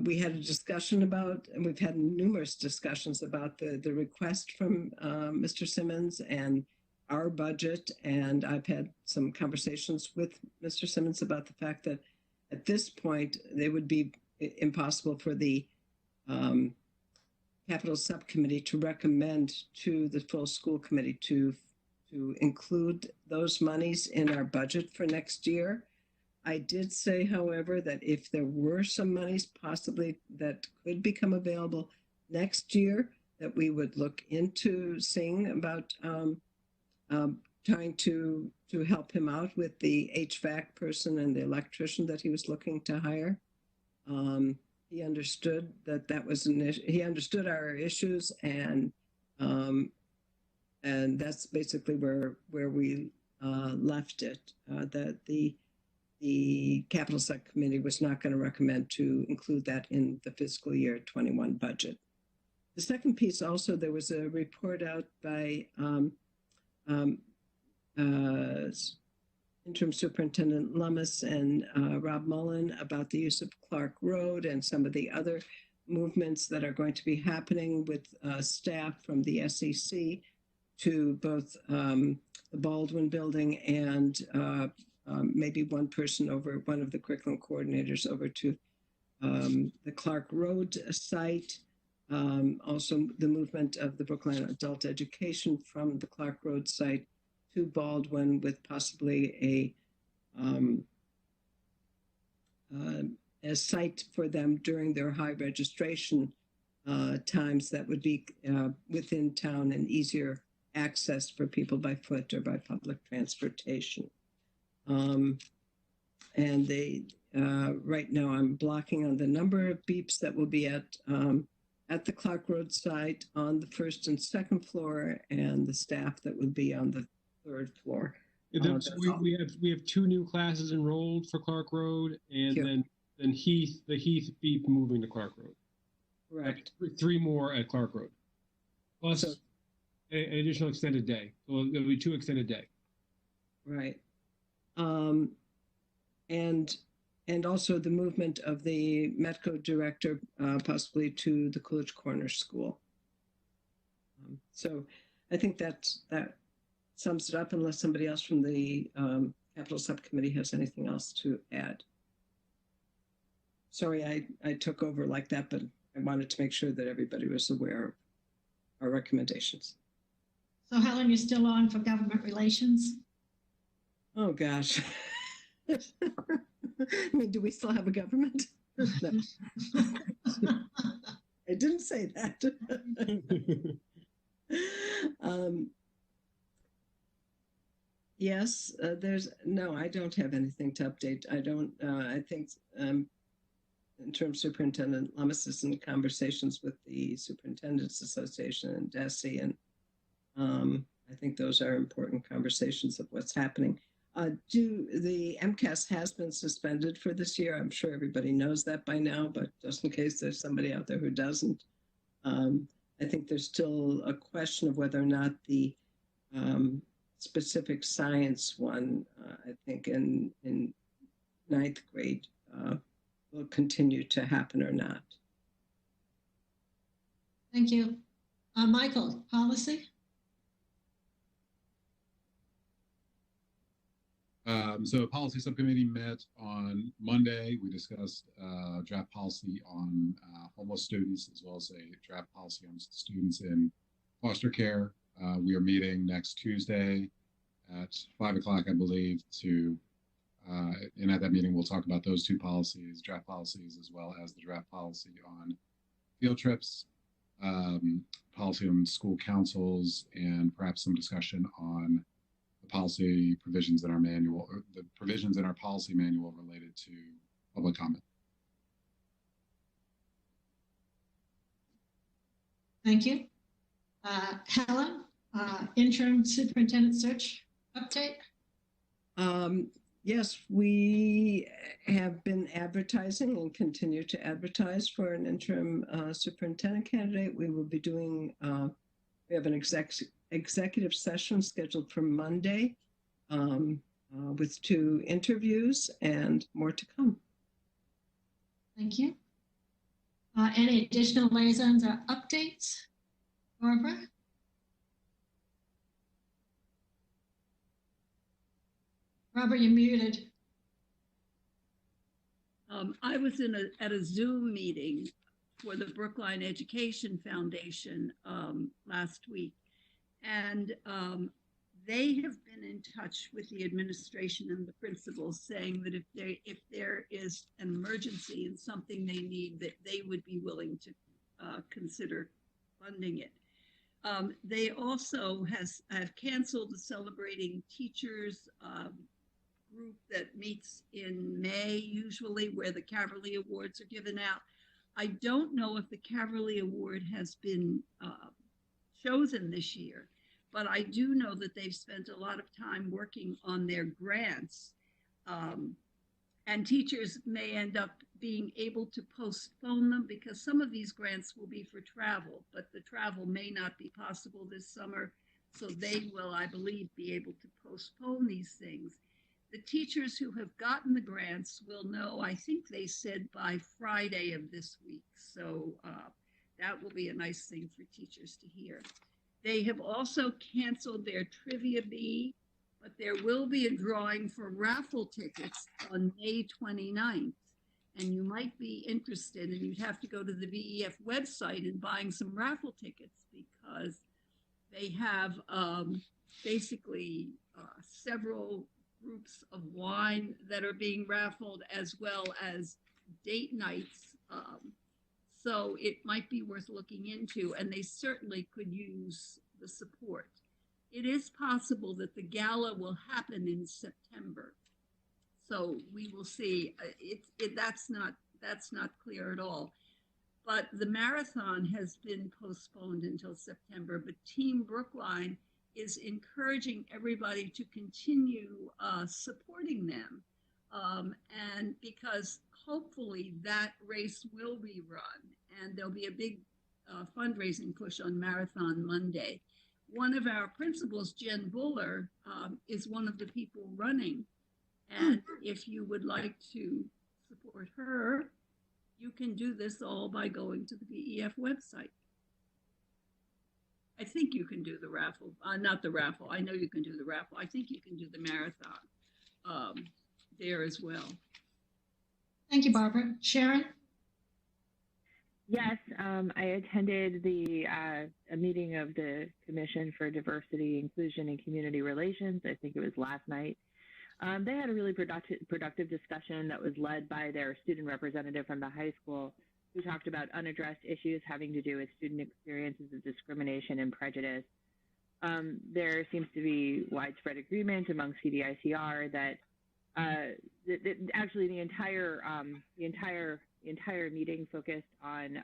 we had a discussion about, and we've had numerous discussions about the request from Mr. Simmons and our budget. And I've had some conversations with Mr. Simmons about the fact that at this point, it would be impossible for the capital subcommittee to recommend to the full school committee to include those monies in our budget for next year. I did say, however, that if there were some monies possibly that could become available next year, that we would look into seeing about trying to help him out with the HVAC person and the electrician that he was looking to hire. He understood that was an issue. He understood our issues, and that's basically where we left it. That the capital subcommittee was not going to recommend to include that in the fiscal year 21 budget. The second piece also, there was a report out by Interim Superintendent Lummis and Rob Mullen about the use of Clark Road and some of the other movements that are going to be happening with staff from the SEC to both the Baldwin building and maybe one person over, one of the curriculum coordinators over to the Clark Road site. Also the movement of the Brookline adult education from the Clark Road site to Baldwin with possibly a site for them during their high registration times that would be within town and easier access for people by foot or by public transportation. And they right now I'm blocking on the number of beeps that will be at the Clark Road site on the first and second floor, and the staff that would be on the third floor. We have 2 new classes enrolled for Clark Road, and then the Heath beep moving to Clark Road. Correct. 3 more at Clark Road, plus an additional extended day. So there'll be 2 extended day. Right. And also the movement of the Metco director possibly to the Coolidge Corner School. So I think that sums it up, unless somebody else from the Capital Subcommittee has anything else to add. Sorry, I took over like that, but I wanted to make sure that everybody was aware of our recommendations. So Helen, you're still on for government relations? Oh, gosh. I mean, do we still have a government? No. I didn't say that. Yes, I don't have anything to update. I think interim Superintendent Lummis is in conversations with the Superintendents Association and DESE, and I think those are important conversations of what's happening. The MCAS has been suspended for this year. I'm sure everybody knows that by now, but just in case there's somebody out there who doesn't, I think there's still a question of whether or not the specific science one, I think in 9th grade, will continue to happen or not. Thank you. Michael, policy? So policy subcommittee met on Monday. We discussed draft policy on homeless students, as well as a draft policy on students in foster care. We are meeting next Tuesday at 5 o'clock, I believe, and at that meeting, we'll talk about those 2 policies, draft policies, as well as the draft policy on field trips, policy on school councils, and perhaps some discussion on the policy provisions in our manual, or the provisions in our policy manual related to public comment. Thank you. Helen, interim superintendent search update? Yes, we have been advertising and continue to advertise for an interim superintendent candidate. We will be doing, we have an executive session scheduled for Monday with 2 interviews and more to come. Thank you. Any additional liaisons or updates? Barbara? Robert, you're muted. I was at a Zoom meeting for the Brookline Education Foundation last week, and they have been in touch with the administration and the principals, saying that if there is an emergency and something they need, that they would be willing to consider funding it. They also have canceled the Celebrating Teachers group that meets in May, usually, where the Caverly Awards are given out. I don't know if the Caverly Award has been chosen this year, but I do know that they've spent a lot of time working on their grants, and teachers may end up being able to postpone them, because some of these grants will be for travel, but the travel may not be possible this summer, so they will, I believe, be able to postpone these things. The teachers who have gotten the grants will know, I think they said by Friday of this week. So that will be a nice thing for teachers to hear. They have also canceled their Trivia Bee, but there will be a drawing for raffle tickets on May 29th. And you might be interested, and you'd have to go to the VEF website and buying some raffle tickets, because they have basically several groups of wine that are being raffled, as well as date nights. So it might be worth looking into, and they certainly could use the support. It is possible that the gala will happen in September. So we will see. That's not clear at all. But the marathon has been postponed until September. But Team Brookline is encouraging everybody to continue supporting them, and because hopefully that race will be run, and there'll be a big fundraising push on Marathon Monday. One of our principals, Jen Buller, is one of the people running. And if you would like to support her, you can do this all by going to the BEF website. I think you can do the raffle, not the raffle. I know you can do the raffle. I think you can do the marathon there as well. Thank you, Barbara. Sharon? Yes, I attended a meeting of the Commission for Diversity, Inclusion, and Community Relations. I think it was last night. They had a really productive discussion that was led by their student representative from the high school, who talked about unaddressed issues having to do with student experiences of discrimination and prejudice. There seems to be widespread agreement among CDICR that actually the entire meeting focused on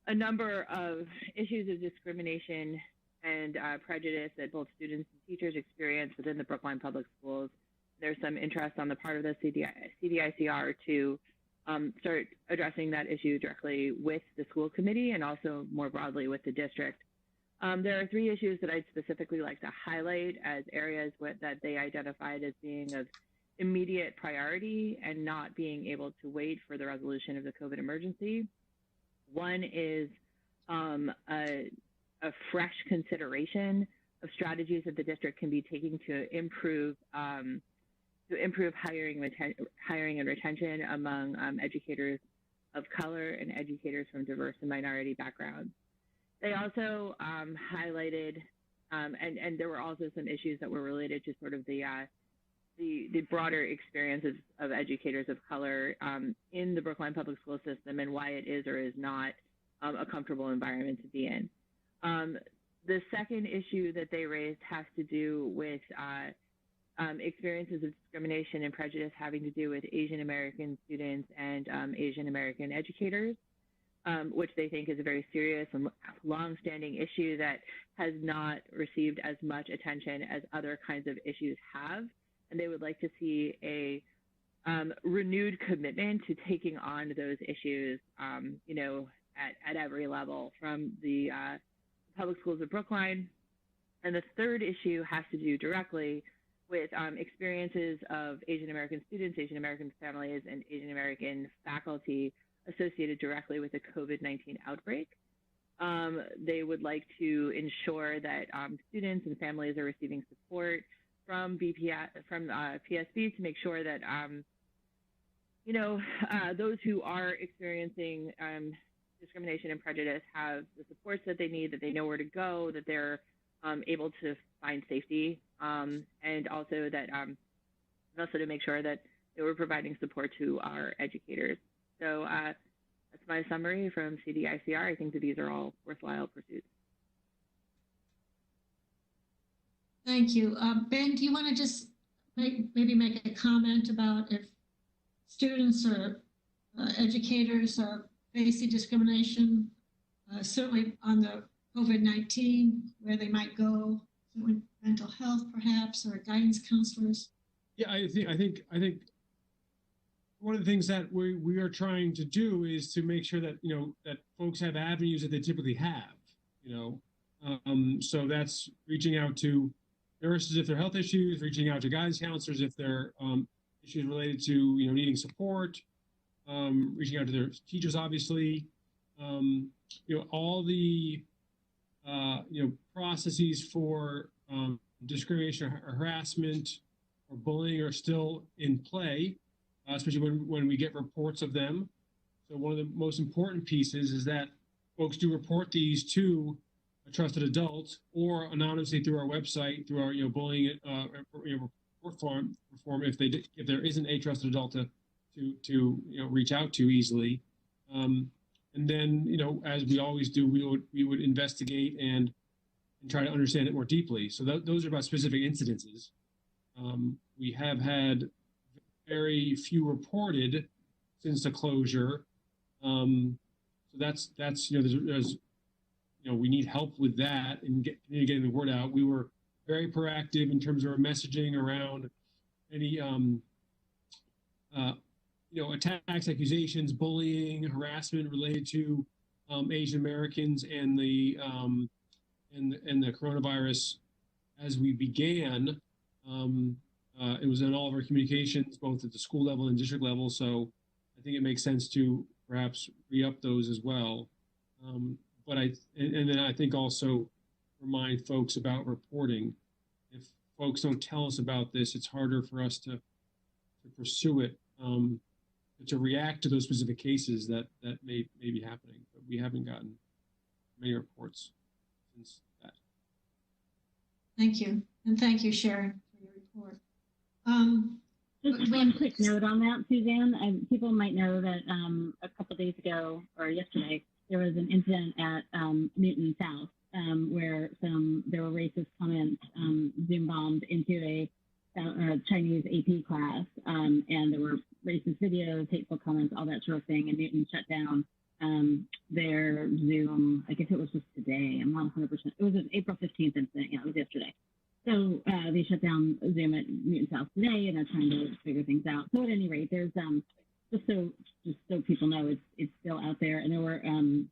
a number of issues of discrimination and prejudice that both students and teachers experience within the Brookline Public Schools. There's some interest on the part of the CDICR to start addressing that issue directly with the school committee and also more broadly with the district. There are 3 issues that I'd specifically like to highlight as areas that they identified as being of immediate priority and not being able to wait for the resolution of the COVID emergency. One is a fresh consideration of strategies that the district can be taking to improve hiring and retention among educators of color and educators from diverse and minority backgrounds. They also highlighted, and there were also some issues that were related to sort of the broader experiences of educators of color in the Brookline Public School system and why it is or is not a comfortable environment to be in. The second issue that they raised has to do with experiences of discrimination and prejudice having to do with Asian American students and Asian American educators, which they think is a very serious and long-standing issue that has not received as much attention as other kinds of issues have. And they would like to see a renewed commitment to taking on those issues, at every level from the public schools of Brookline. And the third issue has to do directly with experiences of Asian American students, Asian American families, and Asian American faculty associated directly with the COVID-19 outbreak. They would like to ensure that students and families are receiving support from PSB to make sure that those who are experiencing discrimination and prejudice have the supports that they need, that they know where to go, that they're able to find safety, and also that also to make sure that they were providing support to our educators. So that's my summary from CDICR. I think that these are all worthwhile pursuits. Thank you. Ben, do you want to just maybe make a comment about if students or educators are facing discrimination, certainly on the COVID-19, where they might go, with mental health perhaps, or guidance counselors? Yeah, I think one of the things that we are trying to do is to make sure that that folks have avenues that they typically have. So that's reaching out to nurses if there are health issues, reaching out to guidance counselors if there are issues related to needing support, reaching out to their teachers, obviously. All the processes for discrimination or harassment or bullying are still in play, especially when we get reports of them. So one of the most important pieces is that folks do report these to a trusted adult, or anonymously through our website, through our bullying report form if there isn't a trusted adult to reach out to easily. And then, as we always do, we would investigate and try to understand it more deeply. So those are about specific incidences. We have had very few reported since the closure. So that's there's we need help with that and getting the word out. We were very proactive in terms of our messaging around any attacks, accusations, bullying, harassment related to Asian Americans and the coronavirus. As we began, it was in all of our communications, both at the school level and district level. So I think it makes sense to perhaps re-up those as well. But then I think also remind folks about reporting. If folks don't tell us about this, it's harder for us to pursue it, to react to those specific cases that may be happening. But we haven't gotten many reports since that. Thank you. And thank you, Sharon, for your report. Just one quick note on that, Suzanne. People might know that a couple of days ago or yesterday, there was an incident at Newton South where there were racist comments Zoom bombed into a Chinese AP class, and there were racist videos, hateful comments, all that sort of thing. And Newton shut down their Zoom. I guess it was just today. I'm not 100%. It was an April 15th incident. Yeah, it was yesterday. So they shut down Zoom at Newton South today, and they're trying to figure things out. So at any rate, there's just so people know, it's still out there. And there were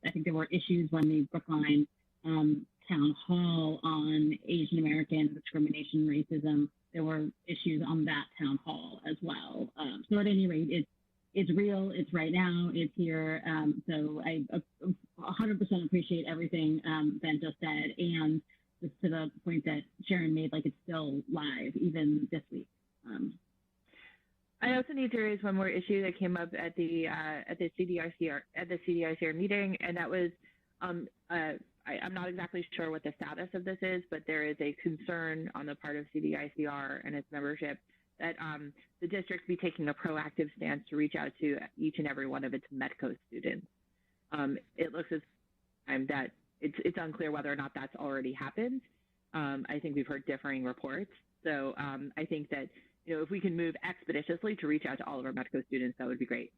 I think there were issues when the Brookline town hall on Asian American discrimination, racism. There were issues on that town hall as well. So at any rate, it's real. It's right now. It's here. So I 100% appreciate everything Ben just said, and just to the point that Sharon made, like it's still live even this week. I also need to raise one more issue that came up at the CDICR meeting, and that was I'm not exactly sure what the status of this is, but there is a concern on the part of CDICR and its membership that the district be taking a proactive stance to reach out to each and every one of its Medco students. It looks as that it's unclear whether or not that's already happened. I think we've heard differing reports. So I think that if we can move expeditiously to reach out to all of our Medco students, that would be great.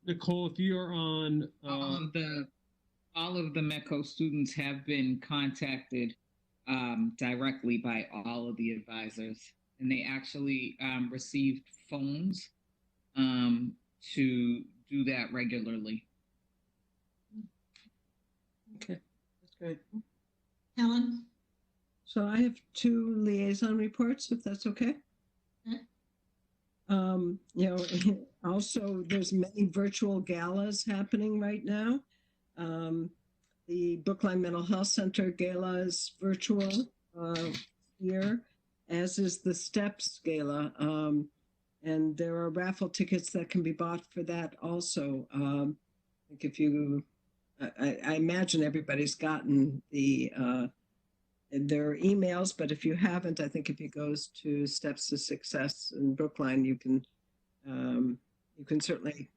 Nicole, if you are on all of the Medco students have been contacted directly by all of the advisors, and they actually received phones to do that regularly. Okay, that's great. Helen? So I have 2 liaison reports, if that's okay. Okay. Also there's many virtual galas happening right now. The Brookline Mental Health Center Gala is virtual here, as is the STEPS Gala. And there are raffle tickets that can be bought for that also. I think if you, I imagine everybody's gotten their emails, but if you haven't, I think if you goes to Steps to Success in Brookline, you can certainly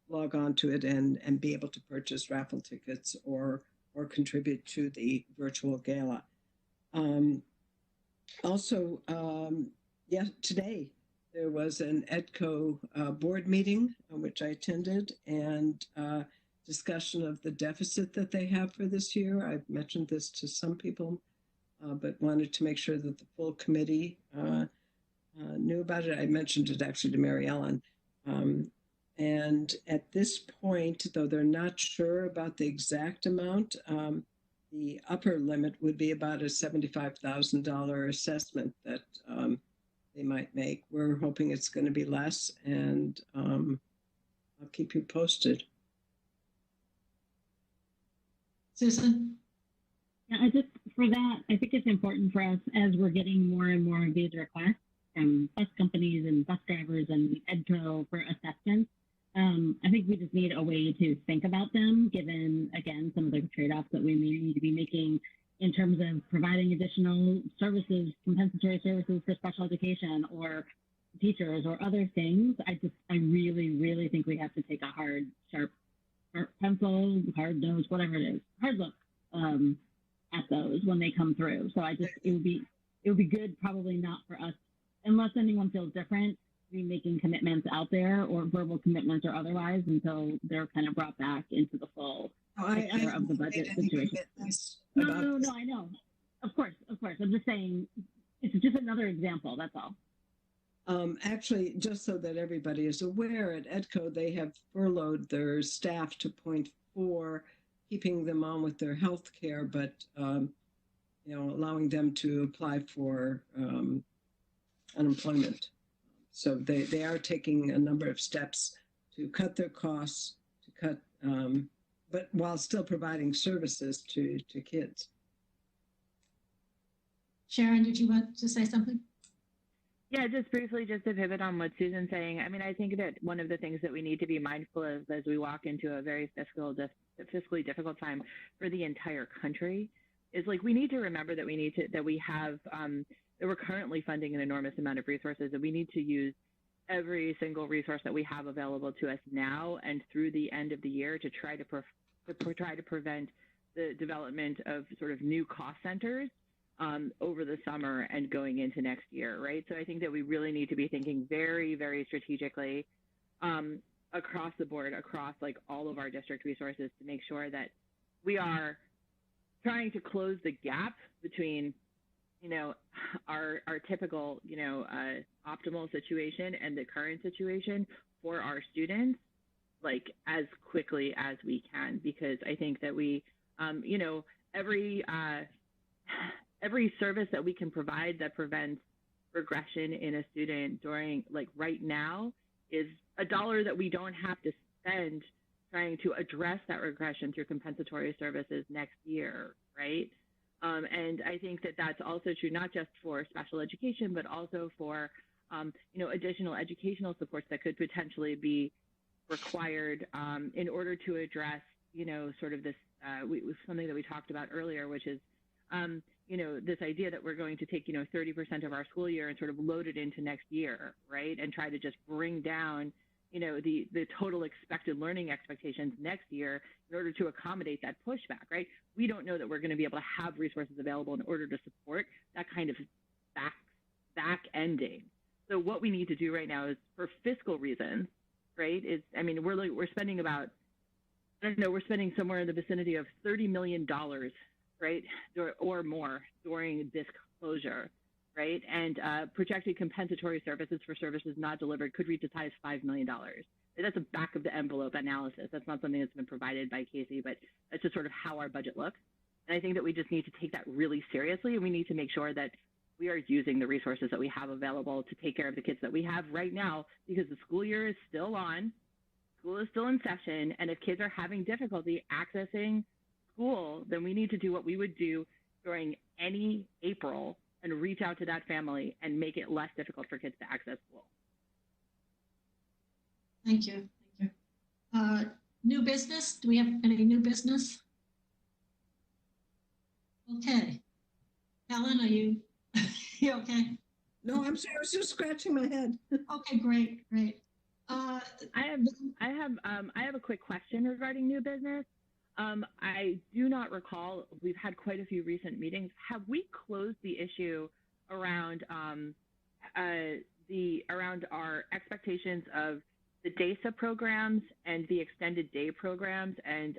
log on to it and be able to purchase raffle tickets or contribute to the virtual gala. Also, today there was an EDCO board meeting which I attended, and discussion of the deficit that they have for this year. I've mentioned this to some people, but wanted to make sure that the full committee knew about it. I mentioned it actually to Mary Ellen. And at this point, though they're not sure about the exact amount, the upper limit would be about a $75,000 assessment that they might make. We're hoping it's going to be less, and I'll keep you posted. Susan? Yeah, for that, I think it's important for us, as we're getting more and more of these requests from bus companies and bus drivers and EDCO for assessments, I think we just need a way to think about them, given, again, some of the trade-offs that we may need to be making in terms of providing additional services, compensatory services for special education or teachers or other things. I really, really think we have to take a hard, sharp pencil, hard nose, whatever it is, hard look at those when they come through. So it would be good, probably not for us, unless anyone feels different, to be making commitments out there or verbal commitments or otherwise until they're kind of brought back into the full picture of the budget situation. No, I know. Of course. I'm just saying it's just another example. That's all. Actually, just so that everybody is aware, at EDCO, they have furloughed their staff to point 4, keeping them on with their health care, but, allowing them to apply for unemployment. So they are taking a number of steps to cut their costs, but while still providing services to kids. Sharon, did you want to say something? Yeah, just briefly, just to pivot on what Susan's saying. I mean, I think that one of the things that we need to be mindful of as we walk into a very fiscally difficult time for the entire country is, like, we need to remember that that we're currently funding an enormous amount of resources, and we need to use every single resource that we have available to us now and through the end of the year to try to prevent the development of sort of new cost centers over the summer and going into next year, right? So I think that we really need to be thinking very, very strategically across the board, across like all of our district resources to make sure that we are trying to close the gap between, our typical, optimal situation and the current situation for our students, like as quickly as we can, because I think that we, every service that we can provide that prevents regression in a student during, like, right now is a dollar that we don't have to spend trying to address that regression through compensatory services next year, right? And I think that that's also true not just for special education, but also for, additional educational supports that could potentially be required in order to address, sort of this, something that we talked about earlier, which is, this idea that we're going to take, 30% of our school year and sort of load it into next year, right? And try to just bring down, the total expected learning expectations next year in order to accommodate that pushback, right? We don't know that we're going to be able to have resources available in order to support that kind of back ending. So what we need to do right now is, for fiscal reasons, right, we're spending about, we're spending somewhere in the vicinity of $30 million, right, or more during this closure, right? And projected compensatory services for services not delivered could reach as high as $5 million. That's a back of the envelope analysis. That's not something that's been provided by Casey, but that's just sort of how our budget looks. And I think that we just need to take that really seriously, and we need to make sure that we are using the resources that we have available to take care of the kids that we have right now, because the school year is still on, school is still in session, and if kids are having difficulty accessing school, then we need to do what we would do during any April and reach out to that family and make it less difficult for kids to access school. Thank you. New business? Do we have any new business? Okay. Helen, are you okay? No, I'm sorry. I was just scratching my head. Okay, great. I have a quick question regarding new business. I do not recall, we've had quite a few recent meetings. Have we closed the issue around around our expectations of the DASA programs and the extended day programs, and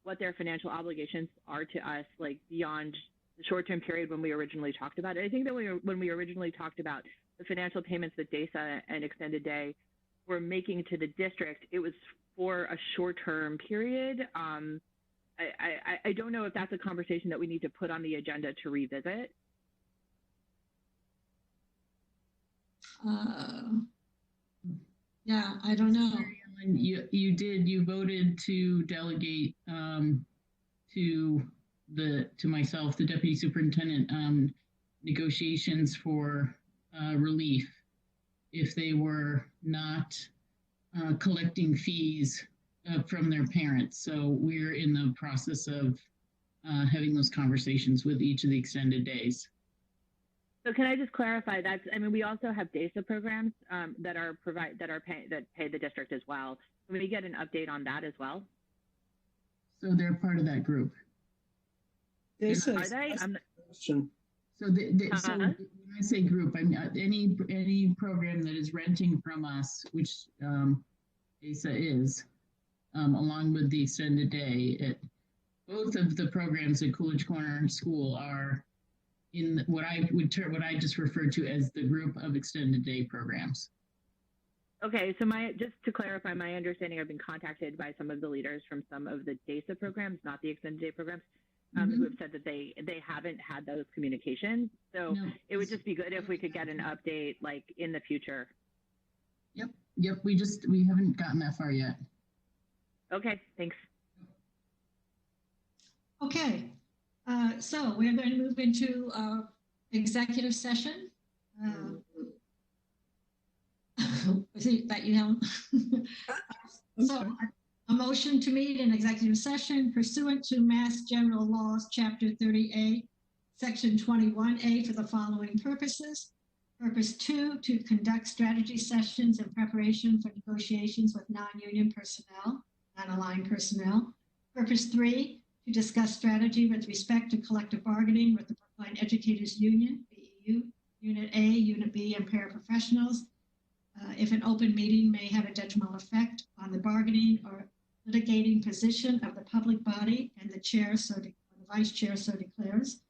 what their financial obligations are to us, like beyond the short-term period when we originally talked about it? I think that when we originally talked about the financial payments that DASA and extended day were making to the district, it was for a short-term period. I don't know if that's a conversation that we need to put on the agenda to revisit. Yeah, I don't know. You voted to delegate to myself, the deputy superintendent, negotiations for relief if they were not collecting fees from their parents. So we're in the process of having those conversations with each of the extended days. So can I just clarify that? I mean, we also have DASA programs that pay the district as well. Can we get an update on that as well? So they're part of that group. Are they? So, so when I say group, I mean any program that is renting from us, which DASA is, along with the extended day. Both of the programs at Coolidge Corner School are in what I just referred to as the group of extended day programs. Okay, so just to clarify, my understanding, I've been contacted by some of the leaders from some of the DASA programs, not the extended day programs, who have said that they haven't had those communications. So it would just be good if we could get an update like in the future. Yep. We haven't gotten that far yet. Okay, thanks. Okay, so we're going to move into executive session. Is it that you, Helen? So a motion to meet in executive session pursuant to Mass General Laws, Chapter 30A, Section 21A for the following purposes. Purpose 2, to conduct strategy sessions in preparation for negotiations with non-union personnel, non-aligned personnel. Purpose 3, to discuss strategy with respect to collective bargaining with the Brookline Educators Union, BEU, Unit A, Unit B, and paraprofessionals. If an open meeting may have a detrimental effect on the bargaining or litigating position of the public body and the chair, the vice chair so declares.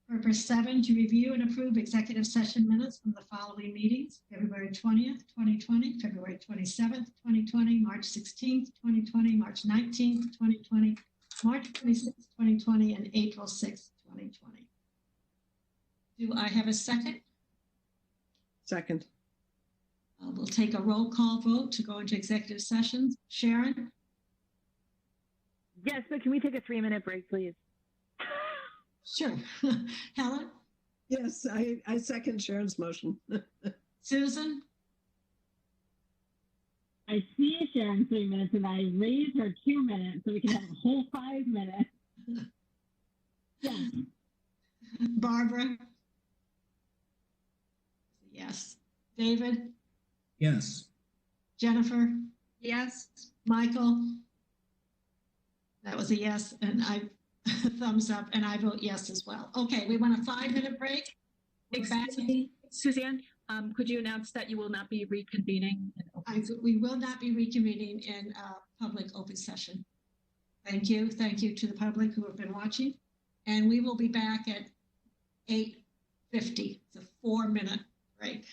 Purpose 7, to review and approve executive session minutes from the following meetings: February 20th, 2020, February 27th, 2020, March 16th, 2020, March 19th, 2020, March 26th, 2020, and April 6th, 2020. Do I have a second? Second. We'll take a roll call vote to go into executive sessions. Sharon? Yes, but can we take a 3-minute break, please? Sure. Helen? Yes, I second Sharon's motion. Susan? I see Sharon 3 minutes and I raised her 2 minutes so we can have a whole 5 minutes. Yes. Barbara? Yes. David? Yes. Jennifer? Yes. Michael? That was a yes, and I thumbs up, and I vote yes as well. Okay, we want a 5-minute break. Excuse me, Suzanne, could you announce that you will not be reconvening? We will not be reconvening in public open session. Thank you. Thank you to the public who have been watching. And we will be back at 8:50. It's a 4-minute break.